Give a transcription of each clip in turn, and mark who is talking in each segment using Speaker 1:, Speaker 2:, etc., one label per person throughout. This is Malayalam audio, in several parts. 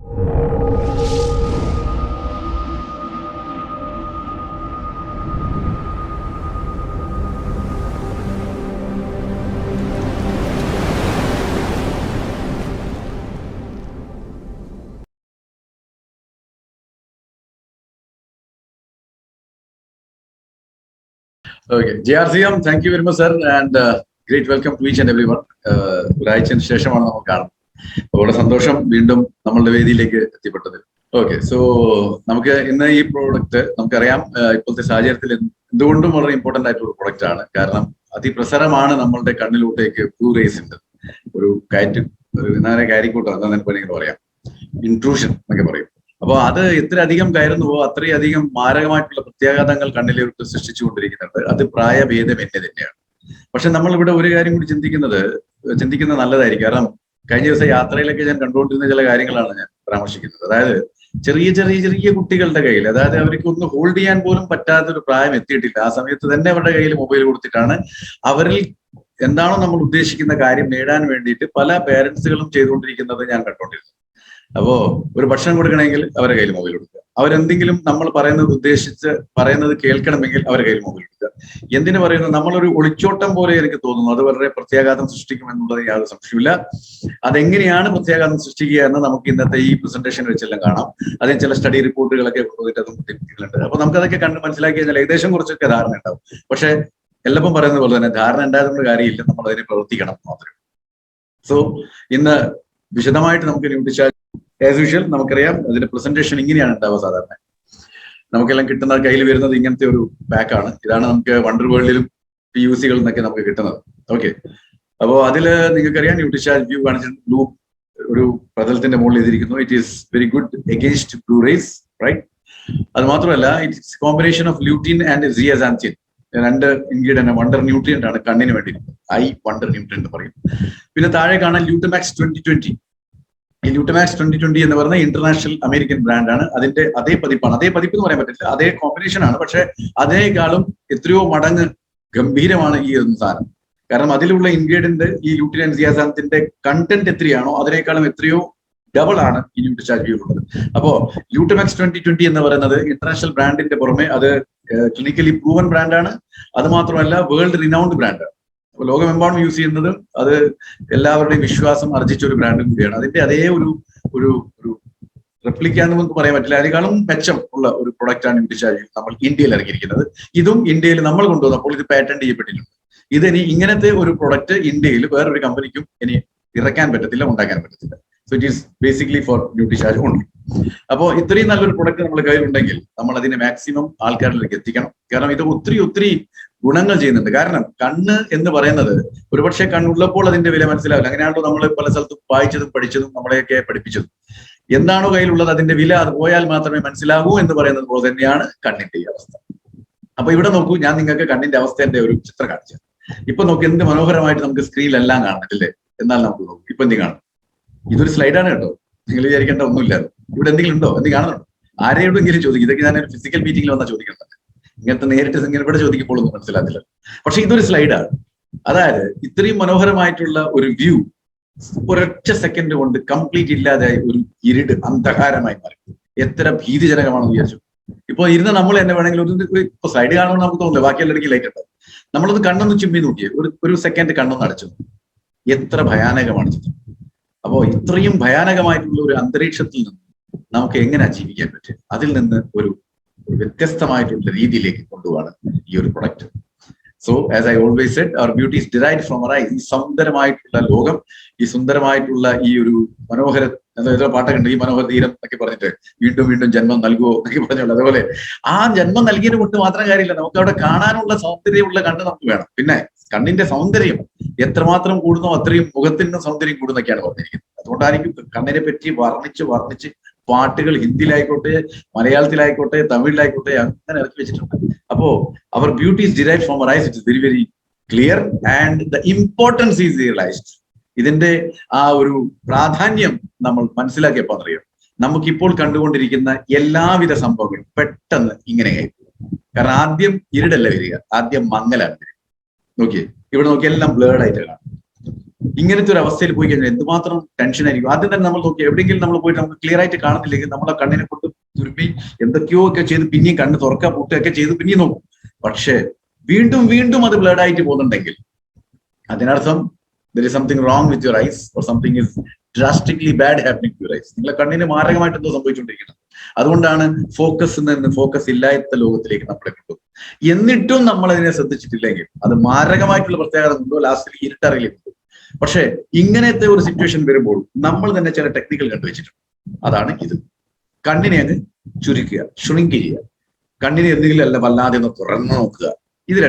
Speaker 1: Okay, JRCM, thank you very much, sir, and great welcome to each and everyone. ഒരാഴ്ചയ്ക്ക് ശേഷമാണ് നമ്മൾ കാണുന്നത്. വളരെ സന്തോഷം വീണ്ടും നമ്മളുടെ വേദിയിലേക്ക് എത്തിപ്പെട്ടത്. ഓക്കെ, സോ നമുക്ക് ഇന്ന് ഈ പ്രോഡക്റ്റ് നമുക്കറിയാം ഇപ്പോഴത്തെ സാഹചര്യത്തിൽ എന്തുകൊണ്ടും വളരെ ഇമ്പോർട്ടന്റ് ആയിട്ടുള്ള പ്രോഡക്റ്റ് ആണ്. കാരണം അതിപ്രസരമാണ് നമ്മളുടെ കണ്ണിലോട്ടേക്ക് ബ്ലൂ റേസിന്റെ ഒരു കാര്യക്കൂട്ടം എന്താ വേണമെങ്കിൽ പറയാം, ഇൻട്രൂഷൻ എന്നൊക്കെ പറയും. അപ്പോൾ അത് എത്ര അധികം കയറുന്നുവോ അത്രയും അധികം മാരകമായിട്ടുള്ള പ്രത്യാഘാതങ്ങൾ കണ്ണിലേക്ക് സൃഷ്ടിച്ചുകൊണ്ടിരിക്കുന്നുണ്ട്. അത് പ്രായഭേദമന്യേ തന്നെയാണ്. പക്ഷെ നമ്മൾ ഇവിടെ ഒരു കാര്യം കൂടി ചിന്തിക്കുന്നത് നല്ലതായിരിക്കും. കാരണം കഴിഞ്ഞ ദിവസം യാത്രയിലൊക്കെ ഞാൻ കണ്ടുകൊണ്ടിരുന്ന ചില കാര്യങ്ങളാണ് ഞാൻ പരാമർശിക്കുന്നത്. അതായത് ചെറിയ കുട്ടികളുടെ കയ്യിൽ, അതായത് അവർക്ക് ഒന്ന് ഹോൾഡ് ചെയ്യാൻ പോലും പറ്റാത്തൊരു പ്രായം എത്തിയിട്ടില്ല. ആ സമയത്ത് തന്നെ അവരുടെ കയ്യിൽ മൊബൈൽ കൊടുത്തിട്ടാണ് അവരിൽ എന്താണോ നമ്മൾ ഉദ്ദേശിക്കുന്ന കാര്യം നേടാൻ വേണ്ടിയിട്ട് പല പേരൻസുകളും ചെയ്തുകൊണ്ടിരിക്കുന്നത് ഞാൻ കണ്ടുകൊണ്ടിരുന്നു. അപ്പോ ഒരു ഭക്ഷണം കൊടുക്കണമെങ്കിൽ അവരുടെ കയ്യിൽ മൊബൈൽ കൊടുക്കുക, അവരെന്തെങ്കിലും നമ്മൾ പറയുന്നത് കേൾക്കണമെങ്കിൽ അവരുടെ കയ്യിൽ മൊബൈൽ കൊടുക്കുക. എന്തിനു പറയുന്നു, നമ്മളൊരു ഒളിച്ചോട്ടം പോലെ എനിക്ക് തോന്നുന്നു. അത് വളരെ പ്രത്യാഘാതം സൃഷ്ടിക്കുമെന്നുള്ളത് യാതൊരു സംശയമില്ല. അതെങ്ങനെയാണ് പ്രത്യാഘാതം സൃഷ്ടിക്കുക എന്ന് നമുക്ക് ഇന്നത്തെ ഈ പ്രസന്റേഷൻ വെച്ചെല്ലാം കാണാം. അതിന് ചില സ്റ്റഡി റിപ്പോർട്ടുകളൊക്കെ കൊണ്ടുപോയിട്ട് അതും കുട്ടികളുണ്ട്. അപ്പൊ നമുക്കതൊക്കെ കണ്ട് മനസ്സിലാക്കി കഴിഞ്ഞാൽ ഏകദേശം കുറച്ചൊക്കെ ധാരണ ഉണ്ടാവും. പക്ഷെ എല്ലപ്പം പറയുന്നത് പോലെ തന്നെ ധാരണ ഉണ്ടായതുകൊണ്ട് കാര്യമില്ല, നമ്മൾ അതിനെ പ്രവർത്തിക്കണം മാത്രമേ. സോ ഇന്ന് വിശദമായിട്ട് നമുക്ക് ന്യൂട്രിഷൻ ആസ് യൂഷ്വൽ നമുക്കറിയാം അതിന്റെ പ്രസന്റേഷൻ ഇങ്ങനെയാണ് ഉണ്ടാവുക. സാധാരണ നമുക്കെല്ലാം കിട്ടുന്ന കയ്യിൽ വരുന്നത് ഇങ്ങനത്തെ ഒരു പാക്കാണ്. ഇതാണ് നമുക്ക് വണ്ടർ വേൾഡിലും PUC കളിൽ നിന്നൊക്കെ നമുക്ക് കിട്ടുന്നത്. ഓക്കെ, അപ്പോൾ അതില് നിങ്ങൾക്കറിയാം ന്യൂട്രിഷൻ വ്യൂ കാണിച്ചിട്ട് ബ്ലൂ ഒരു പ്രതലത്തിന്റെ മുകളിൽ എഴുതിയിരിക്കുന്നു. It is very good against blue rays, right? അത് മാത്രമല്ല it's combination of lutein and zeaxanthin, രണ്ട് ഇൻഗ്രീഡിയന്റ് വണ്ടർ ന്യൂട്രിയന്റ് ആണ് കണ്ണിന് വേണ്ടി. വണ്ടർ ന്യൂട്രിയന്റ് പറയും. പിന്നെ താഴെ കാണാൻ ല്യൂട്ടമാക്സ് 2020. ഈ ല്യൂട്ടമാക്സ് 2020 എന്ന് പറയുന്ന ഇന്റർനാഷണൽ അമേരിക്കൻ ബ്രാൻഡാണ്. അതിന്റെ അതേ പതിപ്പാണ്. അതേ പതിപ്പ് എന്ന് പറയാൻ പറ്റില്ല, അതേ കോമ്പിനേഷൻ ആണ്. പക്ഷെ അതേക്കാളും എത്രയോ മടങ്ങ് ഗംഭീരമാണ് ഈ ഒരു സാധനം. കാരണം അതിലുള്ള ഇൻഗ്രീഡിയന്റ് ഈ ല്യൂട്ടിൻ ആൻഡ് സിയാസാന്തിന്റെ കണ്ടന്റ് എത്രയാണോ അതിനേക്കാളും എത്രയോ ഡബിൾ ആണ് ഈ ന്യൂട്രിചാർജ് ഉള്ളത്. അപ്പോ ല്യൂട്ടമാക്സ് 2020 എന്ന് പറയുന്നത് ഇന്റർനാഷണൽ ബ്രാൻഡിന്റെ പുറമെ അത് ക്ലിനിക്കലി പ്രൂവൻ ബ്രാൻഡാണ്. അത് മാത്രമല്ല വേൾഡ് റിനൗണ്ട് ബ്രാൻഡാണ്. അപ്പൊ ലോകമെമ്പാടും യൂസ് ചെയ്യുന്നതും അത് എല്ലാവരുടെയും വിശ്വാസം ആർജിച്ച ഒരു ബ്രാൻഡും കൂടിയാണ്. അതിന്റെ അതേ ഒരു റെപ്ലിക്കാന്ന് നമുക്ക് പറയാൻ പറ്റില്ല, അതിനേക്കാളും മെച്ചം ഉള്ള ഒരു പ്രൊഡക്റ്റാണ് ന്യൂട്രിചാർജ് നമ്മൾ ഇന്ത്യയിൽ ഇറക്കിയിരിക്കുന്നത്. ഇതും ഇന്ത്യയിൽ നമ്മൾ കൊണ്ടുവന്നപ്പോൾ ഇത് പാറ്റന്റ് ചെയ്യപ്പെട്ടിട്ടുണ്ട്. ഇതിനി ഇങ്ങനത്തെ ഒരു പ്രൊഡക്റ്റ് ഇന്ത്യയിൽ വേറൊരു കമ്പനിക്കും ഇനി ഇറക്കാൻ പറ്റത്തില്ല, ഉണ്ടാക്കാൻ പറ്റത്തില്ല. So it is basically for Nutricharge only. അപ്പോൾ ഇത്രയും നല്ലൊരു പ്രൊഡക്റ്റ് നമ്മുടെ കയ്യിലുണ്ടെങ്കിൽ നമ്മൾ അതിനെ മാക്സിമം ആൾക്കാരിലേക്ക് എത്തിക്കണം. കാരണം ഇത് ഒത്തിരി ഗുണങ്ങൾ ചെയ്യുന്നുണ്ട്. കാരണം കണ്ണ് എന്ന് പറയുന്നത് ഒരുപക്ഷെ കണ്ണുള്ളപ്പോൾ അതിന്റെ വില മനസ്സിലാവില്ല. അങ്ങനെയാണല്ലോ നമ്മൾ പല സ്ഥലത്തും വായിച്ചതും പഠിച്ചതും നമ്മളെയൊക്കെ പഠിപ്പിച്ചതും. എന്താണോ കയ്യിലുള്ളത് അതിന്റെ വില അത് പോയാൽ മാത്രമേ മനസ്സിലാകൂ എന്ന് പറയുന്നത് പോലെ തന്നെയാണ് കണ്ണിന്റെ ഈ അവസ്ഥ. അപ്പൊ ഇവിടെ നോക്കൂ, ഞാൻ നിങ്ങൾക്ക് കണ്ണിന്റെ അവസ്ഥന്റെ ഒരു ചിത്രം കാണിച്ചു. ഇപ്പൊ നോക്കി എന്ത് മനോഹരമായിട്ട് നമുക്ക് സ്ക്രീനിലെല്ലാം കാണുന്നില്ലേ? എന്നാൽ നമുക്ക് നോക്കൂ, ഇപ്പൊ എന്ത് കാണും? ഇതൊരു സ്ലൈഡാണ് കേട്ടോ, നിങ്ങൾ വിചാരിക്കേണ്ട ഒന്നുമില്ല. ഇവിടെ എന്തെങ്കിലും ഉണ്ടോ? എന്ത് കാണുന്നുണ്ടോ? ആരെയോടെങ്കിലും ചോദിക്കും. ഇതൊക്കെ ഞാൻ ഫിസിക്കൽ മീറ്റിംഗിൽ വന്നാൽ ചോദിക്കുന്നത്. ഇങ്ങനത്തെ നേരിട്ട് ഇങ്ങനെ ഇവിടെ ചോദിക്കുമ്പോൾ ഒന്നും മനസ്സിലാക്കില്ല. പക്ഷെ ഇതൊരു സ്ലൈഡാണ്. അതായത് ഇത്രയും മനോഹരമായിട്ടുള്ള ഒരു വ്യൂ ഒരൊറ്റ സെക്കൻഡ് കൊണ്ട് കംപ്ലീറ്റ് ഇല്ലാതായി ഒരു ഇരുട് അന്ധകാരമായി മാറി. എത്ര ഭീതിജനകമാണെന്ന് വിചാരിച്ചു. ഇപ്പൊ ഇരുന്ന് നമ്മൾ എന്നെ വേണമെങ്കിൽ ഇപ്പൊ സ്ലൈഡ് കാണുമ്പോൾ നമുക്ക് തോന്നില്ല, ബാക്കിയെല്ലായിടക്കും ലൈറ്റ് ഉണ്ടാവും. നമ്മളത് കണ്ണൊന്ന് ചിമ്മി നോക്കിയേ, ഒരു സെക്കൻഡ് കണ്ണൊന്ന് അടച്ചു. എത്ര ഭയാനകമാണ് ചിത്രം. അപ്പോ ഇത്രയും ഭയാനകമായിട്ടുള്ള ഒരു അന്തരീക്ഷത്തിൽ നിന്ന് നമുക്ക് എങ്ങനെ ജീവിക്കാൻ പറ്റും? അതിൽ നിന്ന് ഒരു വ്യത്യസ്തമായിട്ടുള്ള രീതിയിലേക്ക് കൊണ്ടുപോവാണ് ഈ ഒരു product. So as I always said, our beauty is derived from our eyes. ഈ സുന്ദരമായിട്ടുള്ള ലോകം, ഈ സുന്ദരമായിട്ടുള്ള ഈ ഒരു മനോഹര പാട്ടൊക്കെ ഉണ്ട്, ഈ മനോഹര തീരം എന്നൊക്കെ പറഞ്ഞിട്ട് വീണ്ടും ജന്മം നൽകുമോ എന്നൊക്കെ പറഞ്ഞുള്ളൂ. അതുപോലെ ആ ജന്മം നൽകിയത് കൊണ്ട് മാത്രം കാര്യമില്ല, നമുക്ക് അവിടെ കാണാനുള്ള സൗന്ദര്യമുള്ള കണ്ണ് നമുക്ക് വേണം. പിന്നെ കണ്ണിന്റെ സൗന്ദര്യം എത്രമാത്രം കൂടുന്നോ അത്രയും മുഖത്തിന്റെ സൗന്ദര്യം കൂടുന്നൊക്കെയാണ് പറഞ്ഞിരിക്കുന്നത്. അതുകൊണ്ടായിരിക്കും കണ്ണിനെ പറ്റി വർണ്ണിച്ച് പാട്ടുകൾ ഹിന്ദിയിലായിക്കോട്ടെ, മലയാളത്തിലായിക്കോട്ടെ, തമിഴിലായിക്കോട്ടെ അങ്ങനെ ഇറക്കി വെച്ചിട്ടുണ്ട്. അപ്പോ our beauty is derived from our eyes. It is very very clear and the importance is realised. ഇതിന്റെ ആ ഒരു പ്രാധാന്യം നമ്മൾ മനസ്സിലാക്കിയപ്പോൾ അറിയാം. നമുക്കിപ്പോൾ കണ്ടുകൊണ്ടിരിക്കുന്ന എല്ലാവിധ സംഭവങ്ങളും പെട്ടെന്ന് ഇങ്ങനെയായി. കാരണം ആദ്യം ഇരുടല്ല വരിക, ആദ്യം മങ്ങലാണ് വരിക. നോക്കിയേ, ഇവിടെ നോക്കി എല്ലാം ബ്ലേഡ് ആയിട്ട് കാണാം. ഇങ്ങനത്തെ ഒരു അവസ്ഥയിൽ പോയി കഴിഞ്ഞാൽ എന്തുമാത്രം ടെൻഷൻ ആയിരിക്കും. ആദ്യം തന്നെ നമ്മൾ നോക്കി എവിടെയെങ്കിലും നമ്മൾ പോയിട്ട് നമുക്ക് ക്ലിയർ ആയിട്ട് കാണുന്നില്ലെങ്കിൽ നമ്മളെ കണ്ണിനെ കൊണ്ട് തുരുമ്പി എന്തൊക്കെയോ ഒക്കെ ചെയ്ത് പിന്നെയും കണ്ണ് തുറക്കുക പൂട്ടുകയൊക്കെ ചെയ്ത് പിന്നെയും നോക്കും. പക്ഷെ വീണ്ടും വീണ്ടും അത് ബ്ലഡ് ആയിട്ട് പോകുന്നുണ്ടെങ്കിൽ അതിനർത്ഥം there is something wrong with your eyes or something is drastically bad happening to your eyes. നിങ്ങളെ കണ്ണിന് മാരകമായിട്ട് എന്തോ സംഭവിച്ചുകൊണ്ടിരിക്കുന്നത്. അതുകൊണ്ടാണ് ഫോക്കസ് ഇല്ലാത്ത ലോകത്തിലേക്ക് നമ്മളെ കൊണ്ടുപോകും. എന്നിട്ടും നമ്മൾ അതിനെ ശ്രദ്ധിച്ചിട്ടില്ലെങ്കിൽ അത് മാരകമായിട്ടുള്ള പ്രത്യേകത ഉണ്ടോ ലാസ്റ്റിൽ ഇരുട്ടറിയിലേക്ക് പോകും. പക്ഷെ ഇങ്ങനത്തെ ഒരു സിറ്റുവേഷൻ വരുമ്പോൾ നമ്മൾ തന്നെ ചില ടെക്നിക്കൽ കണ്ടുവച്ചിട്ടുണ്ട്. അതാണ് ഇത്. കണ്ണിനെ അങ്ങ് ചുരുക്കുക, ഷ്രിങ്ക് ചെയ്യുക, കണ്ണിനെ എന്തെങ്കിലും അല്ല വല്ലാതെ ഒന്ന് തുറന്നു നോക്കുക. ഇത്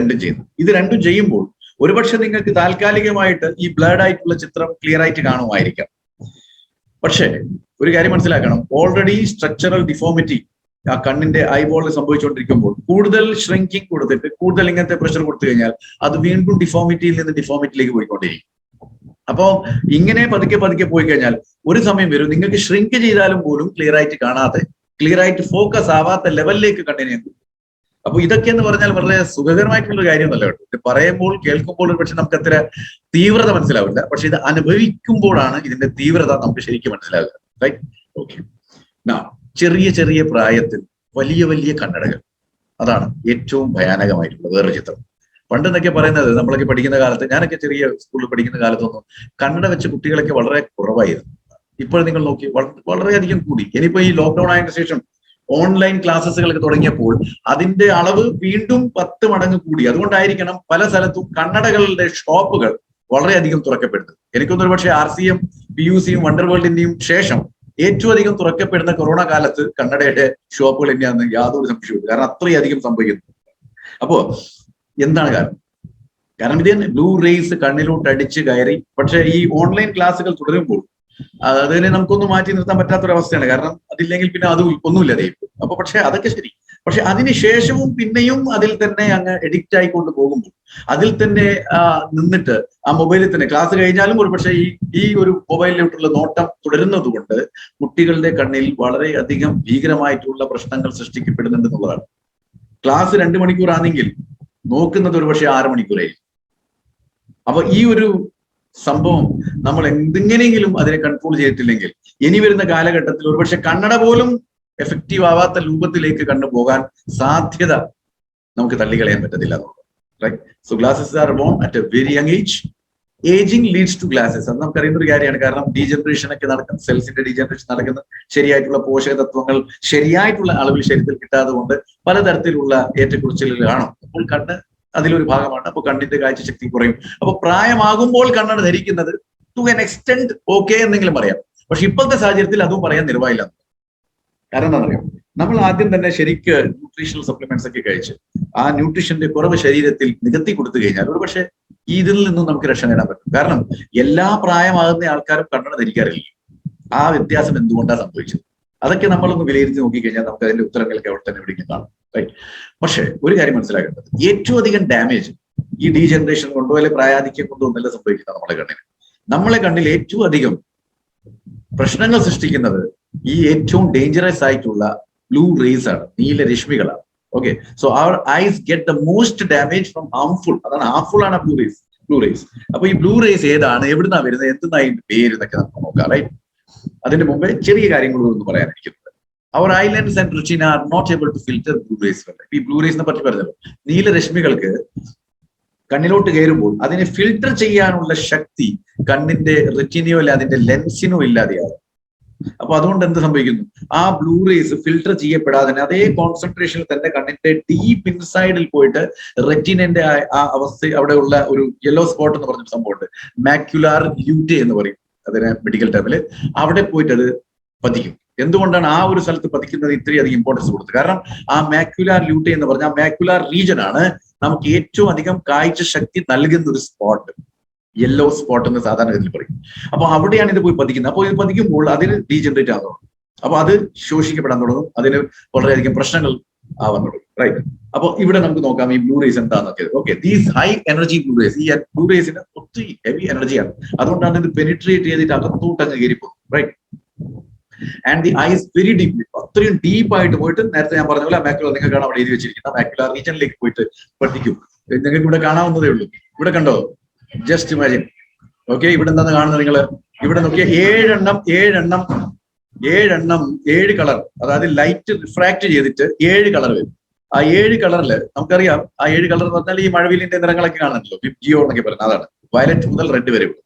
Speaker 1: രണ്ടും ചെയ്യുമ്പോൾ ഒരുപക്ഷെ നിങ്ങൾക്ക് താൽക്കാലികമായിട്ട് ഈ ബ്ലഡ് ആയിട്ടുള്ള ചിത്രം ക്ലിയർ ആയിട്ട് കാണുമായിരിക്കാം. പക്ഷേ ഒരു കാര്യം മനസ്സിലാക്കണം, ഓൾറെഡി സ്ട്രക്ചറൽ ഡിഫോമിറ്റി ആ കണ്ണിന്റെ ഐബോളിൽ സംഭവിച്ചുകൊണ്ടിരിക്കുമ്പോൾ കൂടുതൽ ഷ്രിങ്കിങ് കൊടുത്തിട്ട് കൂടുതൽ ഇങ്ങനത്തെ പ്രഷർ കൊടുത്തു കഴിഞ്ഞാൽ അത് വീണ്ടും ഡിഫോമിറ്റിയിൽ നിന്ന് ഡിഫോമിറ്റിയിലേക്ക് പോയിക്കൊണ്ടിരിക്കും. അപ്പോ ഇങ്ങനെ പതുക്കെ പോയി കഴിഞ്ഞാൽ ഒരു സമയം വരും നിങ്ങൾക്ക് ഷ്രിങ്ക് ചെയ്താലും പോലും ക്ലിയർ ആയിട്ട് കാണാതെ, ക്ലിയർ ആയിട്ട് ഫോക്കസ് ആവാത്ത ലെവലിലേക്ക് കണ്ണിനെ. അപ്പൊ ഇതൊക്കെ എന്ന് പറഞ്ഞാൽ വളരെ സുഖകരമായിട്ടുള്ള കാര്യമല്ല കേട്ടോ. ഇത് പറയുമ്പോൾ കേൾക്കുമ്പോൾ ഒരു പക്ഷെ നമുക്ക് അത്ര തീവ്രത മനസ്സിലാവില്ല. പക്ഷെ ഇത് അനുഭവിക്കുമ്പോഴാണ് ഇതിന്റെ തീവ്രത നമുക്ക് ശരിക്കും മനസ്സിലാകുക. റൈറ്റ്? ഓക്കെ. ചെറിയ പ്രായത്തിൽ വലിയ കണ്ണടകൾ, അതാണ് ഏറ്റവും ഭയാനകമായിട്ടുള്ള വേറൊരു ചിത്രം. പണ്ടെന്നൊക്കെ പറയുന്നത് നമ്മളൊക്കെ പഠിക്കുന്ന കാലത്ത്, ഞാനൊക്കെ ചെറിയ സ്കൂളിൽ പഠിക്കുന്ന കാലത്തൊന്നും കണ്ണട വെച്ച കുട്ടികളൊക്കെ വളരെ കുറവായിരുന്നു. ഇപ്പോൾ നിങ്ങൾ നോക്കി വളരെയധികം കൂടി. ഇനിയിപ്പോ ഈ ലോക്ക്ഡൌൺ ആയതിനു ശേഷം ഓൺലൈൻ ക്ലാസ്സുകളൊക്കെ തുടങ്ങിയപ്പോൾ അതിന്റെ അളവ് വീണ്ടും 10 മടങ്ങ് കൂടി. അതുകൊണ്ടായിരിക്കണം പല സ്ഥലത്തും കണ്ണടകളുടെ ഷോപ്പുകൾ വളരെയധികം തുറക്കപ്പെടുന്നത്. എനിക്കൊന്നൊരു പക്ഷേ RCM, PUCയും വണ്ടർ വേൾഡിന്റെയും ശേഷം ഏറ്റവും അധികം തുറക്കപ്പെടുന്ന കൊറോണ കാലത്ത് കണ്ണടയുടെ ഷോപ്പുകൾ തന്നെയാണെന്ന് യാതൊരു സംശയവും. കാരണം അത്രയധികം സംഭവിക്കുന്നു. അപ്പോ എന്താണ് കാരണം ഇത് തന്നെ ബ്ലൂ റേസ് കണ്ണിലോട്ട് അടിച്ച് കയറി. പക്ഷെ ഈ ഓൺലൈൻ ക്ലാസ്സുകൾ തുടരുമ്പോൾ അതിനെ നമുക്കൊന്നും മാറ്റി നിർത്താൻ പറ്റാത്തൊരവസ്ഥയാണ്. കാരണം അതില്ലെങ്കിൽ പിന്നെ അത് ഒന്നുമില്ല. അപ്പൊ പക്ഷെ അതൊക്കെ ശരി. പക്ഷെ അതിനുശേഷവും പിന്നെയും അതിൽ തന്നെ അങ്ങ് എഡിക്റ്റ് ആയിക്കൊണ്ട് പോകുമ്പോൾ അതിൽ തന്നെ നിന്നിട്ട് ആ മൊബൈലിൽ തന്നെ ക്ലാസ് കഴിഞ്ഞാലും ഒരു പക്ഷേ ഈ ഒരു മൊബൈലിലോട്ടുള്ള നോട്ടം തുടരുന്നത് കൊണ്ട് കുട്ടികളുടെ കണ്ണിൽ വളരെയധികം ഭീകരമായിട്ടുള്ള പ്രശ്നങ്ങൾ സൃഷ്ടിക്കപ്പെടുന്നുണ്ട് എന്നുള്ളതാണ്. ക്ലാസ് 2 മണിക്കൂറാണെങ്കിൽ നോക്കുന്നത് ഒരു പക്ഷേ 6 മണിക്കൂറായിരിക്കും. അപ്പൊ ഈ ഒരു സംഭവം നമ്മൾ എന്തെങ്ങനെയെങ്കിലും അതിനെ കൺട്രോൾ ചെയ്തിട്ടില്ലെങ്കിൽ ഇനി വരുന്ന കാലഘട്ടത്തിൽ ഒരുപക്ഷെ കണ്ണട പോലും എഫക്റ്റീവ് ആവാത്ത രൂപത്തിലേക്ക് കണ്ടുപോകാൻ സാധ്യത നമുക്ക് തള്ളിക്കളയാൻ പറ്റത്തില്ല എന്നുള്ളത്. Right? So glasses are born at a very young age. Ageing leads to glasses. അത് നമുക്കറിയുന്ന ഒരു കാര്യമാണ്. കാരണം ഡീജനറേഷൻ ഒക്കെ നടക്കുന്ന, സെൽസിന്റെ ഡീജനറേഷൻ നടക്കുന്ന, ശരിയായിട്ടുള്ള പോഷക തത്വങ്ങൾ ശരിയായിട്ടുള്ള അളവിൽ ശരീരത്തിൽ കിട്ടാതെ കൊണ്ട് പലതരത്തിലുള്ള ഏറ്റക്കുറിച്ചിലുകൾ കാണും. അപ്പോൾ കണ്ണ് അതിലൊരു ഭാഗമാണ്. അപ്പൊ കണ്ണിന്റെ കാഴ്ചശക്തി കുറയും. അപ്പൊ പ്രായമാകുമ്പോൾ കണ്ണട ധരിക്കുന്നത് ടു എൻ എക്സ്റ്റെന്റ് ഓക്കെ എന്നെങ്കിലും പറയാം. പക്ഷെ ഇപ്പോഴത്തെ സാഹചര്യത്തിൽ അതും പറയാൻ നിർവാഹില്ല. കാരണം എന്താ പറയുക, നമ്മൾ ആദ്യം തന്നെ ശരിക്ക് ന്യൂട്രീഷണൽ സപ്ലിമെന്റ്സ് ഒക്കെ കഴിച്ച് ആ ന്യൂട്രീഷന്റെ കുറവ് ശരീരത്തിൽ നികത്തി കൊടുത്തു കഴിഞ്ഞാൽ ഒരു പക്ഷെ ഇതിൽ നിന്നും നമുക്ക് രക്ഷ നേടാൻ പറ്റും. കാരണം എല്ലാ പ്രായമാകുന്ന ആൾക്കാരും കണ്ണട ധരിക്കാറില്ല. ആ വ്യത്യാസം എന്തുകൊണ്ടാണ് സംഭവിച്ചത്? അതൊക്കെ നമ്മളൊന്ന് വിലയിരുത്തി നോക്കിക്കഴിഞ്ഞാൽ നമുക്ക് അതിന്റെ ഉത്തരങ്ങളൊക്കെ അവിടെ തന്നെ എവിടേക്കും കാണും. റൈറ്റ്? പക്ഷെ ഒരു കാര്യം മനസ്സിലാക്കേണ്ടത്, ഏറ്റവും അധികം ഡാമേജ് ഈ ഡീജനറേഷൻ കൊണ്ടോ അല്ലെങ്കിൽ പ്രായാധിക്യം കൊണ്ടോ ഒന്നല്ല സംഭവിക്കുന്നത് നമ്മളെ കണ്ണിന്. നമ്മളെ കണ്ണിൽ ഏറ്റവും അധികം പ്രശ്നങ്ങൾ സൃഷ്ടിക്കുന്നത് ഈ ഏറ്റവും ഡേഞ്ചറസ് ആയിട്ടുള്ള ബ്ലൂ റേസ് ആണ്, നീലരശ്മികളാണ്. Okay, so our eyes get the most damage from harmful. അതാണ് ഹാർംഫുൾ ആണ് ബ്ലൂ റേസ്. അപ്പൊ ഈ ബ്ലൂ റേസ് ഏതാണ്, എവിടുന്നാ വരുന്നത്, എന്തെന്നാ ഇതിന്റെ പേര് എന്നൊക്കെ നമുക്ക് നോക്കാം. റൈറ്റ്? അതിന്റെ മുമ്പേ ചെറിയ കാര്യങ്ങളൊന്നും പറയാനിരിക്കുന്നത്. Our eye lens and retina are not able to filter blue rays. ഈ ബ്ലൂ റേസിനെ പറ്റി പറഞ്ഞല്ലോ, നീലരശ്മികൾക്ക് കണ്ണിലോട്ട് കയറുമ്പോൾ അതിനെ ഫിൽട്ടർ ചെയ്യാനുള്ള ശക്തി കണ്ണിന്റെ റെറ്റിനയോ അല്ല അതിന്റെ ലെൻസിനോ ഇല്ലാതെയാകും. അപ്പൊ അതുകൊണ്ട് എന്ത് സംഭവിക്കുന്നു, ആ ബ്ലൂ റേസ് ഫിൽട്ടർ ചെയ്യപ്പെടാതെ അതേ കോൺസെൻട്രേഷനിൽ തന്നെ കണ്ണിന്റെ ഡീപ്പ് ഇൻസൈഡിൽ പോയിട്ട് റെറ്റിനന്റെ ആ അവസ്ഥ, അവിടെ ഉള്ള ഒരു യെല്ലോ സ്പോട്ട് എന്ന് പറഞ്ഞൊരു സംഭവമുണ്ട്, മാക്യുലാർ ല്യൂട്ടെ എന്ന് പറയും അതിന് മെഡിക്കൽ ടേമില്. അവിടെ പോയിട്ട് അത് പതിക്കും. എന്തുകൊണ്ടാണ് ആ ഒരു സ്ഥലത്ത് പതിക്കുന്നത് ഇത്രയധികം ഇമ്പോർട്ടൻസ് കൊടുത്തത്? കാരണം ആ മാക്യുലാർ ല്യൂട്ടെ എന്ന് പറഞ്ഞാൽ ആ മാക്യുലാർ റീജൻ ആണ് നമുക്ക് ഏറ്റവും അധികം കാഴ്ച ശക്തി നൽകുന്ന ഒരു സ്പോട്ട്. യെല്ലോ സ്പോട്ട് എന്ന് സാധാരണഗതിയിൽ പറയും. അപ്പൊ അവിടെയാണ് ഇത് പോയി പതിക്കുന്നത്. അപ്പോൾ ഇത് പതിക്കുമ്പോൾ അതിന് ഡീജനറേറ്റ് ആകാൻ തുടങ്ങും. അപ്പൊ അത് ശോഷിക്കപ്പെടാൻ തുടങ്ങും. അതിന് വളരെയധികം പ്രശ്നങ്ങൾ ആവാൻ തുടങ്ങും. റൈറ്റ്? അപ്പൊ ഇവിടെ നമുക്ക് നോക്കാം ഈ ബ്ലൂ റേസ് എന്താണെന്നൊക്കെ. Okay, these high energy blue rays, ഈ ബ്ലൂ റേസിന് ഒത്തിരി ഹെവി എനർജിയാണ്. അതുകൊണ്ടാണ് ഇത് പെനിട്രേറ്റ് ചെയ്തിട്ട് അകത്തോട്ട് അങ്ങ് കയറിപ്പോകും. Right? And the eyes very deeply, അത്രയും ഡീപ്പായിട്ട് പോയിട്ട് നേരത്തെ ഞാൻ പറഞ്ഞ പോലെ മാക്യുലർ, നിങ്ങൾക്ക് അവിടെ എഴുതി വെച്ചിരിക്കുന്ന മാക്യുലർ റീജനിലേക്ക് പോയിട്ട് പഠിക്കും. നിങ്ങൾക്ക് ഇവിടെ കാണാവുന്നതേ ഉള്ളൂ. ഇവിടെ കണ്ടോ? ജസ്റ്റ് ഇമാജിൻ, ഓക്കെ, ഇവിടെ എന്താന്ന് കാണുന്നത് നിങ്ങൾ? ഇവിടെ നോക്കിയ ഏഴെണ്ണം 7 കളർ, അതായത് ലൈറ്റ് റിഫ്രാക്ട് ചെയ്തിട്ട് 7 കളർ വരും. ആ 7 കളറിൽ നമുക്കറിയാം, ആ 7 കളർ എന്ന് പറഞ്ഞാൽ ഈ മഴവില്ലിന്റെ നിറങ്ങളൊക്കെ കാണുന്നുണ്ടല്ലോ, ജിയോ എന്നൊക്കെ പറയുന്നത്, അതാണ് വയലറ്റ് മുതൽ റെഡ് വരെ ഉള്ളൂ.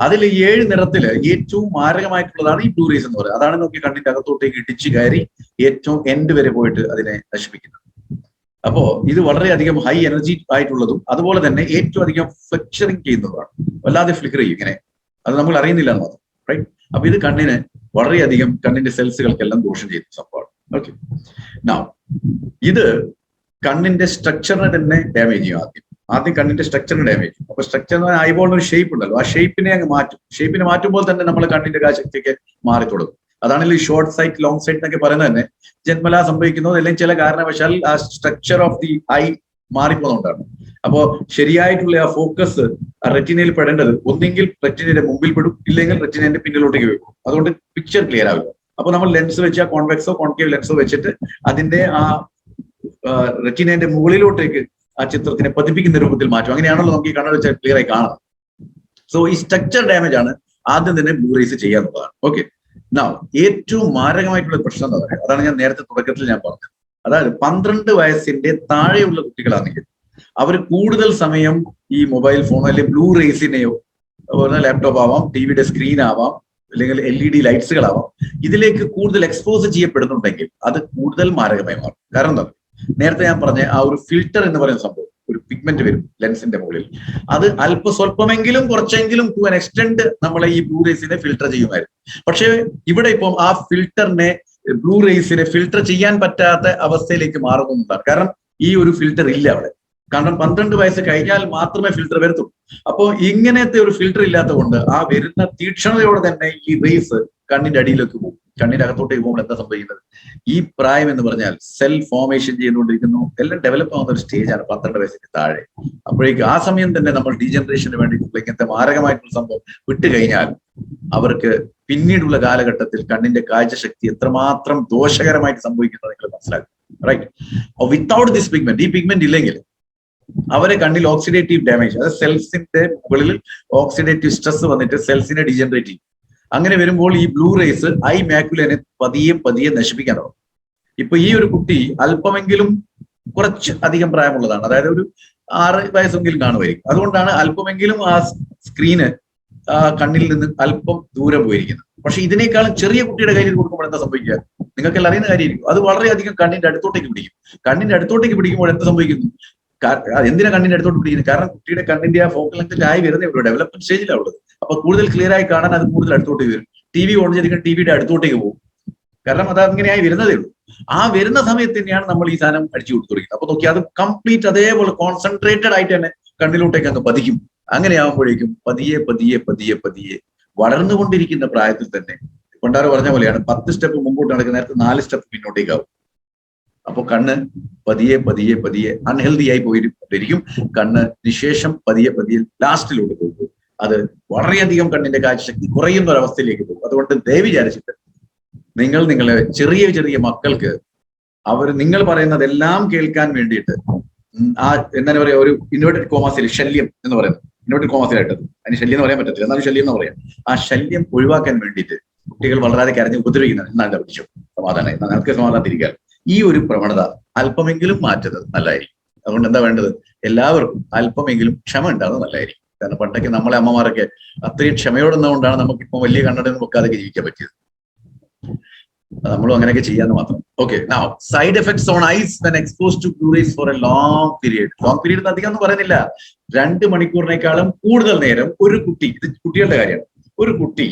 Speaker 1: അതിൽ ഈ 7 നിറത്തില് ഏറ്റവും മാരകമായിട്ടുള്ളതാണ് ഈ ബ്ലൂ റേസ് എന്ന് പറയുന്നത്. അതാണ് നോക്കി കണ്ണിന്റെ അകത്തോട്ടേക്ക് ഇടിച്ചു കയറി ഏറ്റവും എൻഡ് വരെ പോയിട്ട് അതിനെ നശിപ്പിക്കുന്നത്. അപ്പോ ഇത് വളരെയധികം ഹൈ എനർജി ആയിട്ടുള്ളതും അതുപോലെ തന്നെ ഏറ്റവും അധികം ഫ്ലക്ചറിങ് ചെയ്യുന്നതാണ്. വല്ലാതെ ഫ്ലിക്കർ ചെയ്യും ഇങ്ങനെ, അത് നമ്മൾ അറിയുന്നില്ല എന്ന് മാത്രം, റൈറ്റ്? അപ്പൊ ഇത് കണ്ണിന് വളരെയധികം, കണ്ണിന്റെ സെൽസുകൾക്കെല്ലാം ദോഷം ചെയ്യുന്ന സംഭവമാണ്. ഓക്കെ, ഇത് കണ്ണിന്റെ സ്ട്രക്ചറിനെ തന്നെ ഡാമേജ് ചെയ്യും. ആദ്യം കണ്ണിന്റെ സ്ട്രക്ചറിന് ഡാമേജ് ചെയ്യും. അപ്പൊ സ്ട്രക്ചറിന് ഐബോളിന് ഒരു ഷേപ്പ് ഉണ്ടല്ലോ, ആ ഷേപ്പിനെ അങ്ങ് മാറ്റും. ഷേപ്പിനെ മാറ്റുമ്പോൾ തന്നെ നമ്മൾ കണ്ണിന്റെ കാഴ്ചശക്തിയൊക്കെ മാറി തുടങ്ങും. അതാണെങ്കിൽ ഈ ഷോർട്ട് സൈറ്റ്, ലോങ് സൈറ്റ് എന്നൊക്കെ പറയുന്നത് തന്നെ ജന്മലാ സംഭവിക്കുന്നത്, അല്ലെങ്കിൽ ചില കാരണവശാൽ ആ സ്ട്രക്ചർ ഓഫ് ദി ഐ മാറിപ്പോകുന്നതുകൊണ്ടാണ്. അപ്പോ ശരിയായിട്ടുള്ള ആ ഫോക്കസ് റെറ്റിനയിൽ പെടേണ്ടത് ഒന്നെങ്കിൽ റെറ്റിനയുടെ മുമ്പിൽ പെടും, ഇല്ലെങ്കിൽ റെറ്റിനയുടെ പിന്നിലോട്ടേക്ക് വെക്കും. അതുകൊണ്ട് പിക്ചർ ക്ലിയർ ആവില്ല. അപ്പൊ നമ്മൾ ലെൻസ് വെച്ച്, കോൺവെക്സോ കോൺകേവ് ലെൻസോ വെച്ചിട്ട് അതിന്റെ ആ റെറ്റിനയുടെ മുകളിലോട്ടേക്ക് ആ ചിത്രത്തിനെ പതിപ്പിക്കുന്ന രൂപത്തിൽ മാറ്റും. അങ്ങനെയാണല്ലോ നമുക്ക് ഈ കണ്ണട വെച്ചാൽ ക്ലിയർ ആയി കാണാം. സോ ഈ സ്ട്രക്ചർ ഡാമേജ് ആണ് ആദ്യം തന്നെ ബ്ലൂ റേസ് ചെയ്യാന്നുള്ളതാണ്. ഓക്കെ, ഏറ്റവും മാരകമായിട്ടുള്ള പ്രശ്നം എന്താ പറയുക, അതാണ് ഞാൻ നേരത്തെ തുടക്കത്തിൽ ഞാൻ പറഞ്ഞത്. അതായത് 12 വയസ്സിന്റെ താഴെയുള്ള കുട്ടികളാണെങ്കിൽ അവർ കൂടുതൽ സമയം ഈ മൊബൈൽ ഫോണോ അല്ലെങ്കിൽ ബ്ലൂ റേസിനെയോ, ലാപ്ടോപ്പ് ആവാം, ടിവിയുടെ സ്ക്രീൻ ആവാം, അല്ലെങ്കിൽ LED ലൈറ്റ്സുകളാവാം, ഇതിലേക്ക് കൂടുതൽ എക്സ്പോസ് ചെയ്യപ്പെടുന്നുണ്ടെങ്കിൽ അത് കൂടുതൽ മാരകമായി മാറും. കാരണം എന്താ, നേരത്തെ ഞാൻ പറഞ്ഞ ആ ഒരു ഫിൽറ്റർ എന്ന് പറയുന്ന സംഭവം, ഒരു പിഗ്മെന്റ് വരും ലെൻസിന്റെ മുകളിൽ, അത് സ്വല്പമെങ്കിലും കുറച്ചെങ്കിലും ടു ആൻ എക്സ്റ്റെന്റ് നമ്മളെ ഈ ബ്ലൂ റേസിനെ ഫിൽട്ടർ ചെയ്യുമായിരുന്നു. പക്ഷേ ഇവിടെ ഇപ്പം ആ ഫിൽറ്ററിനെ, ബ്ലൂ റേസിനെ ഫിൽട്ടർ ചെയ്യാൻ പറ്റാത്ത അവസ്ഥയിലേക്ക് മാറുന്നതാണ്. കാരണം ഈ ഒരു ഫിൽറ്റർ ഇല്ല അവിടെ. കാരണം 12 വയസ്സ് കഴിഞ്ഞാൽ മാത്രമേ ഫിൽറ്റർ വരത്തുള്ളൂ. അപ്പോ ഇങ്ങനത്തെ ഒരു ഫിൽറ്റർ ഇല്ലാത്തത് കൊണ്ട് ആ വരുന്ന തീക്ഷണതയോടെ തന്നെ ഈ റേസ് കണ്ണിന്റെ അടിയിലേക്ക് പോകും. കണ്ണിന്റെ അകത്തോട്ടേക്ക് പോകുമ്പോൾ എന്താ സംഭവിക്കുന്നത്, ഈ പ്രായം എന്ന് പറഞ്ഞാൽ സെൽ ഫോർമേഷൻ ചെയ്തുകൊണ്ടിരിക്കുന്നു, എല്ലാം ഡെവലപ്പ് ആവുന്ന ഒരു സ്റ്റേജാണ് 12 വയസ്സിന് താഴെ. അപ്പോഴേക്ക് ആ സമയം തന്നെ നമ്മൾ ഡീജനറേഷന് വേണ്ടിയിട്ടുള്ള ഇങ്ങനത്തെ മാരകമായിട്ടുള്ള സംഭവം വിട്ടുകഴിഞ്ഞാൽ അവർക്ക് പിന്നീടുള്ള കാലഘട്ടത്തിൽ കണ്ണിന്റെ കാഴ്ചശക്തി എത്രമാത്രം ദോഷകരമായിട്ട് സംഭവിക്കുന്നത് നിങ്ങൾ മനസ്സിലാക്കും, റൈറ്റ്? വിത്തൗട്ട് ദിസ് പിഗ്മെന്റ്, ഈ പിഗ്മെന്റ് ഇല്ലെങ്കിൽ അവരെ കണ്ണിൽ ഓക്സിഡേറ്റീവ് ഡാമേജ്, അതായത് സെൽസിന്റെ മുകളിൽ ഓക്സിഡേറ്റീവ് സ്ട്രെസ് വന്നിട്ട് സെൽസിനെ ഡീജനറേറ്റ് ചെയ്യും. അങ്ങനെ വരുമ്പോൾ ഈ ബ്ലൂ റേസ് ഐ മാക്യുലനെ പതിയെ നശിപ്പിക്കാൻ തുടങ്ങും. ഇപ്പൊ ഈ ഒരു കുട്ടി അല്പമെങ്കിലും കുറച്ച് അധികം പ്രായമുള്ളതാണ്, അതായത് ഒരു 6 വയസ്സെങ്കിലും കാണുമായിരിക്കും. അതുകൊണ്ടാണ് അല്പമെങ്കിലും ആ സ്ക്രീന് കണ്ണിൽ നിന്ന് അല്പം ദൂരം പോയിരിക്കുന്നത്. പക്ഷെ ഇതിനേക്കാളും ചെറിയ കുട്ടിയുടെ കയ്യിൽ കൊടുക്കുമ്പോൾ എന്താ സംഭവിക്കുക, നിങ്ങൾക്കെല്ലാം അറിയുന്ന കാര്യമായിരിക്കും. അത് വളരെയധികം കണ്ണിന്റെ അടുത്തോട്ടേക്ക് പിടിക്കും. കണ്ണിന്റെ അടുത്തോട്ടേക്ക് പിടിക്കുമ്പോൾ എന്ത് സംഭവിക്കുന്നു, എന്തിനാ കണ്ണിന്റെ അടുത്തോട്ട് പിടിക്കുന്നത്? കാരണം കുട്ടിയുടെ കണ്ണിന്റെ ആ ഫോക്കൽ ലെങ്ത് ആയി വരുന്നേ ഉള്ളൂ, ഡെവലപ്മെന്റ് സ്റ്റേജിലാണ് ഉള്ളത്. അപ്പൊ കൂടുതൽ ക്ലിയർ ആയി കാണാൻ അത് കൂടുതൽ അടുത്തോട്ടേക്ക് വരും. TV ഓൺ ചെയ്തിരിക്കുന്ന ടിവിയുടെ അടുത്തോട്ടേക്ക് പോകും. കാരണം അത് അങ്ങനെയായി വരുന്നതേ ഉള്ളൂ. ആ വരുന്ന സമയത്ത് തന്നെയാണ് നമ്മൾ ഈ സാധനം അടിച്ചു കൊടുത്തിരിക്കുന്നത്. അപ്പൊ നോക്കി അത് കംപ്ലീറ്റ് അതേപോലെ കോൺസെൻട്രേറ്റഡ് ആയിട്ട് തന്നെ കണ്ണിലോട്ടേക്ക് അങ്ങ് പതിക്കും. അങ്ങനെയാകുമ്പോഴേക്കും പതിയെ വളർന്നുകൊണ്ടിരിക്കുന്ന പ്രായത്തിൽ തന്നെ കൊണ്ടാറ് പറഞ്ഞ പോലെയാണ്, 10 സ്റ്റെപ്പ് മുമ്പോട്ട് നടക്കുന്ന നേരത്തെ 4 സ്റ്റെപ്പ് പിന്നോട്ടേക്കാവും. അപ്പൊ കണ്ണ് പതിയെ അൺഹെൽത്തി ആയി പോയിരിക്കും. കണ്ണ് നിശേഷം പതിയെ ലാസ്റ്റിലോട്ട് പോകും. അത് വളരെയധികം കണ്ണിന്റെ കാഴ്ചശക്തി കുറയുന്ന ഒരവസ്ഥയിലേക്ക് പോകും. അതുകൊണ്ട് ദയവ് വിചാരിച്ചിട്ട് നിങ്ങളെ ചെറിയ മക്കൾക്ക് നിങ്ങൾ പറയുന്നതെല്ലാം കേൾക്കാൻ വേണ്ടിയിട്ട് എന്താ പറയാ, ഒരു ഇൻവേർട്ടഡ് കോമാസിൽ ശല്യം എന്ന് പറയുന്നത്, ഇൻവേർട്ടഡ് കോമാസിലായിട്ടത് അതിന് ശല്യം എന്ന് പറയാൻ പറ്റത്തില്ല, എന്നാലും ശല്യം എന്ന് പറയാം. ആ ശല്യം ഒഴിവാക്കാൻ വേണ്ടിയിട്ട് കുട്ടികൾ വളരെ കരഞ്ഞ് ഉപദ്രവിക്കുന്നത് എന്നാണ് വിളിച്ചു സമാധാനം, നിങ്ങൾക്ക് സമാധാനത്തിരിക്കാൻ ഈ ഒരു പ്രവണത അല്പമെങ്കിലും മാറ്റുന്നത് നല്ലതായിരിക്കും. അതുകൊണ്ട് എന്താ വേണ്ടത്, എല്ലാവർക്കും അല്പമെങ്കിലും ക്ഷമ ഉണ്ടാകുന്നത് നല്ലതായിരിക്കും. കാരണം പണ്ടൊക്കെ നമ്മളെ അമ്മമാരൊക്കെ അത്രയും ക്ഷമയോടുന്നതുകൊണ്ടാണ് നമുക്കിപ്പോൾ വലിയ കണ്ണടയൊന്നും വെക്കാതെ ജീവിക്കാൻ പറ്റിയത്. നമ്മളും അങ്ങനെയൊക്കെ ചെയ്യാന്ന് മാത്രം. Okay, now side effects on eyes when exposed to blue rays for a long period. Long period അധികം ഒന്നും പറയുന്നില്ല, 2 മണിക്കൂറിനേക്കാളും കൂടുതൽ നേരം ഒരു കുട്ടി, ഇത് കുട്ടികളുടെ കാര്യമാണ്, ഒരു കുട്ടി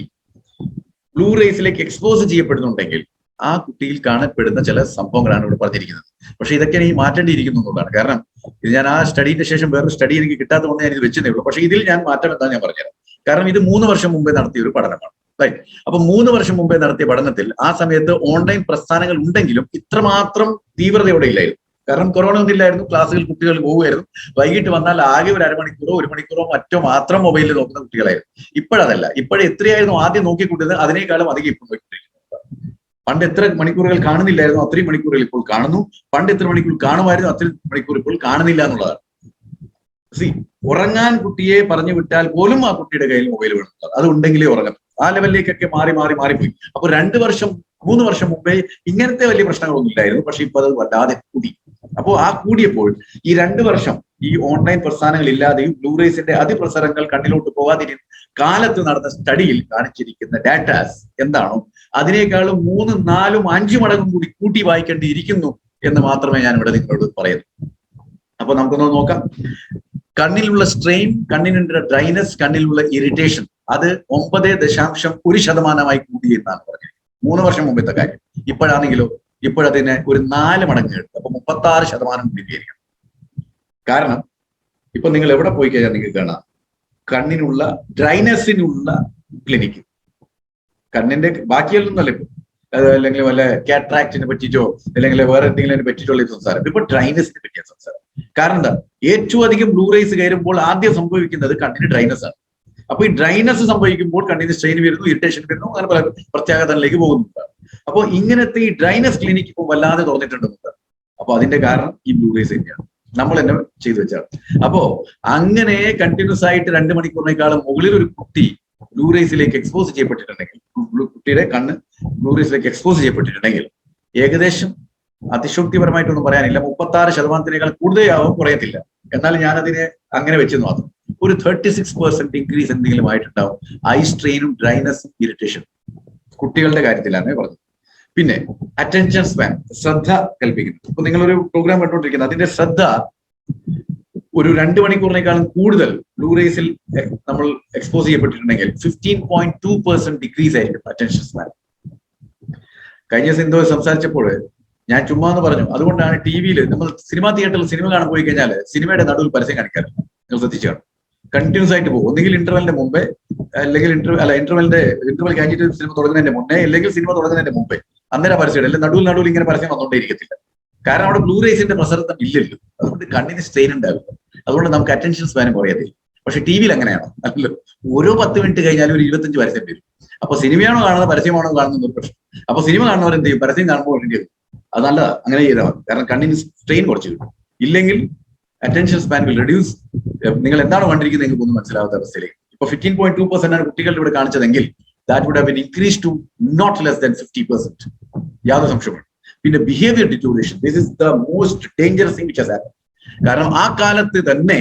Speaker 1: ബ്ലൂ റേസിലേക്ക് എക്സ്പോസ് ചെയ്യപ്പെടുന്നുണ്ടെങ്കിൽ ആ കുട്ടിയിൽ കാണപ്പെടുന്ന ചില സംഭവങ്ങളാണ് ഇവിടെ പറഞ്ഞിരിക്കുന്നത്. പക്ഷെ ഇതൊക്കെ എനിക്ക് മാറ്റേണ്ടിയിരിക്കുന്നു എന്നുള്ളതാണ്. കാരണം ഇത് ഞാൻ ആ സ്റ്റഡിന്റെ ശേഷം വേറൊരു സ്റ്റഡി എനിക്ക് കിട്ടാത്തതുകൊണ്ട് ഞാൻ ഇത് വെച്ചതേ ഉള്ളൂ. പക്ഷെ ഇതിൽ ഞാൻ മാറ്റം എന്താ ഞാൻ പറഞ്ഞുതരാം. കാരണം ഇത് 3 വർഷം മുമ്പേ നടത്തിയ ഒരു പഠനമാണ്, റൈറ്റ്? അപ്പൊ 3 വർഷം മുമ്പേ നടത്തിയ പഠനത്തിൽ ആ സമയത്ത് ഓൺലൈൻ പ്രസ്ഥാനങ്ങൾ ഉണ്ടെങ്കിലും ഇത്രമാത്രം തീവ്രതയോടെ ഇല്ലായിരുന്നു. കാരണം കൊറോണ ഒന്നില്ലായിരുന്നു, ക്ലാസ്സുകൾ കുട്ടികൾ പോകുമായിരുന്നു. വൈകിട്ട് വന്നാൽ ആകെ ഒരു അരമണിക്കൂറോ 1 മണിക്കൂറോ മറ്റോ മാത്രം മൊബൈലിൽ നോക്കുന്ന കുട്ടികളായിരുന്നു. ഇപ്പോഴതല്ല. എത്രയായിരുന്നു ആദ്യം നോക്കിക്കൊണ്ടിരുന്നത്, അതിനേക്കാളും അധികം ഇപ്പോൾ നോക്കിക്കൊണ്ടിരിക്കുന്നത്. പണ്ട് എത്ര മണിക്കൂറുകൾ കാണുന്നില്ലായിരുന്നു, അത്രയും മണിക്കൂറുകൾ ഇപ്പോൾ കാണുന്നു. പണ്ട് എത്ര മണിക്കൂർ കാണുമായിരുന്നു, അത്രയും മണിക്കൂർ ഇപ്പോൾ കാണുന്നില്ല എന്നുള്ളതാണ്. സി ഉറങ്ങാൻ കുട്ടിയെ പറഞ്ഞു വിട്ടാൽ പോലും ആ കുട്ടിയുടെ കയ്യിൽ മൊബൈൽ വേണം, അത് ഉണ്ടെങ്കിലേ ഉറങ്ങും. ആ ലെവലിലേക്കൊക്കെ മാറിപ്പോയി. അപ്പൊ 2 വർഷം 3 വർഷം മുമ്പേ ഇങ്ങനത്തെ വലിയ പ്രശ്നങ്ങളൊന്നും ഇല്ലായിരുന്നു. പക്ഷെ ഇപ്പൊ അത് വല്ലാതെ കൂടി. അപ്പോൾ ആ കൂടിയപ്പോൾ ഈ 2 വർഷം ഈ ഓൺലൈൻ പ്രസ്ഥാനങ്ങൾ ഇല്ലാതെയും ബ്ലൂറേസിന്റെ അതിപ്രസരങ്ങൾ കണ്ണിലോട്ട് പോകാതിരിക്കുന്ന കാലത്ത് നടന്ന സ്റ്റഡിയിൽ കാണിച്ചിരിക്കുന്ന ഡാറ്റാസ് എന്താണോ അതിനേക്കാളും 3, 4, 5 മടങ്ങും കൂടി കൂട്ടി വായിക്കേണ്ടിയിരിക്കുന്നു എന്ന് മാത്രമേ ഞാൻ ഇവിടെ നിങ്ങളോട് പറയുന്നു. അപ്പൊ നമുക്കൊന്ന് നോക്കാം. കണ്ണിലുള്ള സ്ട്രെയിൻ, കണ്ണിനുള്ള ഡ്രൈനസ്, കണ്ണിലുള്ള ഇറിറ്റേഷൻ അത് 9.1% കൂടി എന്നാണ് പറഞ്ഞത് 3 വർഷം മുമ്പത്തെ കാര്യം. ഇപ്പോഴാണെങ്കിലോ ഇപ്പോഴതിനെ ഒരു 4 മടങ്ങ് എടുത്തു. അപ്പൊ 36% കൂടിയിരിക്കണം. കാരണം ഇപ്പൊ നിങ്ങൾ എവിടെ പോയി കഴിഞ്ഞാൽ നിങ്ങൾക്ക് കാണാം കണ്ണിനുള്ള ഡ്രൈനസിനുള്ള ക്ലിനിക്ക്. കണ്ണിന്റെ ബാക്കിയൊന്നുമല്ല ഇപ്പൊ, അല്ലെങ്കിൽ വല്ല കാട്രാക്റ്റിനെ പറ്റിയിട്ടോ അല്ലെങ്കിൽ വേറെ എന്തെങ്കിലും പറ്റിയിട്ടുള്ള സംസാരം. ഇപ്പൊ ഡ്രൈനസിനെ പറ്റിയ സംസാരം. കാരണം എന്താ, ഏറ്റവും അധികം ബ്ലൂറേസ് കയറുമ്പോൾ ആദ്യം സംഭവിക്കുന്നത് കണ്ണിന് ഡ്രൈനസ് ആണ്. അപ്പൊ ഈ ഡ്രൈനസ് സംഭവിക്കുമ്പോൾ കണ്ണിന് സ്ട്രെയിൻ വരുന്നു, ഇറിറ്റേഷൻ വരുന്നു, അങ്ങനെ പല പ്രത്യാഘാതങ്ങളിലേക്ക് പോകുന്നുണ്ട്. അപ്പോൾ ഇങ്ങനത്തെ ഈ ഡ്രൈനസ് ക്ലിനിക്ക് ഇപ്പോൾ വല്ലാതെ തുറന്നിട്ടുണ്ടെന്നുണ്ട്. അപ്പൊ അതിന്റെ കാരണം ഈ ബ്ലൂറേസ് തന്നെയാണ്, നമ്മൾ തന്നെ ചെയ്തു വെച്ചാണ്. അപ്പോ അങ്ങനെ കണ്ടിന്യൂസ് ആയിട്ട് 2 മണിക്കൂറിനേക്കാളും മുകളിൽ ഒരു കുട്ടി ബ്ലൂറേസിലേക്ക് എക്സ്പോസ് ചെയ്യപ്പെട്ടിട്ടുണ്ടെങ്കിൽ, കുട്ടിയുടെ കണ്ണ് ബ്ലൂറേസിലേക്ക് എക്സ്പോസ് ചെയ്യപ്പെട്ടിട്ടുണ്ടെങ്കിൽ ഏകദേശം അതിശോക്തിപരമായിട്ടൊന്നും പറയാനില്ല, 36%-നേക്കാൾ കൂടുതലാവും, കുറയത്തില്ല. എന്നാൽ ഞാനതിനെ അങ്ങനെ വെച്ചെന്ന് മാത്രം. ഒരു 36% ഇൻക്രീസ് എന്തെങ്കിലും ആയിട്ടുണ്ടാവും ഐ സ്ട്രെയിനും ഡ്രൈനസും ഇറിറ്റേഷനും കുട്ടികളുടെ കാര്യത്തിലാണ് പറഞ്ഞത്. പിന്നെ അറ്റൻഷൻ സ്പാൻ, ശ്രദ്ധ കൽപ്പിക്കുന്നു. ഇപ്പൊ നിങ്ങളൊരു പ്രോഗ്രാം കണ്ടുകൊണ്ടിരിക്കുന്നത് അതിന്റെ ശ്രദ്ധ ഒരു 2 മണിക്കൂറിനേക്കാളും കൂടുതൽ ബ്ലൂറേസിൽ നമ്മൾ എക്സ്പോസ് ചെയ്യപ്പെട്ടിട്ടുണ്ടെങ്കിൽ 15.2% ഡിക്രീസ് ആയിരിക്കും അറ്റൻഷൻ സ്പാൻ. കഴിഞ്ഞ ദിവസം എന്തോ സംസാരിച്ചപ്പോൾ ഞാൻ ചുമ്മാ എന്ന് പറഞ്ഞു. അതുകൊണ്ടാണ് ടിവിയിൽ നമ്മൾ സിനിമാ തിയേറ്ററിൽ സിനിമ കാണാൻ പോയി കഴിഞ്ഞാൽ സിനിമയുടെ നടുവിൽ പരസ്യം കാണിക്കാറില്ല. നിങ്ങൾ ശ്രദ്ധിച്ചു കാണും. കണ്ടിന്യൂസ് ആയിട്ട് പോകും. ഒന്നുകിൽ ഇന്റർവെലിന്റെ മുമ്പേ, അല്ലെങ്കിൽ ഇന്റർവെൽ കഴിഞ്ഞിട്ട് സിനിമ തുടങ്ങുന്നതിന്റെ മുന്നേ, അല്ലെങ്കിൽ സിനിമ തുടങ്ങുന്നതിന്റെ മുമ്പേ അന്നേരം പരസ്യം, അല്ലെങ്കിൽ നടുവിൽ ഇങ്ങനെ പരസ്യം വന്നുകൊണ്ടേ ഇരിക്കത്തില്ല. കാരണം അവിടെ ബ്ലൂറേസിന്റെ പ്രസരത്തം ഇല്ലല്ലോ. അതുകൊണ്ട് കണ്ണിന് സ്ട്രെയിൻ ഉണ്ടാവില്ല. അതുകൊണ്ട് നമുക്ക് അറ്റൻഷൻ സ്പാനും കുറയത്തില്ല. പക്ഷെ ടിവിയിൽ അങ്ങനെയാണോ? അല്ലല്ലോ. ഓരോ 10 മിനിറ്റ് കഴിഞ്ഞാലും ഒരു 25 പരസ്യം വരും. അപ്പൊ സിനിമയാണോ കാണുന്നത് പരസ്യമാണോ കാണുന്നത് ഒരു പ്രശ്നം. അപ്പൊ സിനിമ കാണുന്നവർ എന്ത് ചെയ്യും? പരസ്യം കാണുമ്പോൾ വേണ്ടി വരും. അത് നല്ലതാ, അങ്ങനെ ചെയ്താൽ മതി. കാരണം കണ്ണിന് സ്ട്രെയിൻ കുറച്ച് കിട്ടും. ഇല്ലെങ്കിൽ അറ്റൻഷൻ സ്പാൻ വിൽ റെഡ്യൂസ്. നിങ്ങൾ എന്താണോ കണ്ടിരിക്കുന്നത് നിങ്ങൾക്ക് ഒന്നും മനസ്സിലാവാത്ത അവസ്ഥയിലേക്ക്. ഇപ്പൊ 15.2% ആണ് കുട്ടികളുടെ ഇവിടെ കാണിച്ചതെങ്കിൽ that would have been increase to not less than 50%. യാതൊരു സംശയമാണ്. പിന്നെ behaviour deterioration, this is the most dangerous thing which has happened. കാരണം ആ കാലത്ത് തന്നെ,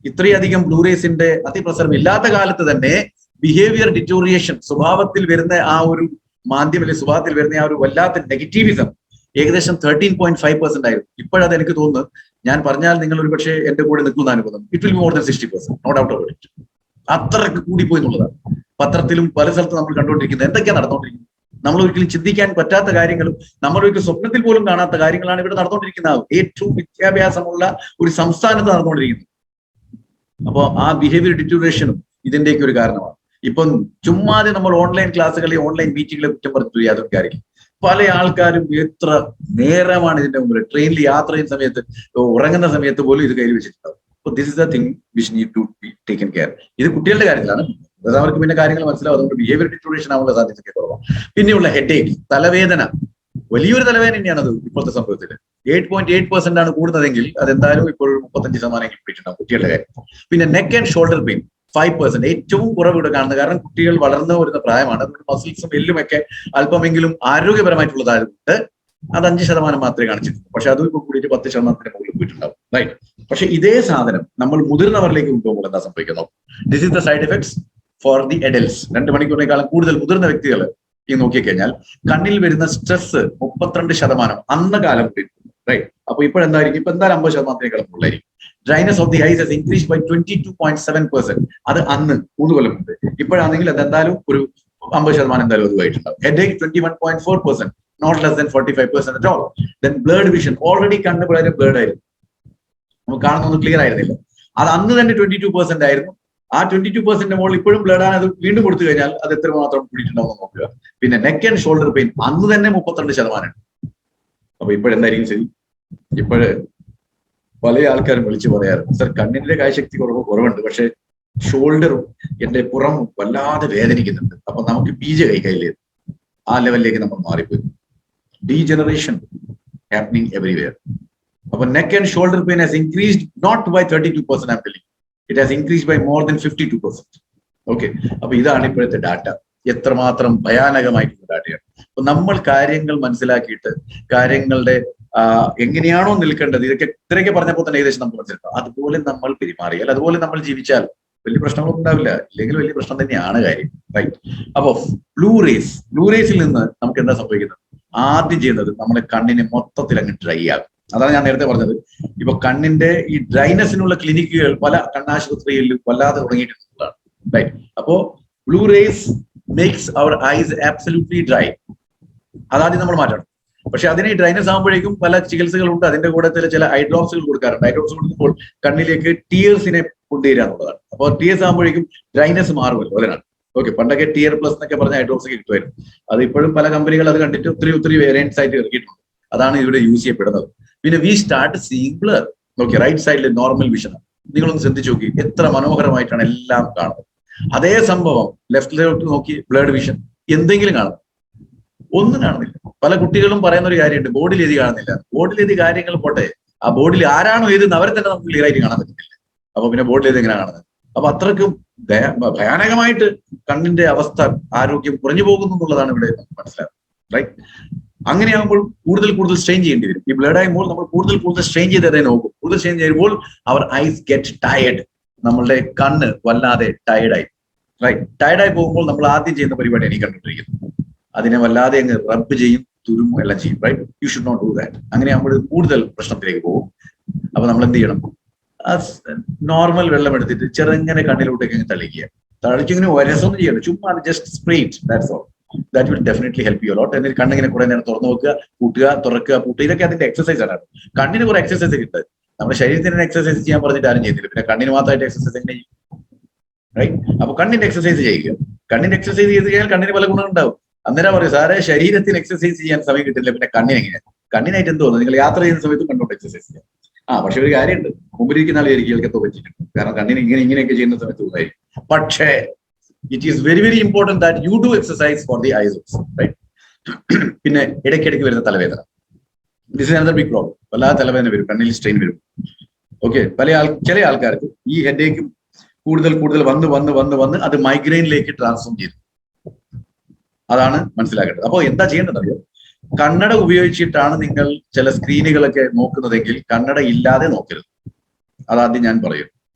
Speaker 1: ഇത്രയധികം ബ്ലൂറേസിന്റെ അതിപ്രസരം ഇല്ലാത്ത കാലത്ത് തന്നെ ബിഹേവിയർ ഡിറ്റോറിയേഷൻ, സ്വഭാവത്തിൽ വരുന്ന ആ ഒരു മാന്ദ്യം, അല്ലെങ്കിൽ സ്വഭാവത്തിൽ വരുന്ന ആ ഒരു വല്ലാത്ത നെഗറ്റീവിസം ഏകദേശം 13.5% ആയിരുന്നു. ഇപ്പോഴത് എനിക്ക് തോന്നുന്നു, ഞാൻ പറഞ്ഞാൽ നിങ്ങൾ ഒരു പക്ഷേ എന്റെ കൂടെ നിൽക്കുന്ന തോന്നുന്നു, it will be more than 60%, no doubt about it. അത്രക്ക് കൂടിപ്പോയി എന്നുള്ളതാണ്. പത്രത്തിലും പല സ്ഥലത്തും നമ്മൾ കണ്ടുകൊണ്ടിരിക്കുന്നത് എന്തൊക്കെയാണ് നടന്നുകൊണ്ടിരിക്കുന്നത്. നമ്മൾ ഒരിക്കലും ചിന്തിക്കാൻ പറ്റാത്ത കാര്യങ്ങളും നമ്മൾ ഒരിക്കലും സ്വപ്നത്തിൽ പോലും കാണാത്ത കാര്യങ്ങളാണ് ഇവിടെ നടന്നുകൊണ്ടിരിക്കുന്നത്. ഏറ്റവും വിദ്യാഭ്യാസമുള്ള ഒരു സംസ്ഥാനത്ത് നടന്നുകൊണ്ടിരിക്കുന്നത്. അപ്പോൾ ആ ബിഹേവിയർ ഡിറ്റോറിയേഷനും ഇതിന്റെയൊക്കെ ഒരു കാരണമാണ്. ഇപ്പം ചുമ്മാതെ നമ്മൾ ഓൺലൈൻ ക്ലാസ്സുകളെ, ഓൺലൈൻ മീറ്റിംഗുകളെ കുറ്റം പറഞ്ഞു യാതൊരു കാര്യം. പല ആൾക്കാരും എത്ര നേരമാണ് ഇതിന്റെ മുമ്പിൽ, ട്രെയിനിൽ യാത്ര ചെയ്യുന്ന സമയത്ത്, ഉറങ്ങുന്ന സമയത്ത് പോലും ഇത് കയ്യിൽ വെച്ചിട്ടുണ്ടാവും. അപ്പൊ this is the thing which need to be taken care. ഇത് കുട്ടികളുടെ കാര്യത്തിലാണ്. അവർക്ക് പിന്നെ കാര്യങ്ങൾ മനസ്സിലാവും. അതുകൊണ്ട് ബിഹേവിയർ ഡിറ്റോറിയേഷൻ ആവാനുള്ള സാധ്യതയൊക്കെ കുറവാണ്. പിന്നെയുള്ള ഹെഡേക്ക്, തലവേദന, വലിയൊരു തലവേദന തന്നെയാണ് അത് ഇപ്പോഴത്തെ സംഭവത്തിൽ. 8.8% ആണ് കൂടുന്നതെങ്കിൽ അതെന്തായാലും ഇപ്പോൾ 35% കിട്ടിയിട്ടുണ്ടാവും കുട്ടികളുടെ കാര്യം. പിന്നെ നെക്ക് ആൻഡ് ഷോൾഡർ പെയിൻ 5%, ഏറ്റവും കുറവ് ഇവിടെ കാണുന്നത്. കാരണം കുട്ടികൾ വളർന്നു വരുന്ന പ്രായമാണ്. അതുകൊണ്ട് മസിൽസും എല്ലുമൊക്കെ അല്പമെങ്കിലും ആരോഗ്യപരമായിട്ടുള്ളതായതുകൊണ്ട് അത് 5% മാത്രമേ കാണിച്ചിട്ടുള്ളൂ. പക്ഷെ അതും ഇപ്പോൾ കൂടിയിട്ട് 10% മുകളിൽ പോയിട്ടുണ്ടാവും. റൈറ്റ്. പക്ഷെ ഇതേ സാധനം നമ്മൾ മുതിർന്നവരിലേക്ക് കൊണ്ടുപോകുമ്പോൾ എന്താ സംഭവിക്കുന്നത്? This is the side effects for the adults. 2 മണിക്കൂറിനേക്കാളും കൂടുതൽ മുതിർന്ന വ്യക്തികൾ ഈ നോക്കിക്കഴിഞ്ഞാൽ കണ്ണിൽ വരുന്ന സ്ട്രെസ് 32% അന്ന കാലം കൂടി. റൈറ്റ്. അപ്പൊ ഇപ്പോഴെന്തായിരിക്കും? ഇപ്പൊ എന്തായാലും 50%-നേക്കാളും കൂടുതലായിരിക്കും. Dryness of the eyes has increased by 22.7%. അത് അന്ന് 3 കൊല്ലം മുമ്പ്. ഇപ്പോഴാണെങ്കിൽ അത് എന്തായാലും ഒരു 50% എന്തായാലും അതുമായിട്ടുണ്ടാവും. Headache 21.4%, not less than 45% at all. Then blurred vision, already കണ്ണ് വളരെ ബ്ലർഡ് ആയിരുന്നു, നമുക്ക് കാണുന്നൊന്നും ക്ലിയർ ആയിരുന്നില്ല. അത് അന്ന് തന്നെ 22% ആയിരുന്നു. ആ 22% മുകളിൽ ഇപ്പോഴും ബ്ലഡ് ആണ്. അത് വീണ്ടും കൊടുത്തു കഴിഞ്ഞാൽ അത് എത്രമാത്രം കൂടിയിട്ടുണ്ടാവും നോക്കുക. പിന്നെ നെക്ക് ആൻഡ് ഷോൾഡർ പെയിൻ അന്ന് തന്നെ 32%. അപ്പൊ ഇപ്പോഴെന്തായിരിക്കും ശരി? ഇപ്പോഴ് പല ആൾക്കാരും വിളിച്ചു പറയാറ്, സർ കണ്ണിന്റെ കാഴ്ചശക്തി കുറവുണ്ട്, പക്ഷെ ഷോൾഡറും എന്റെ പുറമും വല്ലാതെ വേദനിക്കുന്നുണ്ട്. അപ്പൊ നമുക്ക് ബീജ കയ്യിലേക്ക് ആ ലെവലിലേക്ക് നമ്മൾ മാറിപ്പോയി. Degeneration happening everywhere. അപ്പൊ neck and shoulder pain has increased not by 32%, I telling it has increased by more than 52%. Okay, അപ്പൊ ഇതാണ് ഇപ്പോഴത്തെ ഡാറ്റ. എത്രമാത്രം ഭയാനകമായിട്ടുള്ള ഡാറ്റയാണ്. അപ്പൊ നമ്മൾ കാര്യങ്ങൾ മനസ്സിലാക്കിയിട്ട് കാര്യങ്ങളുടെ എങ്ങനെയാണോ നിൽക്കേണ്ടത്, ഇത്രയൊക്കെ പറഞ്ഞപ്പോൾ തന്നെ ഏകദേശം നമുക്ക് മനസ്സിലാക്കാം. അതുപോലെ നമ്മൾ പെരുമാറിയാൽ, അതുപോലെ നമ്മൾ ജീവിച്ചാൽ വലിയ പ്രശ്നങ്ങളൊന്നും ഉണ്ടാവില്ല. ഇല്ലെങ്കിൽ വലിയ പ്രശ്നം തന്നെയാണ് കാര്യം. റൈറ്റ്. അപ്പൊ ബ്ലൂ റേസിൽ നിന്ന് നമുക്ക് എന്താ സംഭവിക്കുന്നത്? ആദ്യം ചെയ്യുന്നത് നമ്മുടെ കണ്ണിനെ മൊത്തത്തിൽ അങ്ങ് ഡ്രൈ ആകും. അതാണ് ഞാൻ നേരത്തെ പറഞ്ഞത്. ഇപ്പൊ കണ്ണിന്റെ ഈ ഡ്രൈനെസ്സിനുള്ള ക്ലിനിക്കുകൾ പല കണ്ണാശുപത്രികളിലും വല്ലാതെ തുടങ്ങിയിട്ടുള്ളതാണ്. റൈറ്റ്. അപ്പോ blue rays makes our eyes absolutely dry. അതാദ്യം നമ്മൾ മാറ്റണം. പക്ഷെ അതിന് ഈ ഡ്രൈനസ് ആകുമ്പോഴേക്കും പല ചികിത്സകളുണ്ട്. അതിന്റെ കൂടെ ചില ഐ ഡ്രോപ്സുകൾ കൊടുക്കാറുണ്ട്. ഐ ഡ്രോപ്സ് കൊടുക്കുമ്പോൾ കണ്ണിലേക്ക് ടീയേഴ്സിനെ കൊണ്ടുവരിക എന്നുള്ളതാണ്. അപ്പോൾ ടീയേഴ്സ് ആകുമ്പോഴേക്കും ഡ്രൈനസ് മാറുമല്ലോ, അതിനാണ്. ഓക്കെ, പണ്ടൊക്കെ ടിയർ പ്ലസ് എന്നൊക്കെ പറഞ്ഞ ഐ ഡ്രോപ്സ് കിട്ടുമായിരുന്നു. അത് ഇപ്പോഴും പല കമ്പനികൾ അത് കണ്ടിട്ട് ഒത്തിരി വേരിയൻസ് ആയിട്ട് ഇറക്കിയിട്ടുണ്ട്. അതാണ് ഇവിടെ യൂസ് ചെയ്യപ്പെടുന്നത്. പിന്നെ we start seeing blur. Okay, right സൈഡിൽ നോർമൽ വിഷൻ. നിങ്ങളൊന്ന് ശ്രദ്ധിച്ചു നോക്കി, എത്ര മനോഹരമായിട്ടാണ് എല്ലാം കാണുന്നത്. അതേ സംഭവം ലെഫ്റ്റിലോട്ട് നോക്കി ബ്ലഡ് വിഷൻ, എന്തെങ്കിലും കാണുന്നു? ഒന്നും കാണുന്നില്ല. പല കുട്ടികളും പറയുന്ന ഒരു കാര്യമുണ്ട്, ബോർഡിൽ എഴുതി കാണുന്നില്ല. ബോർഡിൽ എഴുതി കാര്യങ്ങൾ പോട്ടെ, ആ ബോർഡിൽ ആരാണോ എഴുതുന്നത് അവരെ തന്നെ നമുക്ക് ക്ലിയർ ആയിട്ട് കാണാൻ പറ്റുന്നില്ല. അപ്പൊ പിന്നെ ബോർഡിൽ എഴുതി എങ്ങനെയാണ് കാണുന്നത്? അപ്പൊ അത്രയ്ക്കും ഭയാനകമായിട്ട് കണ്ണിന്റെ അവസ്ഥ, ആരോഗ്യം കുറഞ്ഞു പോകുന്നു എന്നുള്ളതാണ് ഇവിടെ മനസ്സിലാക്കുന്നത്. റൈറ്റ്. അങ്ങനെയാകുമ്പോൾ കൂടുതൽ സ്ട്രെയിൻ ചെയ്യേണ്ടി വരും. ഈ ബ്ലഡ് ആകുമ്പോൾ നമ്മൾ കൂടുതൽ സ്ട്രെയിൻ ചെയ്തേ നോക്കും. കൂടുതൽ സ്ട്രെയിൻ ചെയ്യുമ്പോൾ അവർ ഐസ് ഗെറ്റ് ടയർഡ്. നമ്മളുടെ കണ്ണ് വല്ലാതെ ടയർഡായി. റൈറ്റ്. ടയർഡായി പോകുമ്പോൾ നമ്മൾ ആദ്യം ചെയ്യുന്ന പരിപാടിയാണ് ഈ കണ്ടുകൊണ്ടിരിക്കുന്നത്. അതിനെ വല്ലാതെ അങ്ങ് റബ്ബ് ചെയ്യും, തുരുമ്പും എല്ലാം ചെയ്യും. Right. You should not do that. അങ്ങനെയാകുമ്പോൾ കൂടുതൽ പ്രശ്നത്തിലേക്ക് പോകും. അപ്പൊ നമ്മൾ എന്ത് ചെയ്യണം? നോർമൽ വെള്ളം എടുത്തിട്ട് ചെറുങ്ങനെ കണ്ണിലോട്ടേക്ക് തളിക്കുക. തളിച്ചിങ്ങനെ വരസൊന്നും ചെയ്യണം, ചുമ്മാ just spray it, that's all. That will definitely help you lot. എന്നിട്ട് കണ്ണിങ്ങനെ കുറെ നേരം തുറന്നു വെക്കുക, കൂട്ടുക, തുറക്കുക, പൂട്ടുക. ഇതൊക്കെ അതിന്റെ എക്സസൈസ് ആണ്. കണ്ണിന് കുറെ എക്സസൈസ് കിട്ടുന്നത്. നമ്മുടെ ശരീരത്തിന് എക്സസൈസ് ചെയ്യാൻ പറഞ്ഞിട്ട് ആരും ചെയ്യുന്നില്ല. പിന്നെ കണ്ണിന് മാത്രമായിട്ട് എക്സസൈസ് എങ്ങനെ ചെയ്യും? റൈറ്റ്. അപ്പൊ കണ്ണിന്റെ എക്സസൈസ് ചെയ്യുക. കണ്ണിന്റെ എക്സസൈസ് ചെയ്ത് കഴിഞ്ഞാൽ കണ്ണിന് പല ഗുണം ഉണ്ടാവും. അന്നേരം പറയും, സാറേ ശരീരത്തിന് എക്സസൈസ് ചെയ്യാൻ സമയം കിട്ടില്ല, പിന്നെ കണ്ണിനെങ്ങനെ? കണ്ണിനായിട്ട് എന്ത് തോന്നുന്നു? നിങ്ങൾ യാത്ര ചെയ്യുന്ന സമയത്ത് കണ്ടോണ്ട് എക്സസൈസ് ചെയ്യാം. പക്ഷെ ഒരു കാര്യമുണ്ട്, മുമ്പിലിരിക്കുന്ന ആൾ കേൾക്കത്തോ പറ്റിയിട്ടുണ്ട്. കാരണം കണ്ണിന് ഇങ്ങനെയൊക്കെ ചെയ്യുന്ന സമയത്ത് ഉണ്ടായിരിക്കും. പക്ഷേ it is very important that you do exercise for the eyes also. Right. പിന്നെ ഇടയ്ക്കിടയ്ക്ക് വരുന്ന തലവേദന, this is another big problem. വല്ലാതെ തലവേദന വരും, കണ്ണിൽ സ്ട്രെയിൻ വരും. ഓക്കെ, ചില ആൾക്കാർക്ക് ഈ ഹെഡേക്ക് കൂടുതൽ വന്ന് അത് മൈഗ്രെയിനിലേക്ക് ട്രാൻസ്ഫോം ചെയ്തു. അതാണ് മനസ്സിലാക്കേണ്ടത്. അപ്പോൾ എന്താ ചെയ്യേണ്ടത് അറിയോ? കണ്ണട ഉപയോഗിച്ചിട്ടാണ് നിങ്ങൾ ചില സ്ക്രീനുകളൊക്കെ നോക്കുന്നതെങ്കിൽ കണ്ണട ഇല്ലാതെ നോക്കരുത്. അതാദ്യം ഞാൻ പറയും.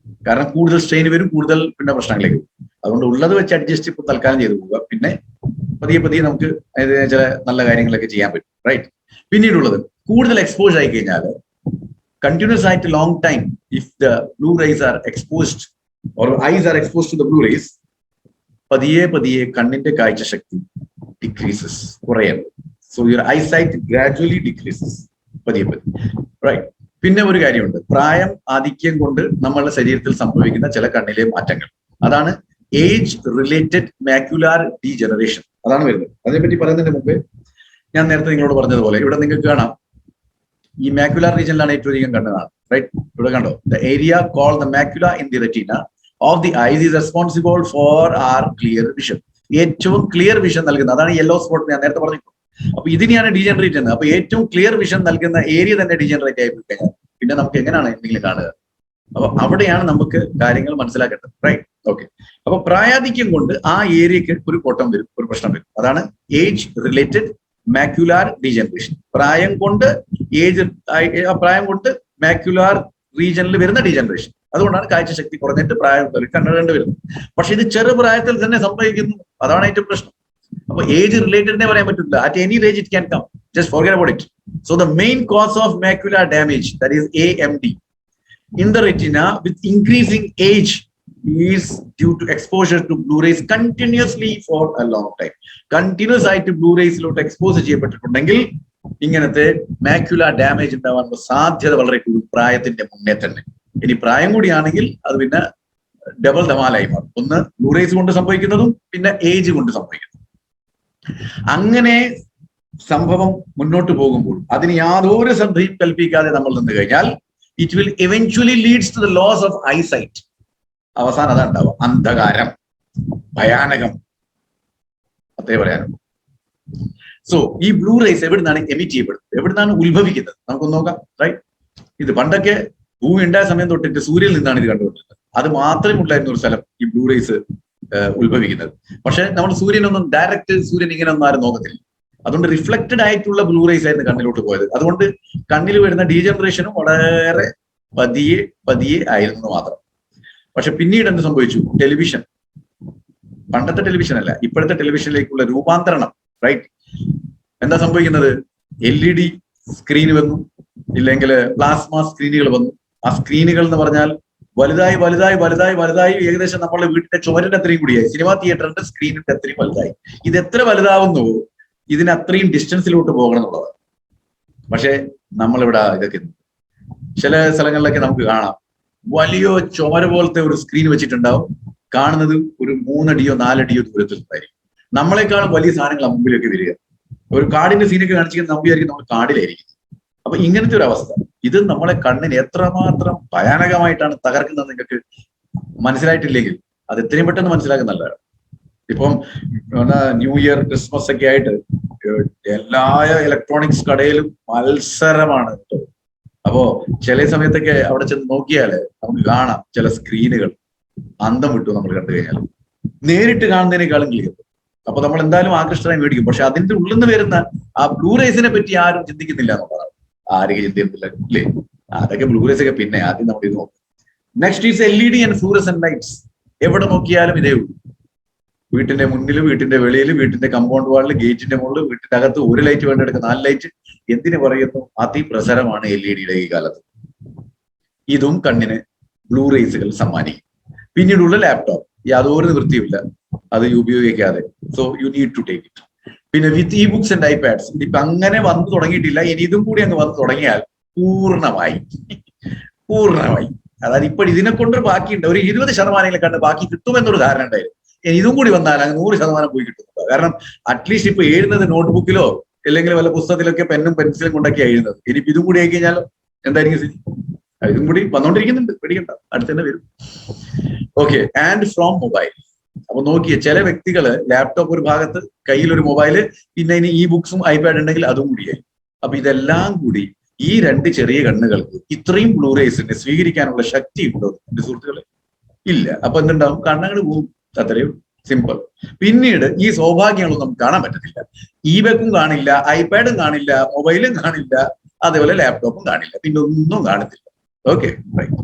Speaker 1: കാരണം കൂടുതൽ സ്ട്രെയിൻ വരും, പിന്നെ പ്രശ്നങ്ങളിലേക്ക് വരും. അതുകൊണ്ട് ഉള്ളത് വെച്ച് അഡ്ജസ്റ്റ് ഇപ്പൊ തൽക്കാലം ചെയ്തു പോവുക. പിന്നെ പതിയെ നമുക്ക് ചില നല്ല കാര്യങ്ങളൊക്കെ ചെയ്യാൻ പറ്റും. റൈറ്റ്. പിന്നീടുള്ളത്, കൂടുതൽ എക്സ്പോസ് ആയി കഴിഞ്ഞാൽ കണ്ടിന്യൂസ് ആയിട്ട് long time if the blue rays are exposed or eyes are exposed to the blue rays, പതിയെ കണ്ണിന്റെ കാഴ്ചശക്തി ഡിക്രീസസ്, കുറയാണ്. So your eyesight gradually decreases പതിയെ. റൈറ്റ്. പിന്നെ ഒരു കാര്യമുണ്ട്, പ്രായം ആധിക്യം കൊണ്ട് നമ്മളുടെ ശരീരത്തിൽ സംഭവിക്കുന്ന ചില കണ്ണിലെ മാറ്റങ്ങൾ. അതാണ് ഏജ് റിലേറ്റഡ് മാക്യുലാർ ഡീജനറേഷൻ. അതാണ് വരുന്നത്. അതിനെപ്പറ്റി പറയുന്നതിന് മുമ്പേ ഞാൻ നേരത്തെ നിങ്ങളോട് പറഞ്ഞതുപോലെ ഇവിടെ നിങ്ങൾക്ക് കാണാം, ഈ മാക്യുലാർ റീജനിലാണ് ഏറ്റവും അധികം കണ്ണ് കാണുന്നത്. റൈറ്റ്. ഇവിടെ കണ്ടോ, the area called the macula in the retina of the eyes is responsible for our clear vision. ഏറ്റവും ക്ലിയർ വിഷൻ നൽകുന്ന, അതാണ് യെല്ലോ സ്പോട്ട് ഞാൻ നേരത്തെ പറഞ്ഞു. അപ്പൊ ഇതിനെയാണ് ഡീജനറേറ്റ് ചെയ്യുന്നത്. അപ്പൊ ഏറ്റവും ക്ലിയർ വിഷൻ നൽകുന്ന ഏരിയ തന്നെ ഡീജനറേറ്റ് ആയി പോയി കഴിഞ്ഞാൽ പിന്നെ നമുക്ക് എങ്ങനെയാണ് എന്തെങ്കിലും കാണുക? അപ്പൊ അവിടെയാണ് നമുക്ക് കാര്യങ്ങൾ മനസ്സിലാക്കേണ്ടത്. റൈറ്റ്. ഓക്കെ. അപ്പൊ പ്രായാധിക്യം കൊണ്ട് ആ ഏരിയക്ക് ഒരു കോട്ടം വരും, ഒരു പ്രശ്നം വരും. അതാണ് ഏജ് റിലേറ്റഡ് മാക്യുലാർ ഡീജനറേഷൻ. പ്രായം കൊണ്ട് മാക്യുലാർ റീജനിൽ വരുന്ന ഡീജനറേഷൻ. അതുകൊണ്ടാണ് കാഴ്ചശക്തി കുറഞ്ഞിട്ട് പ്രായം കണ്ടുവരുന്നത്. പക്ഷെ ഇത് ചെറുപ്രായത്തിൽ തന്നെ സംഭവിക്കുന്നു. അതാണ് ഏറ്റവും പ്രശ്നം. അപ്പൊ ഏജ് റിലേറ്റഡിനെ പറയാൻ പറ്റില്ല. At any age it can come. Just forget about it. So the main cause of macular damage, that is AMD in the retina with increasing age is due to exposure to blue rays continuously for a long time. Continuous ആയിട്ട് ബ്ലൂ റേസിലോട്ട് എക്സ്പോസ് ചെയ്യപ്പെട്ടിട്ടുണ്ടെങ്കിൽ ഇങ്ങനത്തെ മാക്യുലാർ ഡാമേജ് ഉണ്ടാവാനുള്ള സാധ്യത വളരെ കൂടുതൽ, പ്രായത്തിന്റെ മുന്നേ തന്നെ. ഇനി പ്രായം കൂടിയാണെങ്കിൽ അത് പിന്നെ ഡബിൾ ധമാലായി മാറും. ഒന്ന് ബ്ലൂ റേസ് കൊണ്ട് സംഭവിക്കുന്നതും പിന്നെ ഏജ് കൊണ്ട് സംഭവിക്കുന്നതും. അങ്ങനെ സംഭവം മുന്നോട്ട് പോകുമ്പോൾ അതിന് യാതൊരു ശ്രദ്ധയും കൽപ്പിക്കാതെ നമ്മൾ നിന്ന് കഴിഞ്ഞാൽ it will eventually leads to the loss of eyesight. അവസാനം അതാ ഉണ്ടാവും, അന്ധകാരം, ഭയാനകം. അത്രേ പറയാനുള്ളൂ. സോ ഈ ബ്ലൂ റേസ് എവിടുന്നാണ് എമിറ്റ് ചെയ്യപ്പെടുന്നത്, എവിടുന്നാണ് ഉത്ഭവിക്കുന്നത്? നമുക്കൊന്ന് നോക്കാം. റൈറ്റ്. ഇത് പണ്ടൊക്കെ ഭൂമി ഉണ്ടായ സമയം തൊട്ടിട്ട് സൂര്യനിൽ നിന്നാണ് ഇത് കണ്ടുകൊണ്ടിരുന്നത്. അത് മാത്രമേ ഉണ്ടായിരുന്ന ഒരു സ്ഥലം ഈ ബ്ലൂ റേസ് ഉത്ഭവിക്കുന്നത്. പക്ഷെ നമ്മൾ സൂര്യനൊന്നും ഡയറക്റ്റ് സൂര്യൻ ഇങ്ങനെ ഒന്നും ആരും നോക്കത്തില്ല. അതുകൊണ്ട് റിഫ്ലക്റ്റഡ് ആയിട്ടുള്ള ബ്ലൂ റേസ് ആയിരുന്നു കണ്ണിലോട്ട് പോയത്. അതുകൊണ്ട് കണ്ണിൽ വരുന്ന ഡീജനറേഷനും വളരെ പതിയെ പതിയെ ആയിരുന്നു മാത്രം. പക്ഷെ പിന്നീട് എന്ത് സംഭവിച്ചു? ടെലിവിഷൻ, പണ്ടത്തെ ടെലിവിഷൻ അല്ല, ഇപ്പോഴത്തെ ടെലിവിഷനിലേക്കുള്ള രൂപാന്തരണം, റൈറ്റ്? എന്താ സംഭവിക്കുന്നത്? LED സ്ക്രീൻ വന്നു, ഇല്ലെങ്കിൽ പ്ലാസ്മ സ്ക്രീനുകൾ വന്നു. ആ സ്ക്രീനുകൾ എന്ന് പറഞ്ഞാൽ വലുതായി വലുതായി വലുതായി വലുതായി ഏകദേശം നമ്മളെ വീട്ടിന്റെ ചുവരിന്റെ അത്രയും കൂടിയായി. സിനിമാ തിയേറ്ററിന്റെ സ്ക്രീനിന്റെ അത്രയും വലുതായി. ഇത് എത്ര വലുതാവുന്നു ഇതിന് അത്രയും ഡിസ്റ്റൻസിലോട്ട് പോകണം എന്നുള്ളതാണ്. പക്ഷെ നമ്മളിവിടെ ഇതൊക്കെ ചില സ്ഥലങ്ങളിലൊക്കെ നമുക്ക് കാണാം, വലിയ ചുമര പോലത്തെ ഒരു സ്ക്രീൻ വെച്ചിട്ടുണ്ടാവും. കാണുന്നത് ഒരു 3 അടിയോ 4 അടിയോ ദൂരത്തിൽ ഉണ്ടായിരിക്കും. നമ്മളെക്കാളും വലിയ സാധനങ്ങൾ മുമ്പിലേക്ക് വരിക. ഒരു കാടിന്റെ സീനൊക്കെ കാണിച്ചിരിക്കുന്ന നമ്പിയായിരിക്കും നമ്മൾ കാടിലായിരിക്കും. അപ്പൊ ഇങ്ങനത്തെ ഒരു അവസ്ഥ, ഇത് നമ്മളെ കണ്ണിന് എത്രമാത്രം ഭയാനകമായിട്ടാണ് തകർക്കുന്നത് നിങ്ങൾക്ക് മനസ്സിലായിട്ടില്ലെങ്കിൽ അത് എത്രയും പെട്ടെന്ന് മനസ്സിലാക്കുന്നതാണ്. ഇപ്പം ന്യൂ ഇയർ ക്രിസ്മസ് ഒക്കെ ആയിട്ട് എല്ലാ ഇലക്ട്രോണിക്സ് കടയിലും മത്സരമാണ്. അപ്പോ ചില സമയത്തൊക്കെ അവിടെ ചെന്ന് നോക്കിയാല് നമുക്ക് കാണാം ചില സ്ക്രീനുകൾ അന്തം വിട്ടു നമ്മൾ കണ്ടു കഴിഞ്ഞാൽ, നേരിട്ട് കാണുന്നതിനേക്കാളും ക്ലിയർ. അപ്പൊ നമ്മൾ എന്തായാലും ആകൃഷ്ടമായി മേടിക്കും. പക്ഷെ അതിന്റെ ഉള്ളിൽ നിന്ന് വരുന്ന ആ ബ്ലൂ റേസിനെ പറ്റി ആരും ചിന്തിക്കുന്നില്ല എന്നുള്ളതാണ്. ആരെങ്കിലും ചിന്തിക്കുന്നില്ല അല്ലേ? അതൊക്കെ ബ്ലൂ റേസ് ഒക്കെ പിന്നെ ആദ്യം നമ്മൾ ഇത് നോക്കും. Next is LED and fluorescent lights. എവിടെ നോക്കിയാലും ഇതേ ഉള്ളൂ. വീട്ടിന്റെ മുന്നിൽ, വീട്ടിന്റെ വെളിയിൽ, വീട്ടിന്റെ കമ്പൗണ്ട് വാളിൽ, ഗേറ്റിന്റെ മുകളിൽ, വീട്ടിന്റെ അകത്ത് ഒരു ലൈറ്റ് വേണ്ടെടുക്കുന്ന 4 ലൈറ്റ്. എന്തിനു പറയുന്നു? അതിപ്രസരമാണ് LED ഈ കാലത്ത്. ഇതും കണ്ണിന് ബ്ലൂ റേസുകൾ സമ്മാനിക്കും. പിന്നീടുള്ള ലാപ്ടോപ്പ് യാതൊരു നിവൃത്തിയുമില്ല അത് ഉപയോഗിക്കാതെ. So you need to take it. പിന്നെ വിത്ത് ബുക്സ് ആൻഡ് ഐപാഡ്സ് ഇപ്പൊ അങ്ങനെ വന്നു തുടങ്ങിയിട്ടില്ല. ഇനി ഇതും കൂടി അങ്ങ് വന്നു തുടങ്ങിയാൽ പൂർണ്ണമായി. അതായത് ഇപ്പോൾ ഇതിനെ കൊണ്ട് ബാക്കിയുണ്ട് ഒരു 20% കണ്ട് ബാക്കി കിട്ടുമെന്നൊരു ധാരണ ഉണ്ടായിരുന്നു. ഇനി ഇതും കൂടി വന്നാൽ അങ്ങ് 100% പോയി കിട്ടുന്നുണ്ട്. കാരണം അറ്റ്ലീസ്റ്റ് ഇപ്പൊ എഴുതുന്നത് നോട്ട്ബുക്കിലോ അല്ലെങ്കിൽ വല്ല പുസ്തകത്തിലൊക്കെ പെന്നും പെൻസിലും കൊണ്ടൊക്കെ എഴുതുന്നത്. ഇനിയിപ്പോ ഇതും കൂടി ആയി കഴിഞ്ഞാൽ എന്തായിരിക്കും സ്ഥിതി? ഇതും കൂടി വന്നോണ്ടിരിക്കുന്നുണ്ട്, പേടിക്കണ്ട, അടുത്ത് തന്നെ വരും. Okay, and from mobile. അപ്പൊ നോക്കിയേ, ചില വ്യക്തികള് ലാപ്ടോപ്പ് ഒരു ഭാഗത്ത്, കയ്യിൽ ഒരു മൊബൈല്, പിന്നെ ഇനി ബുക്സും ഐപാഡ് ഉണ്ടെങ്കിൽ അതും കൂടിയായി. അപ്പൊ ഇതെല്ലാം കൂടി ഈ 2 ചെറിയ കണ്ണുകൾക്ക് ഇത്രയും ബ്ലൂ റേസിനെ സ്വീകരിക്കാനുള്ള ശക്തി ഉണ്ടോ എന്റെ സുഹൃത്തുക്കളെ? ഇല്ല. അപ്പൊ എന്തുണ്ടാവും? കണ്ണുകൾ പോവും. അത്രയും സിമ്പിൾ. പിന്നീട് ഈ സൗഭാഗ്യങ്ങളൊന്നും നമുക്ക് കാണാൻ പറ്റത്തില്ല. ബുക്കും കാണില്ല, ഐപാഡും കാണില്ല, മൊബൈലും കാണില്ല, അതേപോലെ ലാപ്ടോപ്പും കാണില്ല, പിന്നെ ഒന്നും കാണത്തില്ല. Okay, right.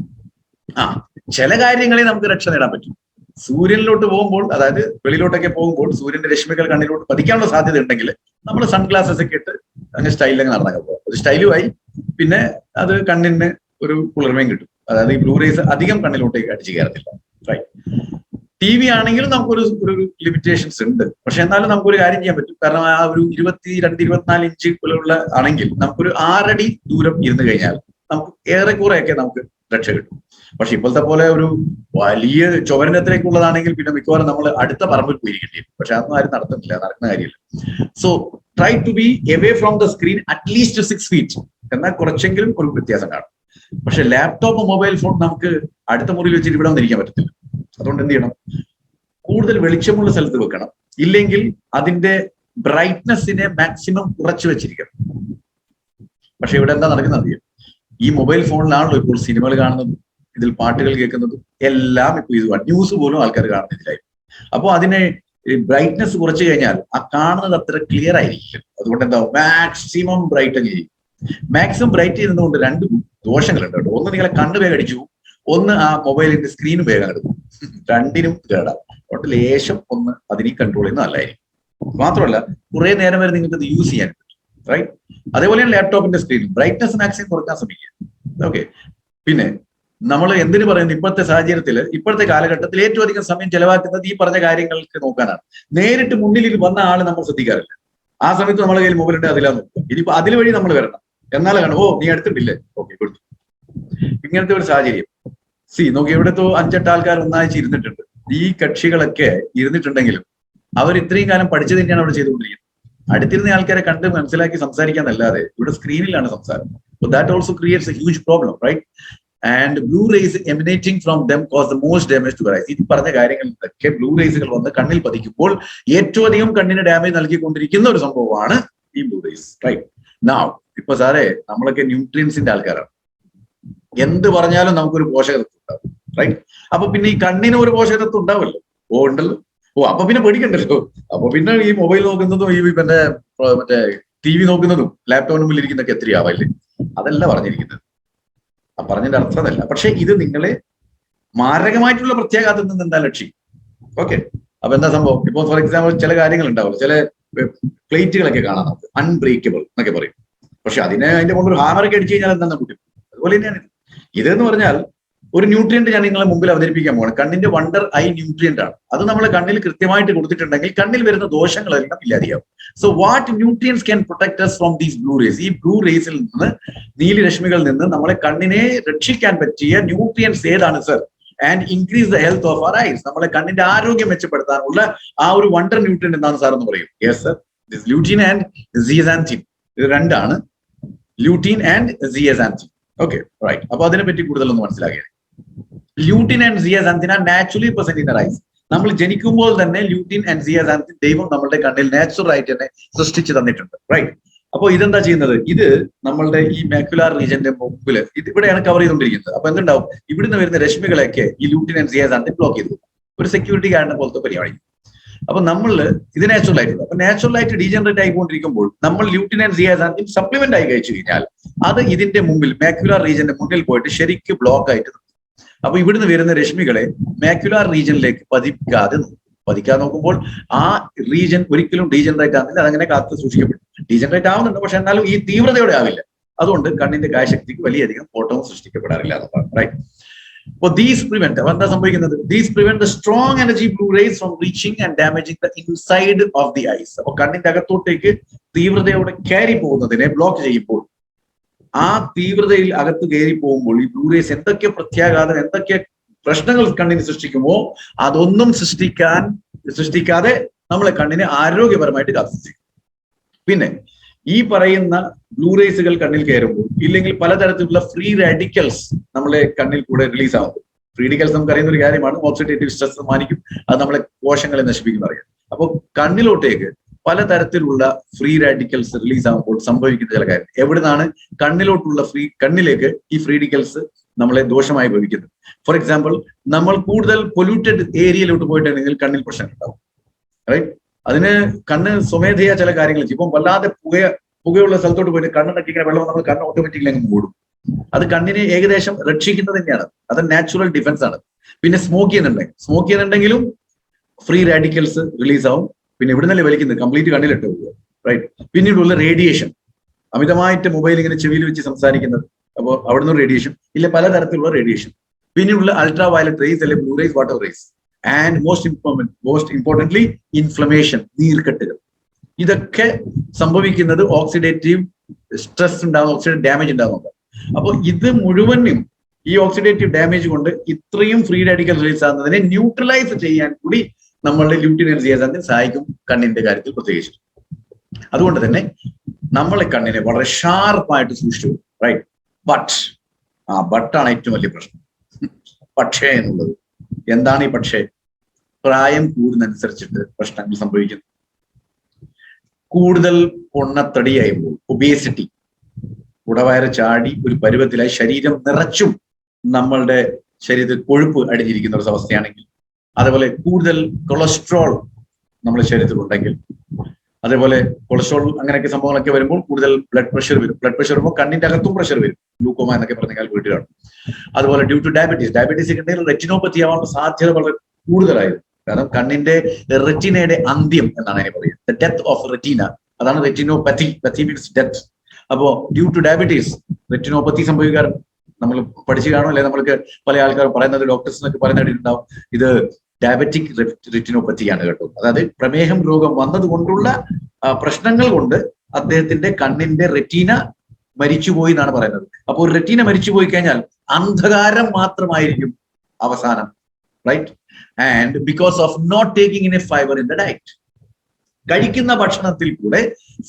Speaker 1: ചില കാര്യങ്ങളെ നമുക്ക് രക്ഷ നേടാൻ പറ്റും. സൂര്യനിലോട്ട് പോകുമ്പോൾ, അതായത് വെളിയിലോട്ടൊക്കെ പോകുമ്പോൾ സൂര്യന്റെ രശ്മികൾ കണ്ണിലോട്ട് പതിക്കാനുള്ള സാധ്യത ഉണ്ടെങ്കിൽ നമ്മൾ സൺഗ്ലാസസ് ഒക്കെ ഇട്ട് അങ്ങനെ സ്റ്റൈലൊക്കെ നടന്നൊക്കെ പോകും. ഒരു സ്റ്റൈലുമായി, പിന്നെ അത് കണ്ണിന് ഒരു കുളിർമയും കിട്ടും. അതായത് ഈ ബ്ലൂ റേസ് അധികം കണ്ണിലോട്ടേക്ക് അടിച്ചു കയറത്തില്ല. റൈറ്റ്. TV ആണെങ്കിലും നമുക്കൊരു ലിമിറ്റേഷൻസ് ഉണ്ട്. പക്ഷെ എന്നാലും നമുക്കൊരു കാര്യം ചെയ്യാൻ പറ്റും. കാരണം ആ ഒരു 22-24 ഇഞ്ച് ഉള്ള ആണെങ്കിൽ നമുക്കൊരു 6 അടി ദൂരം ഇരുന്ന് കഴിഞ്ഞാൽ നമുക്ക് ഏറെക്കുറെയൊക്കെ നമുക്ക് രക്ഷ കിട്ടും. പക്ഷെ ഇപ്പോഴത്തെ പോലെ ഒരു വലിയ ചുവരിനത്തിലേക്കുള്ളതാണെങ്കിൽ പിന്നെ മിക്കവാറും നമ്മൾ അടുത്ത പറമ്പിൽ പോയിരിക്കേണ്ടി വരും. പക്ഷെ അതൊന്നും ആരും നടത്തുന്നില്ല, നടക്കുന്ന കാര്യമില്ല. So try to be away from the screen at least 6 feet. എന്നാൽ കുറച്ചെങ്കിലും ഒരു വ്യത്യാസം കാണും. പക്ഷെ ലാപ്ടോപ്പ്, മൊബൈൽ ഫോൺ നമുക്ക് അടുത്ത മുറിയിൽ വെച്ചിട്ട് ഇവിടെ വന്നിരിക്കാൻ പറ്റത്തില്ല. അതുകൊണ്ട് എന്ത് ചെയ്യണം? കൂടുതൽ വെളിച്ചമുള്ള സ്ഥലത്ത് വെക്കണം. ഇല്ലെങ്കിൽ അതിന്റെ ബ്രൈറ്റ്നെസ്സിനെ മാക്സിമം കുറച്ച് വെച്ചിരിക്കണം. പക്ഷെ ഇവിടെ എന്താ നടക്കുന്നത്? ഈ മൊബൈൽ ഫോണിലാണല്ലോ ഇപ്പോൾ സിനിമകൾ കാണുന്നതും ഇതിൽ പാട്ടുകൾ കേൾക്കുന്നതും എല്ലാം. ഇപ്പൊ ഇത് ന്യൂസ് പോലും ആൾക്കാർ കാണുന്നതിലായി. അപ്പോൾ അതിനെ ബ്രൈറ്റ്നെസ് കുറച്ച് കഴിഞ്ഞാൽ ആ കാണുന്നത് അത്ര ക്ലിയർ ആയിരിക്കില്ല. അതുകൊണ്ട് എന്താ, മാക്സിമം ബ്രൈറ്റ് ചെയ്യും. മാക്സിമം ബ്രൈറ്റ് ചെയ്യുന്നതുകൊണ്ട് 2 ദോഷങ്ങളുണ്ട് കേട്ടോ. ഒന്ന്, നിങ്ങളെ കണ്ണ് വേഗം അടിച്ചു. ഒന്ന്, ആ മൊബൈലിന്റെ സ്ക്രീനും വേഗം എടുക്കും. 2നും കേടാം. അതുകൊണ്ട് ലേശം ഒന്ന് അതിനെ കൺട്രോൾ ചെയ്യുന്നത് നല്ലതായിരിക്കും. മാത്രമല്ല കുറെ നേരം വരെ നിങ്ങൾക്ക് ഇത് യൂസ് ചെയ്യാൻ പറ്റും. റൈറ്റ്. അതേപോലെയാണ് ലാപ്ടോപ്പിന്റെ സ്ക്രീൻ. ബ്രൈറ്റ്നസ് മാക്സിമം കുറയ്ക്കാൻ ശ്രമിക്കുക. ഓക്കെ. പിന്നെ നമ്മൾ എന്തിനു പറയുന്നത്, ഇപ്പോഴത്തെ സാഹചര്യത്തിൽ, ഇപ്പോഴത്തെ കാലഘട്ടത്തിൽ ഏറ്റവും അധികം സമയം ചെലവാക്കുന്നത് ഈ പറഞ്ഞ കാര്യങ്ങൾക്ക് നോക്കാനാണ്. നേരിട്ട് മുന്നിൽ വന്ന ആള് നമ്മൾ ശ്രദ്ധിക്കാറില്ല. ആ സമയത്ത് നമ്മളെ കയ്യിൽ മൊബൈൽ ഉണ്ട്, അതിലാ നോക്കുക. ഇനിയിപ്പോ അതിൽ വഴി നമ്മൾ വരണം. എന്നാലും കാണും, ഓ നീ എടുത്തിട്ടില്ലേ, ഓക്കെ ഗുഡ്. ഇങ്ങനത്തെ ഒരു സാഹചര്യം. നോക്കി, എവിടത്തോ 5-8 ആൾക്കാർ ഒന്നാഴ്ച ഇരുന്നിട്ടുണ്ട്. ഈ കക്ഷികളൊക്കെ ഇരുന്നിട്ടുണ്ടെങ്കിലും അവർ ഇത്രയും കാലം പഠിച്ചത് തന്നെയാണ് അവിടെ ചെയ്തുകൊണ്ടിരിക്കുന്നത്. അടുത്തിരുന്ന ആൾക്കാരെ കണ്ട് മനസ്സിലാക്കി സംസാരിക്കാന്നല്ലാതെ ഇവിടെ സ്ക്രീനിലാണ് സംസാരം. That also creates a huge problem, right? And blue rays emanating from them cause the most damage to eyes. ഈ പറഞ്ഞ കാര്യങ്ങളിലൊക്കെ ബ്ലൂ റേസുകൾ വന്ന് കണ്ണിൽ പതിക്കുമ്പോൾ ഏറ്റവും അധികം കണ്ണിന് ഡാമേജ് നൽകിക്കൊണ്ടിരിക്കുന്ന ഒരു സംഭവമാണ് ഈ ബ്ലൂ റേസ്, റൈറ്റ്? നൗ ഇപ്പൊ സാറേ, നമ്മളൊക്കെ ന്യൂട്രിയൻസിന്റെ ആൾക്കാരാണ്. എന്ത് പറഞ്ഞാലും നമുക്കൊരു പോഷകതത്വം ഉണ്ടാവും, റൈറ്റ്? അപ്പൊ പിന്നെ ഈ കണ്ണിന് ഒരു പോഷകതത്വം ഉണ്ടാവല്ലോ. ഉണ്ടല്ലോ. അപ്പൊ പിന്നെ പേടിക്കണ്ടല്ലോ. അപ്പൊ പിന്നെ ഈ മൊബൈൽ നോക്കുന്നതും ഈ മറ്റേ ടി വി നോക്കുന്നതും ലാപ്ടോപ്പിന് മുമ്പിൽ ഇരിക്കുന്നതൊക്കെ എത്രയാവല്ലേ? അതല്ല പറഞ്ഞിരിക്കുന്നത്. ആ പറഞ്ഞതിന്റെ അർത്ഥം അതല്ല. പക്ഷെ ഇത് നിങ്ങളെ മാരകമായിട്ടുള്ള പ്രത്യാഘാതത്തിൽ നിന്ന് എന്താ ലക്ഷ്യം? ഓക്കെ. അപ്പൊ എന്താ സംഭവം? ഇപ്പൊ ഫോർ എക്സാമ്പിൾ ചില കാര്യങ്ങൾ ഉണ്ടാവും, ചില പ്ലേറ്റുകളൊക്കെ കാണാം നമുക്ക് അൺബ്രേക്കബിൾ എന്നൊക്കെ പറയും. പക്ഷെ അതിന്റെ കൊണ്ട് ഒരു ഹാമറൊക്കെ അടിച്ചു കഴിഞ്ഞാൽ എന്താ കുട്ടി? അതുപോലെ തന്നെയാണ് ഇതെന്ന് പറഞ്ഞാൽ ഒരു ന്യൂട്രിയന്റ് ഞാൻ നിങ്ങളെ മുമ്പിൽ അവതരിപ്പിക്കാൻ പോവാണ്. കണ്ണിന്റെ വണ്ടർ ഐ ന്യൂട്രിയന്റ് ആണ്. അത് നമ്മളെ കണ്ണിൽ കൃത്യമായിട്ട് കൊടുത്തിട്ടുണ്ടെങ്കിൽ കണ്ണിൽ വരുന്ന ദോഷങ്ങളെല്ലാം ഇല്ലാതെയാവും. So what nutrients can protect us from these blue rays? ഈ ബ്ലൂ റേസിൽ നിന്ന്, നീലിരശ്മികളിൽ നിന്ന് നമ്മളെ കണ്ണിനെ രക്ഷിക്കാൻ പറ്റിയ ന്യൂട്രിയൻസ് ഏതാണ് sir? And increase the health of our eyes. നമ്മളെ കണ്ണിന്റെ ആരോഗ്യം മെച്ചപ്പെടുത്താനുള്ള ആ ഒരു വണ്ടർ ന്യൂട്രിയന്റ് എന്താണ് സാർ എന്ന് പറയും? Yes sir, this lutein and zeaxanthin. ഇത് രണ്ടാണ്, lutein and zeaxanthin. Okay, right. അപ്പൊ അതിനെപ്പറ്റി കൂടുതലൊന്ന് മനസ്സിലാക്കിയത്. Lutein and zeaxanthin are naturally present in eyes. നമ്മൾ ജനിക്കുമ്പോൾ തന്നെ ലൂട്ടിൻ ആൻഡ് സിയസാന്തിൻ ദൈവം നമ്മുടെ കണ്ണിൽ നാച്ചുറൽ ആയിട്ട് തന്നെ സൃഷ്ടിച്ചു തന്നിട്ടുണ്ട്, റൈറ്റ്? അപ്പൊ ഇതെന്താ ചെയ്യുന്നത്? ഇത് നമ്മളുടെ ഈ മാക്യുലാർ റീജന്റെ മുമ്പിൽ ഇവിടെയാണ് കവർ ചെയ്തുകൊണ്ടിരിക്കുന്നത്. അപ്പൊ എന്തുണ്ടാവും? ഇവിടുന്ന് വരുന്ന രശ്മികളൊക്കെ ഈ ലൂട്ടിൻ ആൻഡ് സിയസാന്തിൻ ബ്ലോക്ക് ചെയ്തു. ഒരു സെക്യൂരിറ്റി ഗാർഡിനെ പോലത്തെ പരിപാടി. അപ്പൊ നമ്മൾ ഇത് നാച്ചുറൽ ആയിട്ടുള്ളത്. അപ്പൊ നാച്ചുറൽ ആയിട്ട് ഡീജനറേറ്റ് ആയിക്കൊണ്ടിരിക്കുമ്പോൾ നമ്മൾ ലൂട്ടിൻ ആൻഡ് സിയസാന്തിൻ സപ്ലിമെന്റ് ആയി കഴിച്ചു കഴിഞ്ഞാൽ അത് ഇതിന്റെ മുമ്പിൽ, മാക്യുലാർ റീജന്റെ മുന്നിൽ പോയിട്ട് ശരിക്കും ബ്ലോക്ക് ആയിട്ട് നിൽക്കും. അപ്പൊ ഇവിടുന്ന് വരുന്ന രശ്മികളെ മാക്യുലാർ റീജനിലേക്ക് പതിക്കാതെ നോക്കുമ്പോൾ ആ റീജൻ ഒരിക്കലും ഡീജനറേറ്റ് ആകുന്നില്ല. അതങ്ങനെ കാത്തു സൂക്ഷിക്കപ്പെടും. ഡീജനറേറ്റ് ആവുന്നുണ്ട്, പക്ഷെ എന്നാലും ഈ തീവ്രതയോടെ ആവില്ല. അതുകൊണ്ട് കണ്ണിന്റെ കാഴ്ചശക്തിക്ക് വലിയധികം കോട്ടവും സൃഷ്ടിക്കപ്പെടാറില്ല എന്നുള്ളതാണ്, റൈറ്റ്? അപ്പോൾ these prevent, എന്താ സംഭവിക്കുന്നത്? These prevent the strong energy blue rays from reaching and damaging the inside of the eyes. അപ്പൊ കണ്ണിന്റെ അകത്തോട്ടേക്ക് തീവ്രതയോടെ കയറി പോകുന്നതിനെ ബ്ലോക്ക് ചെയ്യുമ്പോൾ, ആ തീവ്രതയിൽ അകത്ത് കയറി പോകുമ്പോൾ ഈ ബ്ലൂ റേസ് എന്തൊക്കെ പ്രത്യാഘാതം, എന്തൊക്കെ പ്രശ്നങ്ങൾ കണ്ണിന് സൃഷ്ടിക്കുമോ അതൊന്നും സൃഷ്ടിക്കാതെ നമ്മളെ കണ്ണിനെ ആരോഗ്യപരമായിട്ട് കാത്തുസൂക്ഷിക്കും. പിന്നെ ഈ പറയുന്ന ബ്ലൂ റേസുകൾ കണ്ണിൽ കയറുമ്പോൾ, ഇല്ലെങ്കിൽ പലതരത്തിലുള്ള ഫ്രീ റാഡിക്കൽസ് നമ്മളെ കണ്ണിൽ കൂടെ റിലീസ് ആകുമ്പോൾ, ഫ്രീ റാഡിക്കൽസ് നമുക്ക് അറിയുന്ന ഒരു കാര്യമാണ്, ഓക്സിഡേറ്റീവ് സ്ട്രെസ് മാനിക്കും, അത് നമ്മളെ കോശങ്ങളെ നശിപ്പിക്കുന്ന അറിയാം. അപ്പോൾ കണ്ണിലോട്ടേക്ക് പലതരത്തിലുള്ള ഫ്രീ റാഡിക്കൽസ് റിലീസ് ആകുമ്പോൾ സംഭവിക്കുന്ന ചില കാര്യം, എവിടുന്നാണ് കണ്ണിലോട്ടുള്ള കണ്ണിലേക്ക് ഈ ഫ്രീ റാഡിക്കൽസ് നമ്മളെ ദോഷമായി ഭവിക്കുന്നത്. ഫോർ എക്സാമ്പിൾ, നമ്മൾ കൂടുതൽ പൊല്യൂട്ടഡ് ഏരിയയിലോട്ട് പോയിട്ടുണ്ടെങ്കിൽ കണ്ണിൽ പ്രശ്നം ഉണ്ടാവും, റൈറ്റ്? അതിന് കണ്ണ് സ്വമേധയാ ചില കാര്യങ്ങൾ ചെയ്യും. ഇപ്പം വല്ലാതെ പുകയുള്ള സ്ഥലത്തോട്ട് പോയിട്ട് കണ്ണിനൊക്കെ ഇങ്ങനെ വെള്ളം നമ്മൾ കണ്ണ് ഓട്ടോമാറ്റിക്കലി അങ്ങ് മൂടും. അത് കണ്ണിനെ ഏകദേശം രക്ഷിക്കുന്നത് തന്നെയാണ്, അത് നാച്ചുറൽ ഡിഫൻസ് ആണ്. പിന്നെ സ്മോക്ക് ചെയ്യുന്നുണ്ടെങ്കിലും ഫ്രീ റാഡിക്കൽസ് റിലീസ് ആവും. പിന്നെ ഇവിടെ നിന്നല്ലേ വലിക്കുന്നത്, കംപ്ലീറ്റ് കണ്ണിലിട്ട് പോകുക, റൈറ്റ്? പിന്നീടുള്ള റേഡിയേഷൻ, അമിതമായിട്ട് മൊബൈൽ ഇങ്ങനെ ചെവിയിൽ വെച്ച് സംസാരിക്കുന്നത്, അപ്പോൾ അവിടെ നിന്ന് റേഡിയേഷൻ ഇല്ല, പലതരത്തിലുള്ള റേഡിയേഷൻ. പിന്നീടുള്ള അൾട്രാ വയലറ്റ് റേസ്, അല്ലെങ്കിൽ blue rays, water rays, and most importantly inflammation, നീർക്കെട്ടുകൾ. ഇതൊക്കെ സംഭവിക്കുന്നത് ഓക്സിഡേറ്റീവ് സ്ട്രെസ് ഉണ്ടാകും, ഓക്സിഡേറ്റീവ് ഡാമേജ് ഉണ്ടാകുന്നുണ്ട്. അപ്പോൾ ഇത് മുഴുവനും ഈ ഓക്സിഡേറ്റീവ് ഡാമേജ് കൊണ്ട് ഇത്രയും ഫ്രീ റാഡിക്കൽ റിലീസ് ആകുന്നതിനെ ന്യൂട്രലൈസ് ചെയ്യാൻ കൂടി നമ്മളുടെ ലൂട്ടിൻ ആൻഡ് സിയസാന്തിൻ സഹായിക്കും, കണ്ണിന്റെ കാര്യത്തിൽ പ്രത്യേകിച്ച്. അതുകൊണ്ട് തന്നെ നമ്മളെ കണ്ണിനെ വളരെ ഷാർപ്പായിട്ട് സൂക്ഷിച്ചു, റൈറ്റ്? ബട്ടാണ് ഏറ്റവും വലിയ പ്രശ്നം. പക്ഷേ എന്നുള്ളത് എന്താണ്? ഈ പക്ഷേ പ്രായം കൂടുന്നതനുസരിച്ചിട്ട് പ്രശ്നങ്ങൾ സംഭവിക്കുന്നു. കൂടുതൽ പൊണ്ണത്തടിയായുമ്പോൾ, ഒബേസിറ്റി, ഉടവയറ് ചാടി ഒരു പരുവത്തിലായി ശരീരം നിറച്ചും നമ്മളുടെ ശരീരത്തിൽ കൊഴുപ്പ് അടിഞ്ഞിരിക്കുന്ന ഒരു അവസ്ഥയാണെങ്കിൽ, അതേപോലെ കൂടുതൽ കൊളസ്ട്രോൾ നമ്മുടെ ശരീരത്തിലുണ്ടെങ്കിൽ, അതേപോലെ കൊളസ്ട്രോൾ അങ്ങനെയൊക്കെ സംഭവങ്ങളൊക്കെ വരുമ്പോൾ കൂടുതൽ ബ്ലഡ് പ്രഷർ വരും. ബ്ലഡ് പ്രഷർ വരുമ്പോൾ കണ്ണിന്റെ അകത്തും പ്രഷർ വരും, ഗ്ലൂക്കോമ എന്നൊക്കെ പറഞ്ഞാൽ വീട്ടിൽ കാണും. അതുപോലെ ഡ്യൂ ടു ഡയബറ്റീസ് ഉണ്ടെങ്കിൽ റെറ്റിനോപ്പത്തി ആവാനുള്ള സാധ്യത വളരെ കൂടുതലായിരുന്നു. കാരണം കണ്ണിന്റെ റെറ്റിനയുടെ അന്ത്യം എന്നാണ് അതിനെ പറയുന്നത്, ദ ഡെത്ത് ഓഫ് റെറ്റീന, അതാണ് റെറ്റിനോപ്പത്തി. പത്തി മീൻസ് ഡെത്ത്. അപ്പോ ഡ്യൂ ടു ഡയബറ്റീസ് റെറ്റിനോപ്പത്തി സംഭവിക്കാറുണ്ട്. നമ്മൾ പഠിച്ചു കാണും, അല്ലെ? നമ്മൾക്ക് പല ആൾക്കാർ പറയുന്നത്, ഡോക്ടേഴ്സ് എന്നൊക്കെ പറയുന്നുണ്ടാവും, ഇത് ഡയബറ്റിക് റെറ്റിനോപ്പത്തിയാണ് കേട്ടോ. അതായത് പ്രമേഹം രോഗം വന്നതുകൊണ്ടുള്ള പ്രശ്നങ്ങൾ കൊണ്ട് അദ്ദേഹത്തിന്റെ കണ്ണിന്റെ റെറ്റീന മരിച്ചുപോയി എന്നാണ് പറയുന്നത്. അപ്പോൾ ഒരു റെറ്റീന മരിച്ചുപോയി കഴിഞ്ഞാൽ അന്ധകാരം മാത്രമായിരിക്കും അവസാനം, right? And because of not taking in a fibre in the diet, കഴിക്കുന്ന ഭക്ഷണത്തിൽ കൂടെ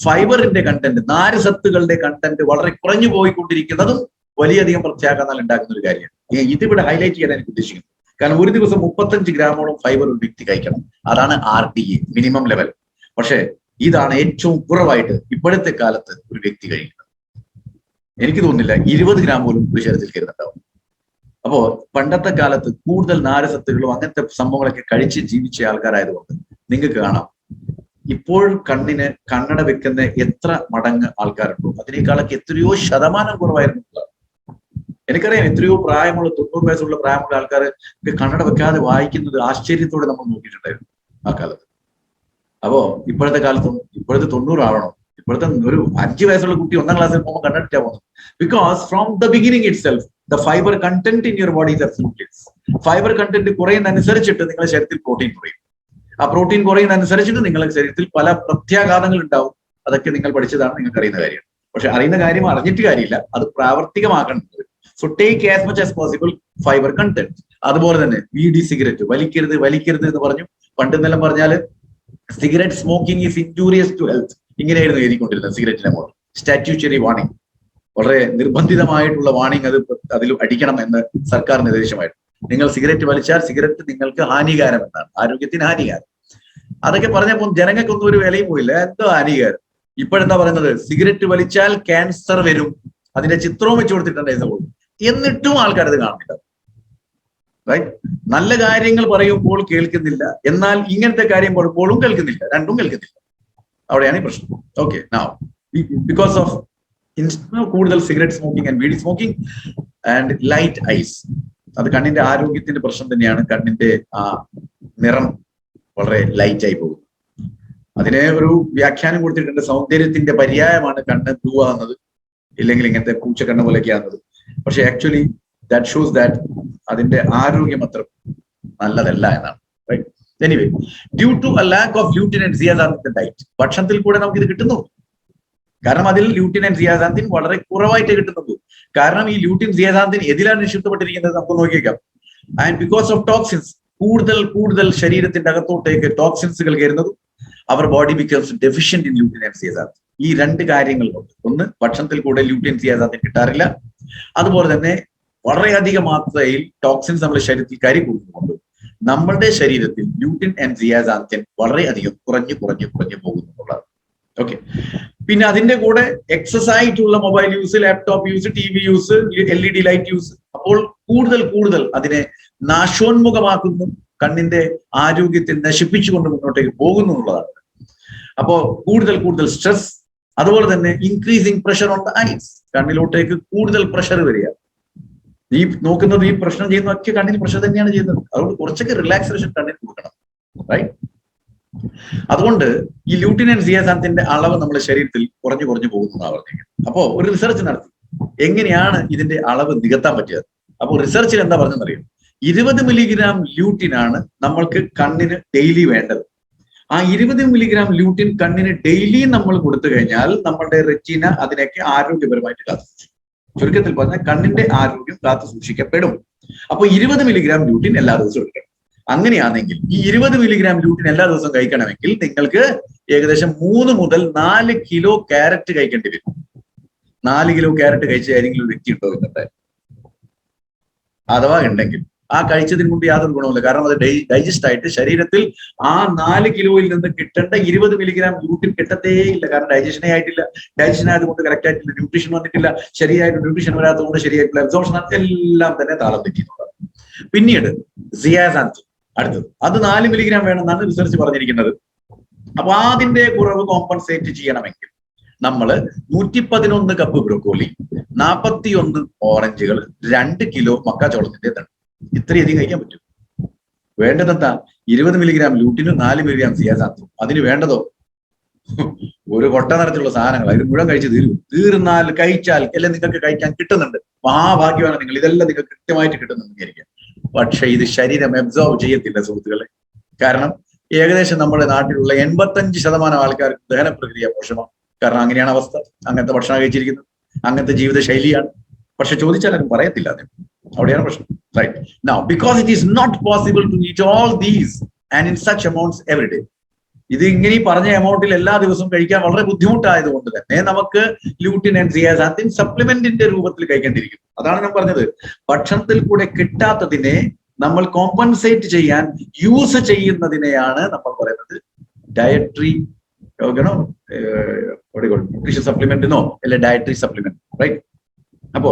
Speaker 1: ഫൈബറിന്റെ കണ്ടന്റ്, നാരുസത്തുകളുടെ കണ്ടന്റ് വളരെ കുറഞ്ഞു പോയിക്കൊണ്ടിരിക്കുന്നതും വലിയധികം പ്രത്യാഘാതങ്ങൾ ഉണ്ടാക്കുന്ന ഒരു കാര്യമാണ്. ഇതിവിടെ ഹൈലൈറ്റ് ചെയ്യാൻ എനിക്ക് ഉദ്ദേശിക്കുന്നത്. കാരണം ഒരു ദിവസം 35 ഗ്രാമോളം ഫൈബർ ഒരു വ്യക്തി കഴിക്കണം, അതാണ് RDA മിനിമം ലെവൽ. പക്ഷെ ഇതാണ് ഏറ്റവും കുറവായിട്ട് ഇപ്പോഴത്തെ കാലത്ത് ഒരു വ്യക്തി കഴിക്കുന്നത്. എനിക്ക് തോന്നുന്നില്ല 20 ഗ്രാം പോലും ഒരു ശരീരത്തിൽ കയറുന്നുണ്ടാവും. അപ്പോ പണ്ടത്തെ കാലത്ത് കൂടുതൽ നാരസത്തുകളും അങ്ങനത്തെ സംഭവങ്ങളൊക്കെ കഴിച്ച് ജീവിച്ച ആൾക്കാരായതുകൊണ്ട് നിങ്ങൾക്ക് കാണാം ഇപ്പോൾ കണ്ണിന് കണ്ണട വെക്കുന്ന എത്ര മടങ്ങ് ആൾക്കാരുണ്ടോ അതിനേക്കാളൊക്കെ എത്രയോ ശതമാനം കുറവായിരുന്നു. എനിക്കറിയാം എത്രയോ പ്രായമുള്ള 90 വയസ്സുള്ള പ്രായമുള്ള ആൾക്കാർ കണ്ണട വെക്കാതെ വായിക്കുന്നത് ആശ്ചര്യത്തോടെ നമ്മൾ നോക്കിയിട്ടുണ്ടായിരുന്നു ആ കാലത്ത്. അപ്പോ ഇപ്പോഴത്തെ കാലത്തും ഇപ്പോഴത്തെ 90 ആവണം, ഇപ്പോഴത്തെ ഒരു 5 വയസ്സുള്ള കുട്ടി 1ാം ക്ലാസ്സിൽ പോകുമ്പോൾ കണ്ണടിച്ചാ പോകുന്നത്. Because from the beginning itself the fibre content in your body fibre content കുറയുന്നതനുസരിച്ചിട്ട് നിങ്ങളുടെ ശരീരത്തിൽ പ്രോട്ടീൻ കുറയും. ആ പ്രോട്ടീൻ കുറയുന്നതനുസരിച്ചിട്ട് നിങ്ങളുടെ ശരീരത്തിൽ പല പ്രത്യാഘാതങ്ങൾ ഉണ്ടാവും. അതൊക്കെ നിങ്ങൾ പഠിച്ചതാണ്, നിങ്ങൾക്ക് അറിയുന്ന കാര്യമാണ്. പക്ഷെ അറിയുന്ന കാര്യം അറിഞ്ഞിട്ട് കാര്യമില്ല, അത് പ്രാവർത്തികമാക്കേണ്ടത്. So take as much as possible fibre content. അതുപോലെ തന്നെ ബീഡി സിഗരറ്റ് വലിക്കരുത് വലിക്കരുത് എന്ന് പറഞ്ഞു. പണ്ടെന്നെല്ലാം പറഞ്ഞാല് cigarette smoking is injurious to health, ഇങ്ങനെയായിരുന്നു എഴുതിക്കൊണ്ടിരുന്നത് സിഗരറ്റിന്റെ മോൾ. സ്റ്റാറ്റ്യൂച്ചറി വാണിംഗ്, വളരെ നിർബന്ധിതമായിട്ടുള്ള വാണിംഗ് അതിൽ അടിക്കണം എന്ന് സർക്കാർ നിർദ്ദേശമായിരുന്നു. നിങ്ങൾ സിഗരറ്റ് വലിച്ചാൽ സിഗരറ്റ് നിങ്ങൾക്ക് ഹാനികാരം എന്നാണ്, ആരോഗ്യത്തിന് ഹാനികാരം. അതൊക്കെ പറഞ്ഞപ്പോൾ ജനങ്ങൾക്കൊന്നും ഒരു വിലയും പോയില്ല, എന്തോ ഹാനികാരം. ഇപ്പോഴെന്താ പറയുന്നത്, സിഗരറ്റ് വലിച്ചാൽ ക്യാൻസർ വരും, അതിന്റെ ചിത്രവും വെച്ച് കൊടുത്തിട്ടുണ്ടായിരുന്നു. എന്നിട്ടും ആൾക്കാരത് കാണുന്നില്ല. റൈറ്റ്? നല്ല കാര്യങ്ങൾ പറയുമ്പോൾ കേൾക്കുന്നില്ല, എന്നാൽ ഇങ്ങനത്തെ കാര്യം പറയുമ്പോഴും കേൾക്കുന്നില്ല, രണ്ടും കേൾക്കുന്നില്ല. അവിടെയാണ് ഈ പ്രശ്നം. ഓക്കെ, നൗ ബിക്കോസ് ഓഫ് കൂടുതൽ cigarette smoking and bidi smoking and light eyes, അത് കണ്ണിന്റെ ആരോഗ്യത്തിന്റെ പ്രശ്നം തന്നെയാണ്. കണ്ണിന്റെ ആ നിറം വളരെ ലൈറ്റ് ആയി പോകുന്നത്. അതിനെ ഒരു വ്യാഖ്യാനം കൊടുത്തിട്ടുണ്ട്, സൗന്ദര്യത്തിന്റെ പര്യായമാണ് കണ്ണ് ബ്ലൂ ആകുന്നത്, ഇല്ലെങ്കിൽ ഇങ്ങനത്തെ പൂച്ചക്കണ്ണ് പോലെയൊക്കെ ആകുന്നത്. പക്ഷെ ആക്ച്വലി ദാറ്റ് ഷോസ് ദാറ്റ് അതിന്റെ ആരോഗ്യം അത്ര നല്ലതല്ല എന്നാണ്. Right? Anyway, due to a lack of lutein and zeaxanthin diet, ഭക്ഷണത്തിൽ കൂടെ നമുക്ക് ഇത് കിട്ടുന്നു. കാരണം അതിൽ ല്യൂട്ടിൻ ആൻഡ് സിയാസാന്തിൻ വളരെ കുറവായിട്ട് കിട്ടുന്നുള്ളൂ. കാരണം ഈ ല്യൂട്ടിൻ സിയാസാന്തിൻ എതിലാണ് നിഷിദ്ധപ്പെട്ടിരിക്കുന്നത് നമുക്ക് നോക്കിയേക്കാം. ആൻഡ് ബിക്കോസ് ഓഫ് ടോക്സിൻസ്, കൂടുതൽ ശരീരത്തിന്റെ അകത്തോട്ടേക്ക് ടോക്സിൻസുകൾ കയറുന്നതും our body becomes deficient in lutein and zeaxanthin. ഈ രണ്ട് കാര്യങ്ങളുണ്ട്. ഒന്ന്, ഭക്ഷണത്തിൽ കൂടെ ല്യൂട്ടിൻ സിയാസാന്തിൻ കിട്ടാറില്ല. അതുപോലെ തന്നെ വളരെയധികം മാത്രയിൽ ടോക്സിൻസ് നമ്മുടെ ശരീരത്തിൽ കയറി കൂടുന്നുണ്ട്. നമ്മളുടെ ശരീരത്തിൽ ല്യൂട്ടിൻ ആൻഡ് സിയാസാന്തിൻ വളരെയധികം കുറഞ്ഞു പോകുന്നുള്ളതാണ്. ഓക്കെ. പിന്നെ അതിന്റെ കൂടെ എക്സസ് ആയിട്ടുള്ള mobile use, laptop use, TV use, LED light use, അപ്പോൾ കൂടുതൽ അതിനെ നാശോന്മുഖമാക്കുന്നു, കണ്ണിന്റെ ആരോഗ്യത്തെ നശിപ്പിച്ചുകൊണ്ട് മുന്നോട്ടേക്ക് പോകുന്നു എന്നുള്ളതാണ്. അപ്പോ കൂടുതൽ സ്ട്രെസ്, അതുപോലെ തന്നെ increasing pressure on the eyes, കണ്ണിലോട്ടേക്ക് കൂടുതൽ പ്രഷർ വരിക. ഈ നോക്കുന്നത്, ഈ പ്രശ്നം ചെയ്യുന്നതൊക്കെ കണ്ണിന് പ്രഷർ തന്നെയാണ് ചെയ്യുന്നത്. അതുകൊണ്ട് കുറച്ചൊക്കെ റിലാക്സേഷൻ കണ്ണിന് കൊടുക്കണം. റൈറ്റ്? അതുകൊണ്ട് ഈ ല്യൂട്ടിൻ ആൻഡ് സിയാസാന്തിന്റെ അളവ് നമ്മുടെ ശരീരത്തിൽ കുറഞ്ഞു പോകുന്നു ആവർത്തിക്കും. അപ്പോ ഒരു റിസർച്ച് നടത്തി എങ്ങനെയാണ് ഇതിന്റെ അളവ് നികത്താൻ പറ്റിയത്. അപ്പോൾ റിസർച്ചിൽ എന്താ പറഞ്ഞെന്നറിയും, 20 മില്ലിഗ്രാം ല്യൂട്ടിൻ ആണ് നമ്മൾക്ക് കണ്ണിന് ഡെയിലി വേണ്ടത്. ആ 20 മില്ലിഗ്രാം ല്യൂട്ടിൻ കണ്ണിന് ഡെയിലി നമ്മൾ കൊടുത്തു കഴിഞ്ഞാൽ നമ്മളുടെ റെറ്റിന അതിനൊക്കെ ആരോഗ്യപരമായിട്ട് കാത്തു സൂക്ഷിക്കും. ചുരുക്കത്തിൽ പറഞ്ഞാൽ കണ്ണിന്റെ ആരോഗ്യം കാത്തു സൂക്ഷിക്കപ്പെടും. അപ്പൊ 20 മില്ലിഗ്രാം ല്യൂട്ടിൻ എല്ലാ ദിവസവും എടുക്കണം. അങ്ങനെയാണെങ്കിൽ ഈ 20 മില്ലിഗ്രാം ല്യൂട്ടിൻ എല്ലാ ദിവസവും കഴിക്കണമെങ്കിൽ നിങ്ങൾക്ക് ഏകദേശം 3 മുതൽ 4 കിലോ ക്യാരറ്റ് കഴിക്കേണ്ടി വരും. 4 കിലോ ക്യാരറ്റ് കഴിച്ച ഏതെങ്കിലും ഒരു വ്യക്തി ഉണ്ടോ ഇന്നത്തെ? അഥവാ ഉണ്ടെങ്കിൽ ആ കഴിച്ചതിന് കൊണ്ട് യാതൊരു ഗുണവുമില്ല. കാരണം അത് ഡൈജസ്റ്റ് ആയിട്ട് ശരീരത്തിൽ ആ 4 കിലോയിൽ നിന്ന് കിട്ടേണ്ട 20 മില്ലിഗ്രാം ല്യൂട്ടിൻ കിട്ടത്തേ ഇല്ല. കാരണം ഡൈജഷനേ ആയിട്ടില്ല. ഡൈജഷൻ ആയതുകൊണ്ട് കറക്റ്റ് ആയിട്ടുള്ള ന്യൂട്രീഷൻ വന്നിട്ടില്ല. ശരിയായിട്ട് ന്യൂട്രീഷൻ വരാത്തതുകൊണ്ട് ശരിയായിട്ടുള്ള അബ്സോർപ്ഷൻ എല്ലാം തന്നെ താളം തെറ്റിയിട്ടുള്ളത്. പിന്നീട് സിയാസാന്തിൻ അടുത്തത്, അത് 4 മില്ലിഗ്രാം വേണമെന്നാണ് റിസർച്ച് പറഞ്ഞിരിക്കുന്നത്. അപ്പൊ അതിന്റെ കുറവ് കോമ്പൻസേറ്റ് ചെയ്യണമെങ്കിൽ നമ്മൾ 111 കപ്പ് ബ്രോക്കോളി, 41 ഓറഞ്ചുകൾ, 2 കിലോ മക്കാച്ചോളത്തിന്റെ തണ്ട്, ഇത്രയധികം കഴിക്കാൻ പറ്റും. വേണ്ടതെന്താ? 20 മില്ലിഗ്രാം ല്യൂട്ടിനും 4 മില്ലിഗ്രാം സിയാസാന്തിനും. അതിന് വേണ്ടതോ ഒരു കൊട്ട നിറച്ചുള്ള സാധനങ്ങൾ. അതിന് മുഴുവൻ കഴിച്ച് തീർന്നാൽ കഴിച്ചാൽ എല്ലാം നിങ്ങൾക്ക് കഴിക്കാൻ കിട്ടുന്നുണ്ട്. മഹാഭാഗ്യമാണ് നിങ്ങൾ. ഇതെല്ലാം നിങ്ങൾക്ക് കൃത്യമായിട്ട് കിട്ടുന്നുണ്ട് വിചാരിക്കാം. പക്ഷെ ഇത് ശരീരം അബ്സോർവ് ചെയ്യത്തില്ല സുഹൃത്തുക്കളെ. കാരണം ഏകദേശം നമ്മുടെ നാട്ടിലുള്ള 85% ആൾക്കാർക്ക് ദഹന പ്രക്രിയ മോശമാണ്. കാരണം അങ്ങനെയാണ് അവസ്ഥ. അങ്ങനത്തെ ഭക്ഷണം കഴിച്ചിരിക്കുന്നത്, അങ്ങനത്തെ ജീവിത ശൈലിയാണ്. പക്ഷെ ചോദിച്ചാൽ ആരും പറയത്തില്ല. അവിടെയാണ് പ്രശ്നം. Right? Now because it is not possible to eat all these and in such amounts every day. ഇത് ഇങ്ങനെ പറഞ്ഞ എമൗണ്ടിൽ എല്ലാ ദിവസവും കഴിക്കാൻ വളരെ ബുദ്ധിമുട്ടായതുകൊണ്ട് തന്നെ നമുക്ക് ല്യൂട്ടിൻ ആൻഡ് സിയാസാന്തിൻ സപ്ലിമെന്റിന്റെ രൂപത്തിൽ കഴിക്കേണ്ടിയിരിക്കുന്നു. അതാണ് ഞാൻ പറഞ്ഞത്, ഭക്ഷണത്തിൽ കൂടെ കിട്ടാത്തതിനെ നമ്മൾ കോമ്പൻസേറ്റ് ചെയ്യാൻ യൂസ് ചെയ്യുന്നതിനെയാണ് നമ്മൾ പറയുന്നത് ഡയറ്ററി ന്യൂട്രീഷൻ സപ്ലിമെന്റിനോ അല്ലെ ഡയറ്ററി സപ്ലിമെന്റ്. റൈറ്റ്? അപ്പോ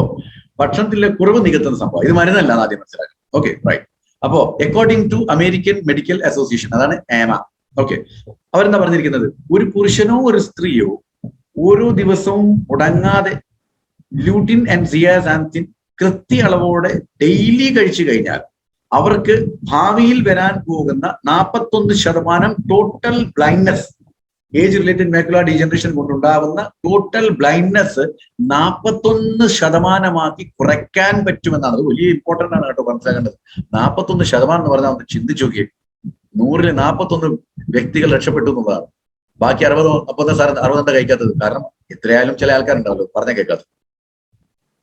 Speaker 1: ഭക്ഷണത്തിലെ കുറവ് നികത്തുന്ന സംഭവം, ഇത് മരുന്നല്ല എന്ന് ആദ്യം മനസ്സിലാക്കാം. Okay, right. അപ്പോ according to American Medical Association, അതാണ് AMA, ഓക്കെ, അവരെന്താ പറഞ്ഞിരിക്കുന്നത്, ഒരു പുരുഷനോ ഒരു സ്ത്രീയോ ഓരോ ദിവസവും മുടങ്ങാതെ ല്യൂട്ടിൻ ആൻഡ് സിയാസാന്തിൻ കൃത്യ അളവോടെ ഡെയിലി കഴിച്ചു കഴിഞ്ഞാൽ അവർക്ക് ഭാവിയിൽ വരാൻ പോകുന്ന 41% total blindness, age related macular degeneration കൊണ്ടുണ്ടാവുന്ന ടോട്ടൽ ബ്ലൈൻഡ്നെസ് 41% കുറയ്ക്കാൻ പറ്റുമെന്നാണ്. അത് വലിയ ഇമ്പോർട്ടന്റ് ആണ് കേട്ടോ മനസ്സിലാക്കേണ്ടത്. 41% എന്ന് പറഞ്ഞാൽ ഒന്ന് ചിന്തിച്ചു നോക്കിയേ. 100-ൽ 41 വ്യക്തികൾ രക്ഷപ്പെട്ടു എന്നുള്ളതാണ്. ബാക്കി 60 കഴിക്കാത്തത്. കാരണം എത്രയായാലും ചില ആൾക്കാരുണ്ടാവല്ലോ പറഞ്ഞ കേൾക്കാത്തത്.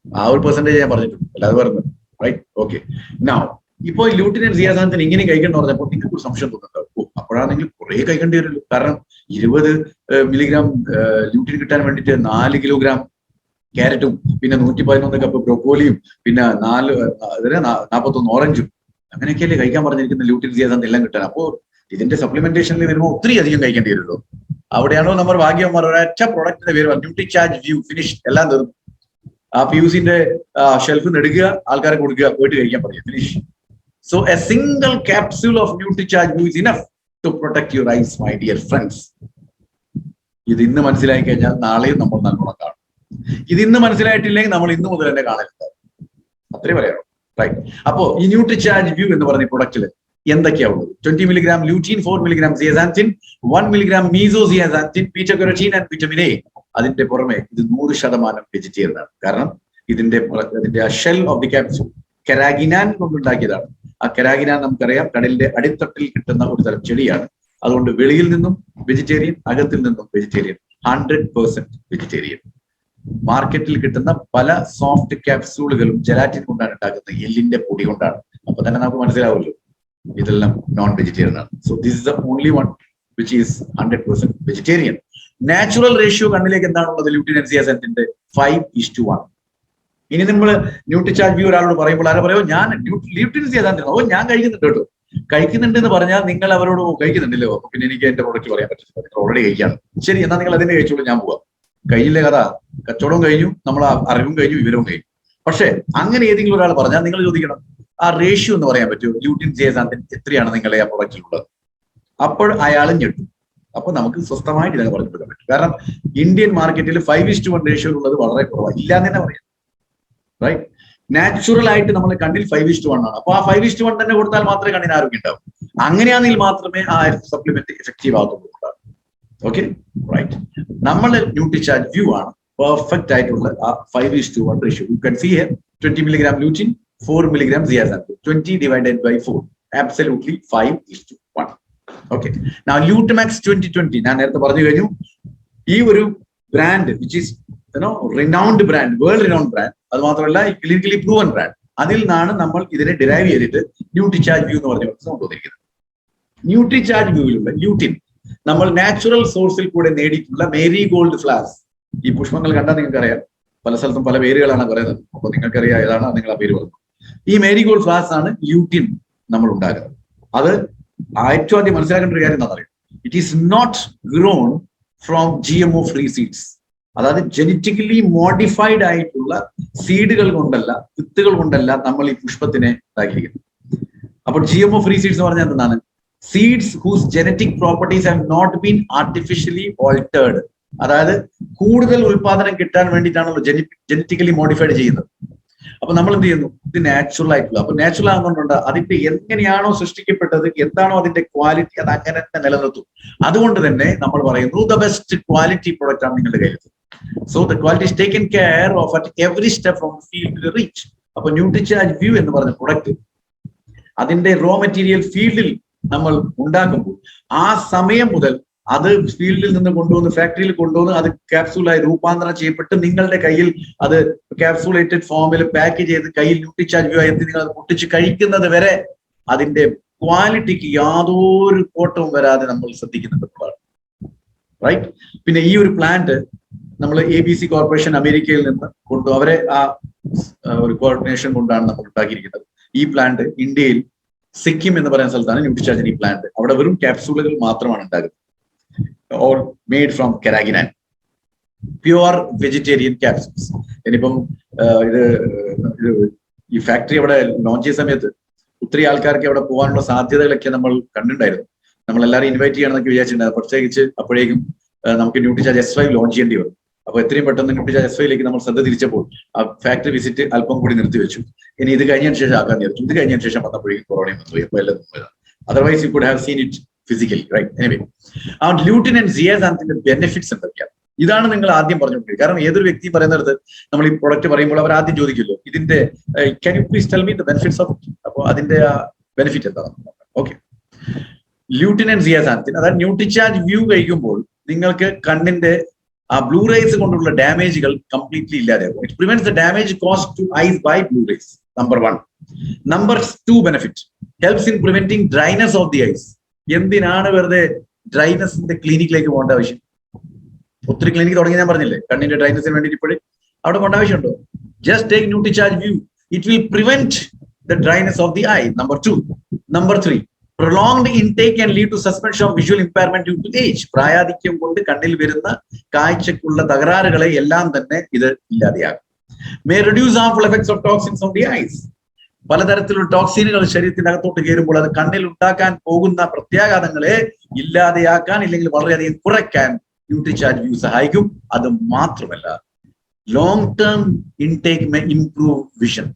Speaker 1: ആ ഒരു പെർസെന്റേജ് ഞാൻ പറഞ്ഞിട്ടുണ്ട്, അല്ലാതെ പറഞ്ഞത്. Right, okay. നൗ ഇപ്പോ ല്യൂട്ടിൻ ആൻഡ് സിയാസാന്തിൻ ഇങ്ങനെ കഴിക്കണം പറഞ്ഞപ്പോൾ നിങ്ങൾക്ക് ഒരു സംശയം തോന്നുന്നുണ്ടാവും. അപ്പോഴാണ് നിങ്ങൾ കുറെ കഴിക്കേണ്ടി വരുള്ളൂ. കാരണം 20 മില്ലിഗ്രാം ല്യൂട്ടിൻ കിട്ടാൻ വേണ്ടിയിട്ട് 4 കിലോഗ്രാം ക്യാരറ്റും പിന്നെ 111 കപ്പ് ബ്രോക്കോലിയും പിന്നെ 41 ഓറഞ്ചും അങ്ങനെയൊക്കെയല്ലേ കഴിക്കാൻ പറഞ്ഞിരിക്കുന്ന ല്യൂട്ടിൻ സിയാസാന്തിൻ എല്ലാം കിട്ടാൻ. അപ്പോൾ ഇതിന്റെ സപ്ലിമെന്റേഷനിൽ വരുമ്പോൾ ഒത്തിരി അധികം കഴിക്കേണ്ടി വരുള്ളൂ. അവിടെയാണോ നമ്മൾ ഭാഗ്യവന്മാർ, ഒരൊറ്റ പ്രൊഡക്റ്റിന്റെ പേര് ന്യൂട്രിചാർജ് വ്യൂ, ഫിനിഷ്, എല്ലാം തീർന്നു. ആ ഫ്യൂസിന്റെ ഷെൽഫിൽ നിന്ന് എടുക്കുക, ആൾക്കാരെ കൊടുക്കുക, പോയിട്ട് കഴിക്കാൻ പറയുക, finish. So a single capsule of NutriCharge View is enough to protect your eyes, my dear friends. ഇത് ഇന്ന് മനസ്സിലാക്കി കഴിഞ്ഞാൽ നാളെയും നമ്മൾ നല്ലോണം കാണും. ഇത് ഇന്ന് മനസ്സിലായിട്ടില്ലെങ്കിൽ നമ്മൾ ഇന്ന് മുതൽ തന്നെ കാണലുണ്ടാവും. അത്രേ പറയാം. റൈറ്റ്. അപ്പോ ഈ ന്യൂട്രിചാർജ് വ്യൂ എന്ന് പറഞ്ഞ പ്രൊഡക്റ്റിൽ എന്തൊക്കെയാ ഉള്ളത്? 20 milligram lutein, 4 milligram zeaxanthin, 1 milligram mesozeaxanthin, beta carotene and vitamin A. അതിന്റെ പുറമെ ഇത് 100% വെജിറ്റേറിയൻ ആണ്. കാരണം ഇതിന്റെ ആ shell of the capsule carrageenan കൊണ്ടുണ്ടാക്കിയതാണ്. ആ കെരാഗിനാൻ നമുക്കറിയാം കടലിന്റെ അടിത്തട്ടിൽ കിട്ടുന്ന ഒരു തരം ചെടിയാണ്. അതുകൊണ്ട് വെളിയിൽ നിന്നും വെജിറ്റേറിയൻ, അകത്തിൽ നിന്നും വെജിറ്റേറിയൻ, 100% വെജിറ്റേറിയൻ. മാർക്കറ്റിൽ കിട്ടുന്ന പല സോഫ്റ്റ് ക്യാപ്സ്യൂളുകളും ജെലാറ്റിൻ കൊണ്ടാണ് ഉണ്ടാക്കുന്നത്, എല്ലിന്റെ പൊടി കൊണ്ടാണ്. അപ്പൊ തന്നെ നമുക്ക് മനസ്സിലാവുമല്ലോ ഇതെല്ലാം നോൺ വെജിറ്റേറിയൻ ആണ്. So this is the only one which is 100% vegetarian. Natural ratio കണ്ണിലേക്ക് എന്താണുള്ളത്? ല്യൂട്ടിൻ ആൻഡ് സിയാസാന്തിന്റെ 5:1. ഇനി നമ്മൾ ന്യൂട്രിചാർജ് വ്യൂ ഒരാളോട് പറയുമ്പോൾ ആരോ പറയോ ഞാൻ ല്യൂട്ടിൻ സിയാസാന്തിൻ ഞാൻ കഴിക്കുന്നുണ്ട് കേട്ടോ. കഴിക്കുന്നുണ്ട് എന്ന് പറഞ്ഞാൽ നിങ്ങൾ അവരോട് കഴിക്കുന്നുണ്ടല്ലോ, അപ്പൊ പിന്നെ എനിക്ക് എന്റെ പ്രോഡക്റ്റ് പറയാൻ പറ്റില്ല, നിങ്ങൾ ഓൾറെഡി കഴിക്കാണ്. ശരി, എന്നാൽ നിങ്ങൾ അതിന്റെ കഴിച്ചോളൂ, ഞാൻ പോവാം. കഴിഞ്ഞില്ലേ കഥ, കച്ചവടവും കഴിഞ്ഞു, നമ്മൾ അറിവും കഴിഞ്ഞു, വിവരവും കഴിഞ്ഞു. പക്ഷെ അങ്ങനെ ഏതെങ്കിലും ഒരാൾ പറഞ്ഞാൽ നിങ്ങൾ ചോദിക്കണം, ആ റേഷ്യോ എന്ന് പറയാൻ പറ്റുമോ? ല്യൂട്ടിൻ സിയാസാന്തിൻ എത്രയാണ് നിങ്ങളെ ആ പ്രൊഡക്റ്റിലുള്ളത്? അപ്പോൾ അയാളും ഞെട്ടും. അപ്പൊ നമുക്ക് സ്വസ്ഥമായിട്ട് ഇതൊക്കെ പറഞ്ഞു കൊടുക്കാൻ പറ്റും. കാരണം ഇന്ത്യൻ മാർക്കറ്റിൽ 5:1 റേഷ്യോ ഉള്ളത് വളരെ കുറവാണ്, ഇല്ലാന്ന് തന്നെ പറയാം. റൈറ്റ്. നാച്ചുറൽ ആയിട്ട് നമ്മൾ കണ്ണിൽ 5:1 ആണ്. അപ്പൊ ആ 5:1 തന്നെ കൊടുത്താൽ മാത്രമേ കണ്ണിന് ആരോഗ്യം ഉണ്ടാവും. അങ്ങനെയാണെങ്കിൽ മാത്രമേ ആ സപ്ലിമെന്റ് എഫക്റ്റീവ് ആകുന്നുള്ളൂ. Okay, right. നമ്മളുടെ ന്യൂട്രിചാർജ് വ്യൂ ആണ് പെർഫെക്റ്റ് ആയിട്ടുള്ള ആ 5:1 ratio. You can see here 20 milligram lutein, 4 milligram zeaxanthin, 20 divided by 4, absolutely 5:1. Okay. Now Lutemax 2020 ഞാൻ നേരത്തെ പറഞ്ഞു കഴിഞ്ഞു. ഈ ഒരു brand which is renowned brand, world renowned brand, അത് മാത്രമല്ല ക്ലിനിക്കലി പ്രൂവൻ ബ്രാൻഡ്. അതിൽ നിന്നാണ് നമ്മൾ ഇതിനെ ഡിറൈവ് ചെയ്തിട്ട് ന്യൂട്രിചാർജ് വ്യൂ എന്ന് പറഞ്ഞ കൊണ്ടുവന്നിരിക്കുന്നത്. ന്യൂട്രിചാർജ് വ്യൂവിലുള്ള ല്യൂട്ടിൻ നമ്മൾ നാച്ചുറൽ സോഴ്സിൽ കൂടെ നേടിയിട്ടുള്ള മേരി ഗോൾഡ് ഫ്ലവേഴ്സ്. ഈ പുഷ്പങ്ങൾ കണ്ടാൽ നിങ്ങൾക്ക് അറിയാം, പല സ്ഥലത്തും പല പേരുകളാണ് പറയുന്നത്. അപ്പൊ നിങ്ങൾക്കറിയാം ഏതാണ് നിങ്ങൾ ആ പേര് പറഞ്ഞു. ഈ മേരി ഗോൾഡ് ഫ്ലവേഴ്സ് ആണ് ല്യൂട്ടിൻ നമ്മൾ ഉണ്ടാക്കുന്നത്. അത് ഏറ്റവും ആദ്യം മനസ്സിലാക്കേണ്ട ഒരു കാര്യം എന്താണെന്ന് അറിയാം, it is not grown from GMO free seeds. അതായത് ജനറ്റിക്കലി മോഡിഫൈഡ് ആയിട്ടുള്ള സീഡുകൾ കൊണ്ടല്ല, വിത്തുകൾ കൊണ്ടല്ല നമ്മൾ ഈ പുഷ്പത്തിനെ ഉണ്ടാക്കിയിരിക്കുന്നത്. അപ്പോൾ GMO ഫ്രീ സീഡ്സ് എന്ന് പറഞ്ഞാൽ എന്താണ്? Seeds whose genetic properties have not been artificially altered. അതായത് കൂടുതൽ ഉൽപാദനം കിട്ടാൻ വേണ്ടിയിട്ടാണല്ലോ ജനറ്റിക്കലി മോഡിഫൈഡ് ചെയ്യുന്നത്. അപ്പൊ നമ്മൾ എന്ത് ചെയ്യുന്നു? ഇത് നാച്ചുറൽ ആയിട്ടുള്ള. അപ്പൊ നാച്ചുറൽ ആകുന്നതുകൊണ്ട് അതിന്റെ എങ്ങനെയാണോ സൃഷ്ടിക്കപ്പെട്ടത്, എന്താണോ അതിന്റെ ക്വാളിറ്റി, അത് അങ്ങനെ തന്നെ നിലനിർത്തും. അതുകൊണ്ട് തന്നെ നമ്മൾ പറയുന്നു ദ ബെസ്റ്റ് ക്വാളിറ്റി പ്രൊഡക്റ്റ് ആണ് നിങ്ങളുടെ കയ്യിൽ. So the quality is taken care of at every step from field to reach. അപ്പൊ ന്യൂട്രിചാർജ് വ്യൂ എന്ന് പറഞ്ഞ പ്രൊഡക്റ്റ് അതിന്റെ റോ മെറ്റീരിയൽ ഫീൽഡിൽ നമ്മൾ ഉണ്ടാക്കുമ്പോൾ ആ സമയം മുതൽ അത് ഫീൽഡിൽ നിന്ന് കൊണ്ടുവന്ന് ഫാക്ടറിയിൽ കൊണ്ടുവന്ന് അത് ക്യാപ്സൂളായി രൂപാന്തരം ചെയ്യപ്പെട്ട് നിങ്ങളുടെ കയ്യിൽ അത് ക്യാപ്സൂളേറ്റഡ് ഫോമിൽ പാക്ക് ചെയ്ത് കയ്യിൽ ന്യൂട്രിചാർജ് വ്യൂ എന്ത് നിങ്ങൾ പൊട്ടിച്ച് കഴിക്കുന്നത് വരെ അതിന്റെ ക്വാളിറ്റിക്ക് യാതൊരു കോട്ടവും വരാതെ നമ്മൾ ശ്രദ്ധിക്കുന്നുണ്ടെന്നുള്ളതാണ്. റൈറ്റ്. പിന്നെ ഈ ഒരു പ്ലാന്റ് നമ്മൾ ABC കോർപ്പറേഷൻ അമേരിക്കയിൽ നിന്ന് അവരെ ആ ഒരു കോർഡിനേഷൻ കൊണ്ടാണ് നമ്മൾ ഉണ്ടാക്കിയിരിക്കുന്നത്. ഈ പ്ലാന്റ് ഇന്ത്യയിൽ സിക്കിം എന്ന് പറയുന്ന സ്ഥലത്താണ് ന്യൂട്രിചാർജിന് ഈ പ്ലാന്റ്. അവിടെ വെറും ക്യാപ്സൂളുകൾ മാത്രമാണ് ഉണ്ടാകുന്നത്, or made from carrageenan. Pure vegetarian capsules. ഇനിയിപ്പം ഇത് ഈ ഫാക്ടറി അവിടെ ലോഞ്ച് ചെയ്ത സമയത്ത് ഒത്തിരി ആൾക്കാർക്ക് അവിടെ പോകാനുള്ള സാധ്യതകളൊക്കെ നമ്മൾ കണ്ടിട്ടുണ്ടായിരുന്നു. നമ്മളെല്ലാവരും ഇൻവൈറ്റ് ചെയ്യണമെന്നൊക്കെ വിചാരിച്ചിട്ടുണ്ടായിരുന്നു. പ്രത്യേകിച്ച് അപ്പോഴേക്കും നമുക്ക് ന്യൂട്രിചാർജ് S5 ലോഞ്ച് ചെയ്യേണ്ടി വന്നു. അപ്പൊ എത്രയും പെട്ടെന്ന് ന്യൂട്രിചാർജ് S5ലേക്ക് നമ്മൾ ശ്രദ്ധ തിരിച്ചപ്പോൾ ആ ഫാക്ടറി വിസിറ്റ് അല്പം കൂടി നിർത്തിവെച്ചു. ഇനി ഇത് കഴിഞ്ഞതിന് ശേഷം ആക്കാൻ വിചാരിച്ചു. ഇത് കഴിഞ്ഞതിന് ശേഷം വന്നപ്പോഴേക്കും കൊറോണയും വന്നു. ഇപ്പോൾ എല്ലാം പോയതാണ്. Otherwise you could have seen it physically, right? Anyway, ആ ല്യൂട്ടിൻ ആൻഡ് സിയാസാന്തിന്റെ ബെനിഫിറ്റ്സ് എന്തൊക്കെയാണ്? ഇതാണ് നിങ്ങൾ ആദ്യം പറഞ്ഞുകൊണ്ടിരിക്കുന്നത്. കാരണം ഏതൊരു വ്യക്തി പറയുന്നിടത്ത് നമ്മൾ ഈ പ്രൊഡക്റ്റ് പറയുമ്പോൾ അവർ ആദ്യം ചോദിക്കുമല്ലോ, ഇതിന്റെ can you please tell me the benefits of it. അപ്പോൾ അതിന്റെ ആ ബെനിഫിറ്റ് എന്താണ്? ഓക്കെ, ല്യൂട്ടിൻ ആൻഡ് സിയാസാന്തിൻ, അതായത് ന്യൂട്രിചാർജ് വ്യൂ കഴിക്കുമ്പോൾ നിങ്ങൾക്ക് കണ്ണിന്റെ ആ ബ്ലൂ റേസ് കൊണ്ടുള്ള ഡാമേജുകൾ കംപ്ലീറ്റ്ലി ഇല്ലാതെയാകും. It prevents the damage caused to eyes by blue rays. Number 1. Number 2 benefit, helps in preventing dryness of the eyes. എന്തിനാണ് വെറുതെ ഡ്രൈനെസിന്റെ ക്ലിനിക്കിലേക്ക് പോകേണ്ട ആവശ്യം? ഒത്തിരി ക്ലിനിക്ക് തുടങ്ങി, ഞാൻ പറഞ്ഞില്ലേ, കണ്ണിന്റെ ഡ്രൈനെസിന് വേണ്ടിയിട്ട്. ഇപ്പോഴും അവിടെ പോകേണ്ട ആവശ്യമുണ്ടോ? Just take Nutricharge view. It will prevent the dryness of the I. Number 2. Number 3, prolonged intake can lead to suspension of visual impairment due to age. പ്രായാധിക്യം കൊണ്ട് കണ്ണിൽ വരുന്ന കാഴ്ചക്കുള്ള തകരാറുകളെ എല്ലാം തന്നെ ഇത് ഇല്ലാതെയാകും. May reduce harmful effects of toxins on the eyes. പലതരത്തിലുള്ള ടോക്സിനുകൾ ശരീരത്തിനകത്തോട്ട് കയറുമ്പോൾ അത് കണ്ണിൽ ഉണ്ടാക്കാൻ പോകുന്ന പ്രത്യാഘാതങ്ങളെ ഇല്ലാതെയാക്കാൻ, ഇല്ലെങ്കിൽ വളരെയധികം കുറയ്ക്കാൻ ന്യൂട്രിചാർജ് വ്യൂ സഹായിക്കും. അത് മാത്രമല്ല, long term intake may improve vision.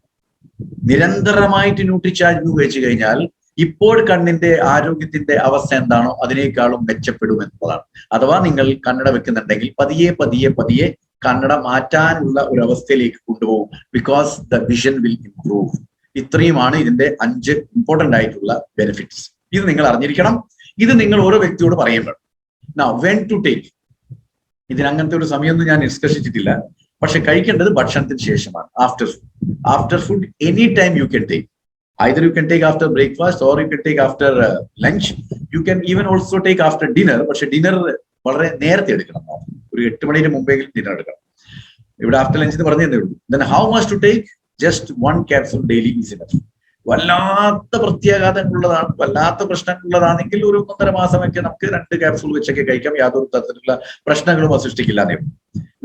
Speaker 1: നിരന്തരമായിട്ട് ന്യൂട്രിചാർജ് വ്യൂ കഴിച്ചു കഴിഞ്ഞാൽ ഇപ്പോൾ കണ്ണിന്റെ ആരോഗ്യത്തിന്റെ അവസ്ഥ എന്താണോ അതിനേക്കാളും മെച്ചപ്പെടും എന്നുള്ളതാണ്. അഥവാ നിങ്ങൾ കണ്ണട വെക്കുന്നുണ്ടെങ്കിൽ പതിയെ പതിയെ പതിയെ കണ്ണട മാറ്റാനുള്ള ഒരു അവസ്ഥയിലേക്ക് കൊണ്ടുപോകും. Because the vision will improve. ഇത്രയുമാണ് ഇതിന്റെ 5 ഇമ്പോർട്ടന്റ് ആയിട്ടുള്ള ബെനിഫിറ്റ്സ്. ഇത് നിങ്ങൾ അറിഞ്ഞിരിക്കണം. ഇത് നിങ്ങൾ ഓരോ വ്യക്തിയോട് പറയാൻ വേണം. Now, when to take? ഇതിനങ്ങനത്തെ ഒരു സമയമൊന്നും ഞാൻ നിഷ്കർഷിച്ചിട്ടില്ല. പക്ഷെ കഴിക്കേണ്ടത് ഭക്ഷണത്തിന് ശേഷമാണ്. After food any time you can take. Either you can take after breakfast or you can take after lunch. You can even also take after dinner. പക്ഷെ ഡിന്നർ വളരെ നേരത്തെ എടുക്കണം. ഒരു 8 മണിന് മുമ്പെങ്കിലും ഡിന്നർ എടുക്കണം. ഇവിടെ ആഫ്റ്റർ ലഞ്ച് എന്ന് പറഞ്ഞേ ഉള്ളൂ. Then how much to take? Just 1 capsule daily is enough. വല്ലാത്ത പ്രത്യാഘാതങ്ങളുള്ളതാണ്, വല്ലാത്ത പ്രശ്നങ്ങളുള്ളതാണെങ്കിൽ ഒരു 1.5 മാസമൊക്കെ നമുക്ക് 2 ക്യാപ്സൂൾ വെച്ചൊക്കെ കഴിക്കാം. യാതൊരു തരത്തിലുള്ള പ്രശ്നങ്ങളും അത് സൃഷ്ടിക്കില്ലാതെ.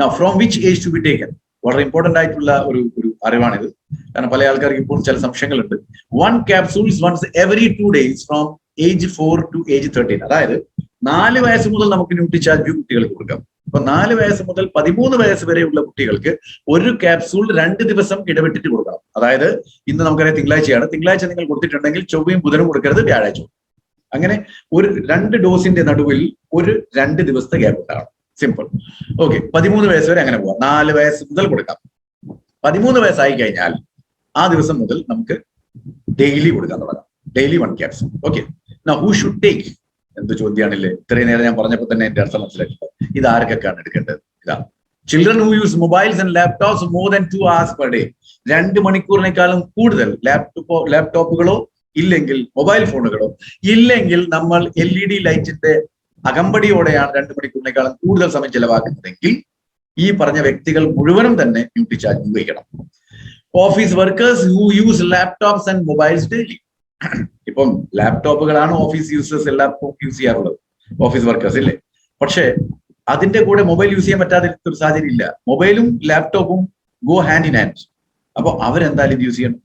Speaker 1: Now, from which age to be taken? വളരെ ഇമ്പോർട്ടന്റ് ആയിട്ടുള്ള ഒരു അറിവാണിത്. കാരണം പല ആൾക്കാർക്ക് ഇപ്പോൾ ചില സംശയങ്ങളുണ്ട്. 1 capsules once every 2 days from age 4 to age 13. അതായത് 4 വയസ്സ് മുതൽ നമുക്ക് ന്യൂട്രിചാർജ് വ്യൂ കുട്ടികൾക്ക് കൊടുക്കാം. അപ്പൊ 4 വയസ്സ് മുതൽ 13 വയസ്സ് വരെയുള്ള കുട്ടികൾക്ക് 1 ക്യാപ്സൂൾ 2 ദിവസം ഇടവിട്ടിട്ട് കൊടുക്കണം. അതായത് ഇന്ന് നമുക്കറിയാം തിങ്കളാഴ്ചയാണ്. തിങ്കളാഴ്ച നിങ്ങൾ കൊടുത്തിട്ടുണ്ടെങ്കിൽ ചൊവ്വയും ബുധനും കൊടുക്കരുത്, വ്യാഴാഴ്ച. അങ്ങനെ ഒരു 2 ഡോസിന്റെ നടുവിൽ ഒരു 2 ദിവസത്തെ ഗ്യാപ്പ് ഉണ്ടാകണം. സിമ്പിൾ. ഓക്കെ, 13 വയസ്സ് വരെ അങ്ങനെ പോവാം. 4 വയസ്സ് മുതൽ കൊടുക്കാം. 13 വയസ്സായി കഴിഞ്ഞാൽ ആ ദിവസം മുതൽ നമുക്ക് ഡെയിലി കൊടുക്കാൻ തുടങ്ങാം. Daily 1 capsule. Okay, now who should take? എന്ത് ചോദ്യമാണല്ലേ. ഇത്രയും നേരം ഞാൻ പറഞ്ഞപ്പോൾ തന്നെ എന്റെ അർത്ഥം മനസ്സിലാക്കില്ല. ഇത് ആർക്കൊക്കെയാണ് എടുക്കേണ്ടത്? ഇതാ, children who use mobiles and laptops more than 2 hours per day. 2 മണിക്കൂറിനേക്കാളും കൂടുതൽ ലാപ്ടോപ്പുകളോ ഇല്ലെങ്കിൽ മൊബൈൽ ഫോണുകളോ ഇല്ലെങ്കിൽ നമ്മൾ LED ലൈറ്റിന്റെ അകമ്പടിയോടെയാണ് 2 മണിക്കൂറിനേക്കാളും കൂടുതൽ സമയം ചെലവാക്കുന്നതെങ്കിൽ ഈ പറഞ്ഞ വ്യക്തികൾ മുഴുവനും തന്നെ ന്യൂട്രിചാർജ് ഉപയോഗിക്കണം. Office workers who use laptops and mobiles daily. ഇപ്പം ലാപ്ടോപ്പുകളാണ് ഓഫീസ് യൂസേഴ്സ് എല്ലാം യൂസ് ചെയ്യാറുള്ളത്, ഓഫീസ് വർക്കേഴ്സ് ഇല്ലേ. പക്ഷെ അതിന്റെ കൂടെ മൊബൈൽ യൂസ് ചെയ്യാൻ പറ്റാത്ത ഒരു സാഹചര്യം ഇല്ല. മൊബൈലും ലാപ്ടോപ്പും ഗോ ഹാൻഡ് ഇൻ ഹാൻഡ്. അപ്പൊ അവരെന്തായാലും ഇത് യൂസ് ചെയ്യണം.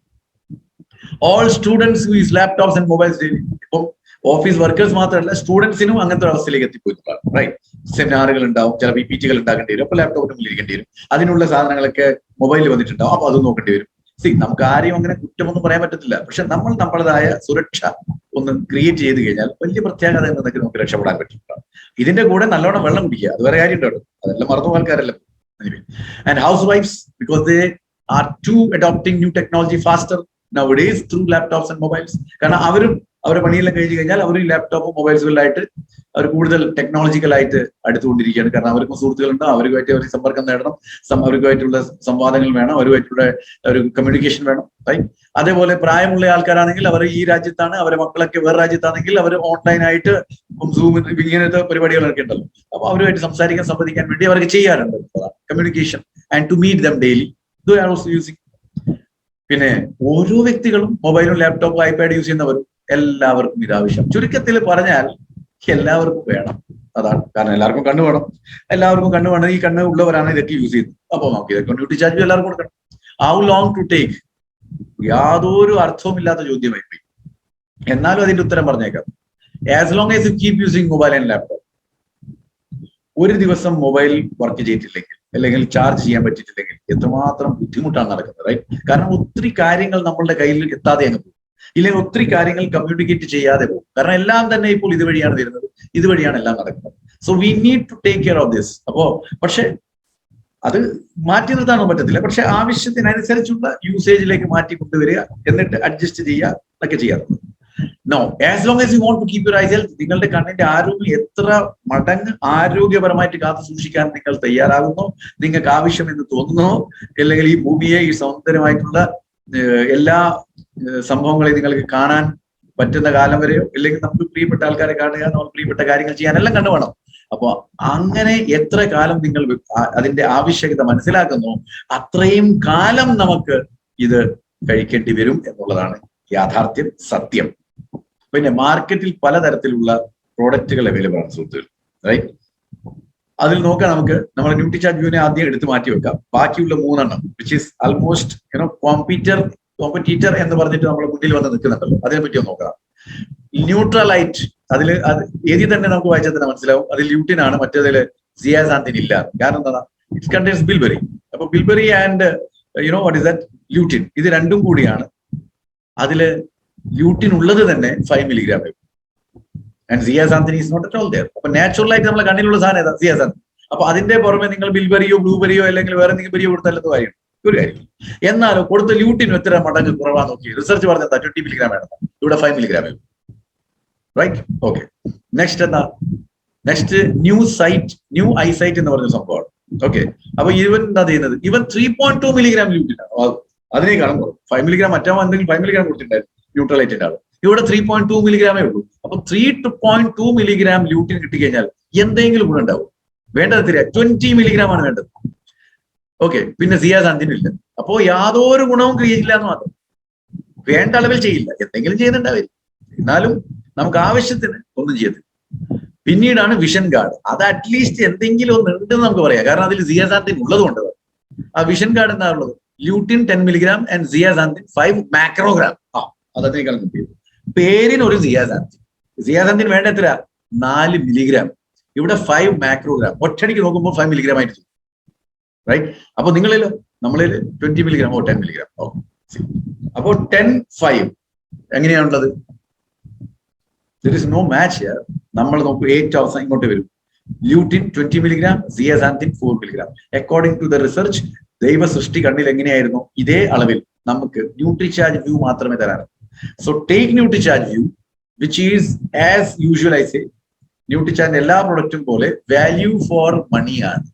Speaker 1: All students who use laptops and mobiles daily. ഇപ്പം ഓഫീസ് വർക്കേഴ്സ് മാത്രമല്ല, സ്റ്റുഡൻസിനും അങ്ങനത്തെ ഒരു അവസ്ഥയിലേക്ക് എത്തിപ്പോയിട്ടുള്ളതാണ്. റൈറ്റ്, സെമിനാറുകൾ ഉണ്ടാവും, ചില PPTകൾ ഉണ്ടാക്കേണ്ടി വരും. അപ്പൊ ലാപ്ടോപ്പിന് മുന്നിൽ ഇരിക്കേണ്ടി വരും. അതിനുള്ള സാധനങ്ങളൊക്കെ മൊബൈലിൽ വന്നിട്ടുണ്ടാവും. അപ്പൊ അത് നോക്കേണ്ടി വരും. നമുക്ക് ആരെയും അങ്ങനെ കുറ്റമൊന്നും പറയാൻ പറ്റത്തില്ല. പക്ഷെ നമ്മൾ നമ്മുടേതായ സുരക്ഷ ഒന്ന് ക്രിയേറ്റ് ചെയ്ത് കഴിഞ്ഞാൽ വലിയ പ്രത്യാഘാതം എന്നൊക്കെ നമുക്ക് രക്ഷപ്പെടാൻ പറ്റും. ഇതിന്റെ കൂടെ നല്ലോണം വെള്ളം കുടിക്കുക, അത് വേറെ കാര്യം ഉണ്ടോ? അതെല്ലാം മറന്നു ആൾക്കാരല്ല. ആൻഡ് ഹൗസ് വൈഫ്സ്, because they are to adopting new technology faster nowadays through laptops and mobiles. കാരണം അവരും അവരുടെ പണിയെല്ലാം കഴിഞ്ഞ് കഴിഞ്ഞാൽ അവർ ലാപ്ടോപ്പും മൊബൈൽസുകളിലായിട്ട് അവർ കൂടുതൽ ടെക്നോളജിക്കലായിട്ട് അടുത്തുകൊണ്ടിരിക്കുകയാണ്. കാരണം അവർക്കും സുഹൃത്തുക്കളുണ്ട്, അവരുമായിട്ട് അവർ സമ്പർക്കം നേടണം, അവരുമായിട്ടുള്ള സംവാദങ്ങൾ വേണം, അവരുമായിട്ടുള്ള ഒരു കമ്മ്യൂണിക്കേഷൻ വേണം. റൈറ്റ്. അതേപോലെ പ്രായമുള്ള ആൾക്കാരാണെങ്കിൽ അവർ ഈ രാജ്യത്താണ്, അവരുടെ മക്കളൊക്കെ വേറെ രാജ്യത്താണെങ്കിൽ അവർ ഓൺലൈനായിട്ട് സൂം ഇങ്ങനത്തെ പരിപാടികളൊക്കെ ഉണ്ടല്ലോ. അപ്പൊ അവരുമായിട്ട് സംസാരിക്കാൻ സംവദിക്കാൻ വേണ്ടി അവർക്ക് ചെയ്യാറുണ്ട് communication and to meet them daily. Though are also using. പിന്നെ ഓരോ വ്യക്തികളും മൊബൈലും ലാപ്ടോപ്പും ഐപാഡ് യൂസ് ചെയ്യുന്നവരും എല്ലാവർക്കും ഇത് ആവശ്യം. ചുരുക്കത്തിൽ പറഞ്ഞാൽ എല്ലാവർക്കും വേണം. അതാണ് കാരണം. എല്ലാവർക്കും കണ്ണ് വേണം, എല്ലാവർക്കും കണ്ണ് വേണം. ഈ കണ്ണ് ഉള്ളവരാണ് ഇതൊക്കെ യൂസ് ചെയ്യുന്നത്. അപ്പൊ നമുക്ക് ഇതൊക്കെ ന്യൂട്രിചാർജ് വ്യൂ എല്ലാവർക്കും കൊടുക്കണം. How long to take? യാതൊരു അർത്ഥവുമില്ലാത്ത ചോദ്യമായി. എന്നാലും അതിന്റെ ഉത്തരം പറഞ്ഞേക്കാം. As long as you keep using mobile and laptop. ഒരു ദിവസം മൊബൈൽ വർക്ക് ചെയ്തിട്ടില്ലെങ്കിൽ അല്ലെങ്കിൽ ചാർജ് ചെയ്യാൻ പറ്റിയിട്ടില്ലെങ്കിൽ എത്രമാത്രം ബുദ്ധിമുട്ടാണ് നടക്കുന്നത്, റൈറ്റ്? കാരണം ഒത്തിരി കാര്യങ്ങൾ നമ്മളുടെ കയ്യിൽ എത്താതെ അങ്ങ് പോകും, ഇല്ലെങ്കിൽ ഒത്തിരി കാര്യങ്ങൾ കമ്മ്യൂണിക്കേറ്റ് ചെയ്യാതെ പോകും. കാരണം എല്ലാം തന്നെ ഇപ്പോൾ ഇതുവഴിയാണ് വരുന്നത്, ഇതുവഴിയാണ് എല്ലാം നടക്കുന്നത്. So we need to take care of this. അപ്പോ പക്ഷെ അത് മാറ്റി നിർത്താനൊന്നും പറ്റത്തില്ല. പക്ഷെ ആവശ്യത്തിനനുസരിച്ചുള്ള യൂസേജിലേക്ക് മാറ്റി കൊണ്ടുവരിക, എന്നിട്ട് അഡ്ജസ്റ്റ് ചെയ്യുക, അതൊക്കെ ചെയ്യാറുണ്ട്. No, as long as you want to keep your eyes health, നിങ്ങളുടെ കണ്ണിന്റെ ആരോഗ്യം എത്ര മടങ്ങ് ആരോഗ്യപരമായിട്ട് കാത്തു സൂക്ഷിക്കാൻ നിങ്ങൾ തയ്യാറാകുന്നോ, നിങ്ങൾക്ക് ആവശ്യമെന്ന് തോന്നുന്നോ, അല്ലെങ്കിൽ ഈ ഭൂമിയെ, ഈ സൗന്ദര്യമായിട്ടുള്ള എല്ലാ സംഭവങ്ങളെയും നിങ്ങൾക്ക് കാണാൻ പറ്റുന്ന കാലം വരെയോ, അല്ലെങ്കിൽ നമുക്ക് പ്രിയപ്പെട്ട ആൾക്കാരെ കാണുക, നമ്മൾ പ്രിയപ്പെട്ട കാര്യങ്ങൾ ചെയ്യാനെല്ലാം കണ്ടു വേണം. അപ്പൊ അങ്ങനെ എത്ര കാലം നിങ്ങൾ അതിന്റെ ആവശ്യകത മനസ്സിലാക്കുന്നു, അത്രയും കാലം നമുക്ക് ഇത് കഴിക്കേണ്ടി വരും എന്നുള്ളതാണ് യാഥാർത്ഥ്യം, സത്യം. പിന്നെ മാർക്കറ്റിൽ പലതരത്തിലുള്ള പ്രോഡക്റ്റുകൾ അവൈലബിൾ ആണ് സുഹൃത്തുക്കൾ, റൈറ്റ്? അതിൽ നോക്കാം നമുക്ക്. നമ്മുടെ ന്യൂട്രിചാർജ് വ്യൂവിനെ ആദ്യം എടുത്ത് മാറ്റി വെക്കാം. ബാക്കിയുള്ള 3 എണ്ണം വിച്ച് ഈസ് ആൾമോസ്റ്റ് കോമ്പറ്റീറ്റർ എന്ന് പറഞ്ഞിട്ട് നമ്മുടെ മുന്നിൽ വന്ന് നിൽക്കുന്നുണ്ടല്ലോ, അതിനെ പറ്റി ഒന്ന് നോക്കാം. ന്യൂട്രലൈറ്റ്, അതിൽ ഏതി തന്നെ നമുക്ക് വായിച്ചാൽ തന്നെ മനസ്സിലാവും അതിൽ ല്യൂട്ടിൻ ആണ്, മറ്റേതിൽ സിയാസാന്തിൻ ഇല്ല. കാരണം എന്താ? It contains bilberry. അപ്പൊ bilberry and what is that, lutein, ഇത് രണ്ടും കൂടിയാണ്. അതില് ല്യൂട്ടിൻ ഉള്ളത് തന്നെ 5 milligram and zeaxanthin is not at all there. അപ്പൊ നാച്ചുറൽ ആയിട്ട് നമ്മളെ കണ്ണിലുള്ള സാധനം ഏതാ? സിയാസാന്തിൻ. അപ്പൊ അതിന്റെ പുറമെ നിങ്ങൾ ബിൽബെറിയോ ബ്ലൂബെറിയോ അല്ലെങ്കിൽ വേറെ എന്തെങ്കിലും ബെറിയോ കൊടുത്താലത് കാര്യം ഒരു കാര്യം. എന്നാലോ കൊടുത്ത ല്യൂട്ടിൻ എത്ര മടങ്ങ് കുറവാന്ന് നോക്കി റിസർച്ച് പറഞ്ഞാൽ 20 milligram ആണ്, ഇവിടെ 5 milligram, റൈറ്റ്? ഓക്കെ, നെക്സ്റ്റ് എന്താ? നെക്സ്റ്റ് ന്യൂ ഐസൈറ്റ് എന്ന് പറഞ്ഞ സംഭവമാണ്. ഓക്കെ, അപ്പൊ ഇവൻ എന്താ ചെയ്യുന്നത്? ഇവൻ 3.2 milligram ല്യൂട്ടിൻ ആണ്. അതിനേക്കാളും കുറവ്. 5 milligram മറ്റോ എന്തെങ്കിലും 5 milligram കൊടുത്തിട്ടുണ്ടായിരുന്നു ന്യൂട്രലൈറ്റിന്റെ ആള്. ഇവിടെ 3.2 milligram ഉള്ളൂ. അപ്പൊ 3.2 milligram ല്യൂട്ടിൻ കിട്ടിക്കഴിഞ്ഞാൽ എന്തെങ്കിലും ഗുണം ഉണ്ടാവും? വേണ്ടത് 20 milligram ആണ് വേണ്ടത്. ഓക്കെ, പിന്നെ സിയാസാന്തിനും ഇല്ല. അപ്പോ യാതൊരു ഗുണവും ചെയ്യില്ല എന്ന് മാത്രം, വേണ്ട അളവിൽ ചെയ്യില്ല, എന്തെങ്കിലും ചെയ്യുന്നുണ്ടാവില്ല, എന്നാലും നമുക്ക് ആവശ്യത്തിന് ഒന്നും ചെയ്യത്തില്ല. പിന്നീടാണ് വിഷൻ ഗാർഡ്. അത് അറ്റ്ലീസ്റ്റ് എന്തെങ്കിലും ഒന്ന് ഉണ്ടെന്ന് നമുക്ക് പറയാം, കാരണം അതിൽ സിയാസാന്തിൻ ഉള്ളത് കൊണ്ട്. ആ വിഷൻ ഗാർഡ് എന്താ ഉള്ളത്? Lutein 10 milligram and zeaxanthin 5 macrogram. അതേക്കാളും കിട്ടിയത് പേരിന് ഒരു സിയാസാന്തിൻ വേണ്ട എത്ര? 4 milligram. ഇവിടെ 5 macrogram. ഒറ്റടിക്ക് നോക്കുമ്പോൾ 5 milligram ആയിട്ട്, റൈറ്റ്? അപ്പൊ നമ്മളില് 20 milligram 10 milligram. അപ്പോ 10-5 എങ്ങനെയാണുള്ളത്? There is no match here. നമ്മൾ നോക്കൂ, 8 അവസാനം ഇങ്ങോട്ട് വരും. Lutein 20 milligram, zeaxanthin 4 milligram. According to the research, ദൈവ സൃഷ്ടി കണ്ണിൽ എങ്ങനെയായിരുന്നു ഇതേ അളവിൽ നമുക്ക് ന്യൂട്രിചാർജ് വ്യൂ മാത്രമേ തരാറ്. So take Nutricharge View which is as usual I say, ന്യൂട്രിചാർജിന്റെ എല്ലാ പ്രൊഡക്റ്റും പോലെ വാല്യൂ ഫോർ മണി ആണ്.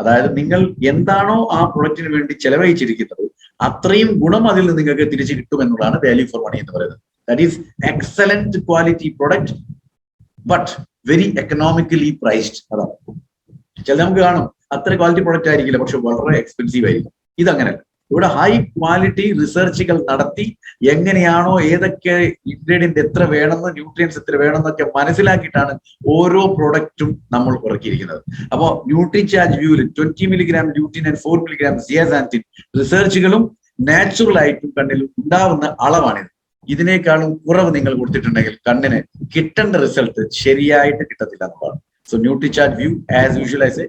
Speaker 1: അതായത് നിങ്ങൾ എന്താണോ ആ പ്രൊഡക്റ്റിന് വേണ്ടി ചെലവഴിച്ചിരിക്കുന്നത് അത്രയും ഗുണം അതിൽ നിന്ന് നിങ്ങൾക്ക് തിരിച്ചു കിട്ടും എന്നുള്ളതാണ് വാല്യൂ ഫോർ മണി എന്ന് പറയുന്നത്. That is excellent quality product but very economically priced. അതാണ് ചില നമുക്ക് കാണും അത്ര ക്വാളിറ്റി പ്രൊഡക്റ്റ് ആയിരിക്കില്ല, പക്ഷെ വളരെ എക്സ്പെൻസീവ് ആയിരിക്കും. ഇതങ്ങനെയല്ല. ഇവിടെ ഹൈ ക്വാളിറ്റി റിസർച്ചുകൾ നടത്തി എങ്ങനെയാണോ ഏതൊക്കെ ഇൻഗ്രീഡിയന്റ് എത്ര വേണമെന്ന്, ന്യൂട്രിയൻസ് എത്ര വേണമെന്നൊക്കെ മനസ്സിലാക്കിയിട്ടാണ് ഓരോ പ്രൊഡക്റ്റും നമ്മൾ ഇറക്കിയിരിക്കുന്നത്. അപ്പോൾ ന്യൂട്രിചാർജ് വ്യൂവിൽ 20 milligram lutein and 4 milligram zeaxanthin റിസർച്ചുകളും നാച്ചുറൽ ആയിട്ടും കണ്ണിൽ ഉണ്ടാവുന്ന അളവാണിത്. ഇതിനേക്കാളും കുറവ് നിങ്ങൾ കൊടുത്തിട്ടുണ്ടെങ്കിൽ കണ്ണിന് കിട്ടേണ്ട റിസൾട്ട് ശരിയായിട്ട് കിട്ടത്തില്ല എന്നുള്ളതാണ്. So Nutricharge view as usual as A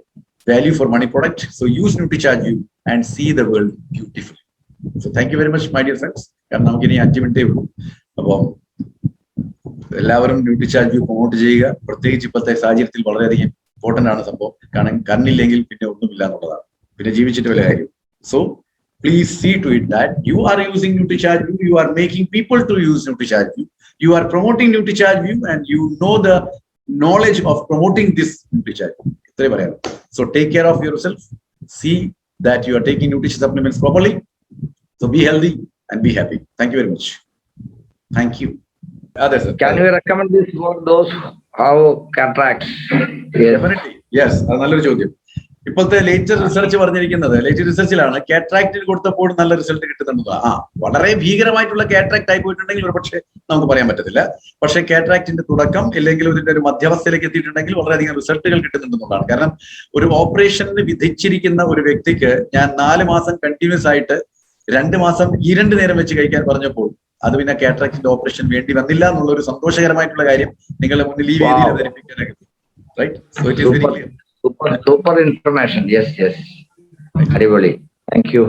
Speaker 1: value for money product. So use NutriCharge View and see the world beautifully. So thank you very much, my dear friends. കാരണം നമുക്ക് ഇനി 5 മിനിറ്റേ ഉള്ളൂ. അപ്പം എല്ലാവരും ന്യൂട്രിചാർജ് വ്യൂ പ്രൊമോട്ട് ചെയ്യുക. പ്രത്യേകിച്ച് ഇപ്പോഴത്തെ സാഹചര്യത്തിൽ വളരെയധികം ഇമ്പോർട്ടന്റ് ആണ് സംഭവം. കാരണം കണ്ണില്ലെങ്കിൽ പിന്നെ ഒന്നുമില്ല എന്നുള്ളതാണ്, പിന്നെ ജീവിച്ചിട്ട് വല്ല കാര്യം. So please see to it that you are using NutriCharge View, you are making people to use NutriCharge View, you are promoting NutriCharge View, and you know the knowledge of promoting this NutriCharge View. So take care of yourself. See that you are taking nutrition supplements properly. So be healthy and be happy. Thank you very much. Thank you. Others, sir.
Speaker 2: Can you recommend this for those who have cataracts?
Speaker 1: Definitely. Yes. Another ചോദ്യം. ഇപ്പോഴത്തെ ലേറ്റസ്റ്റ് റിസർച്ച് പറഞ്ഞിരിക്കുന്നത്, ലേറ്റസ്റ്റ് റിസർച്ചിലാണ് കാറ്ററാക്റ്റിൽ കൊടുത്തപ്പോൾ നല്ല റിസൾട്ട് കിട്ടുന്നുണ്ട്. വളരെ ഭീകരമായിട്ടുള്ള കാറ്ററാക്ട് ആയി പോയിട്ടുണ്ടെങ്കിൽ ഒരു പക്ഷേ നമുക്ക് പറയാൻ പറ്റത്തില്ല. പക്ഷേ കാറ്ററാക്റ്റിന്റെ തുടക്കം അല്ലെങ്കിൽ ഇതിന്റെ ഒരു മധ്യാവസ്ഥയിലേക്ക് എത്തിയിട്ടുണ്ടെങ്കിൽ വളരെയധികം റിസൾട്ടുകൾ കിട്ടുന്നുണ്ടെന്നുള്ളതാണ്. കാരണം ഒരു ഓപ്പറേഷന് വിധിച്ചിരിക്കുന്ന ഒരു വ്യക്തിക്ക് ഞാൻ 4 മാസം കണ്ടിന്യൂസ് ആയിട്ട് 2 മാസം 2 നേരം വെച്ച് കഴിക്കാൻ പറഞ്ഞപ്പോൾ അത് പിന്നെ കാറ്ററാക്റ്റിന്റെ ഓപ്പറേഷൻ വേണ്ടി വന്നില്ല എന്നുള്ള ഒരു സന്തോഷകരമായിട്ടുള്ള കാര്യം നിങ്ങളുടെ മുന്നിൽ ഈ വേദിയിൽ അവതരിപ്പിക്കാനാകും. Right? So it is very clear.
Speaker 2: Super information. Yes. Adiboli. Thank you.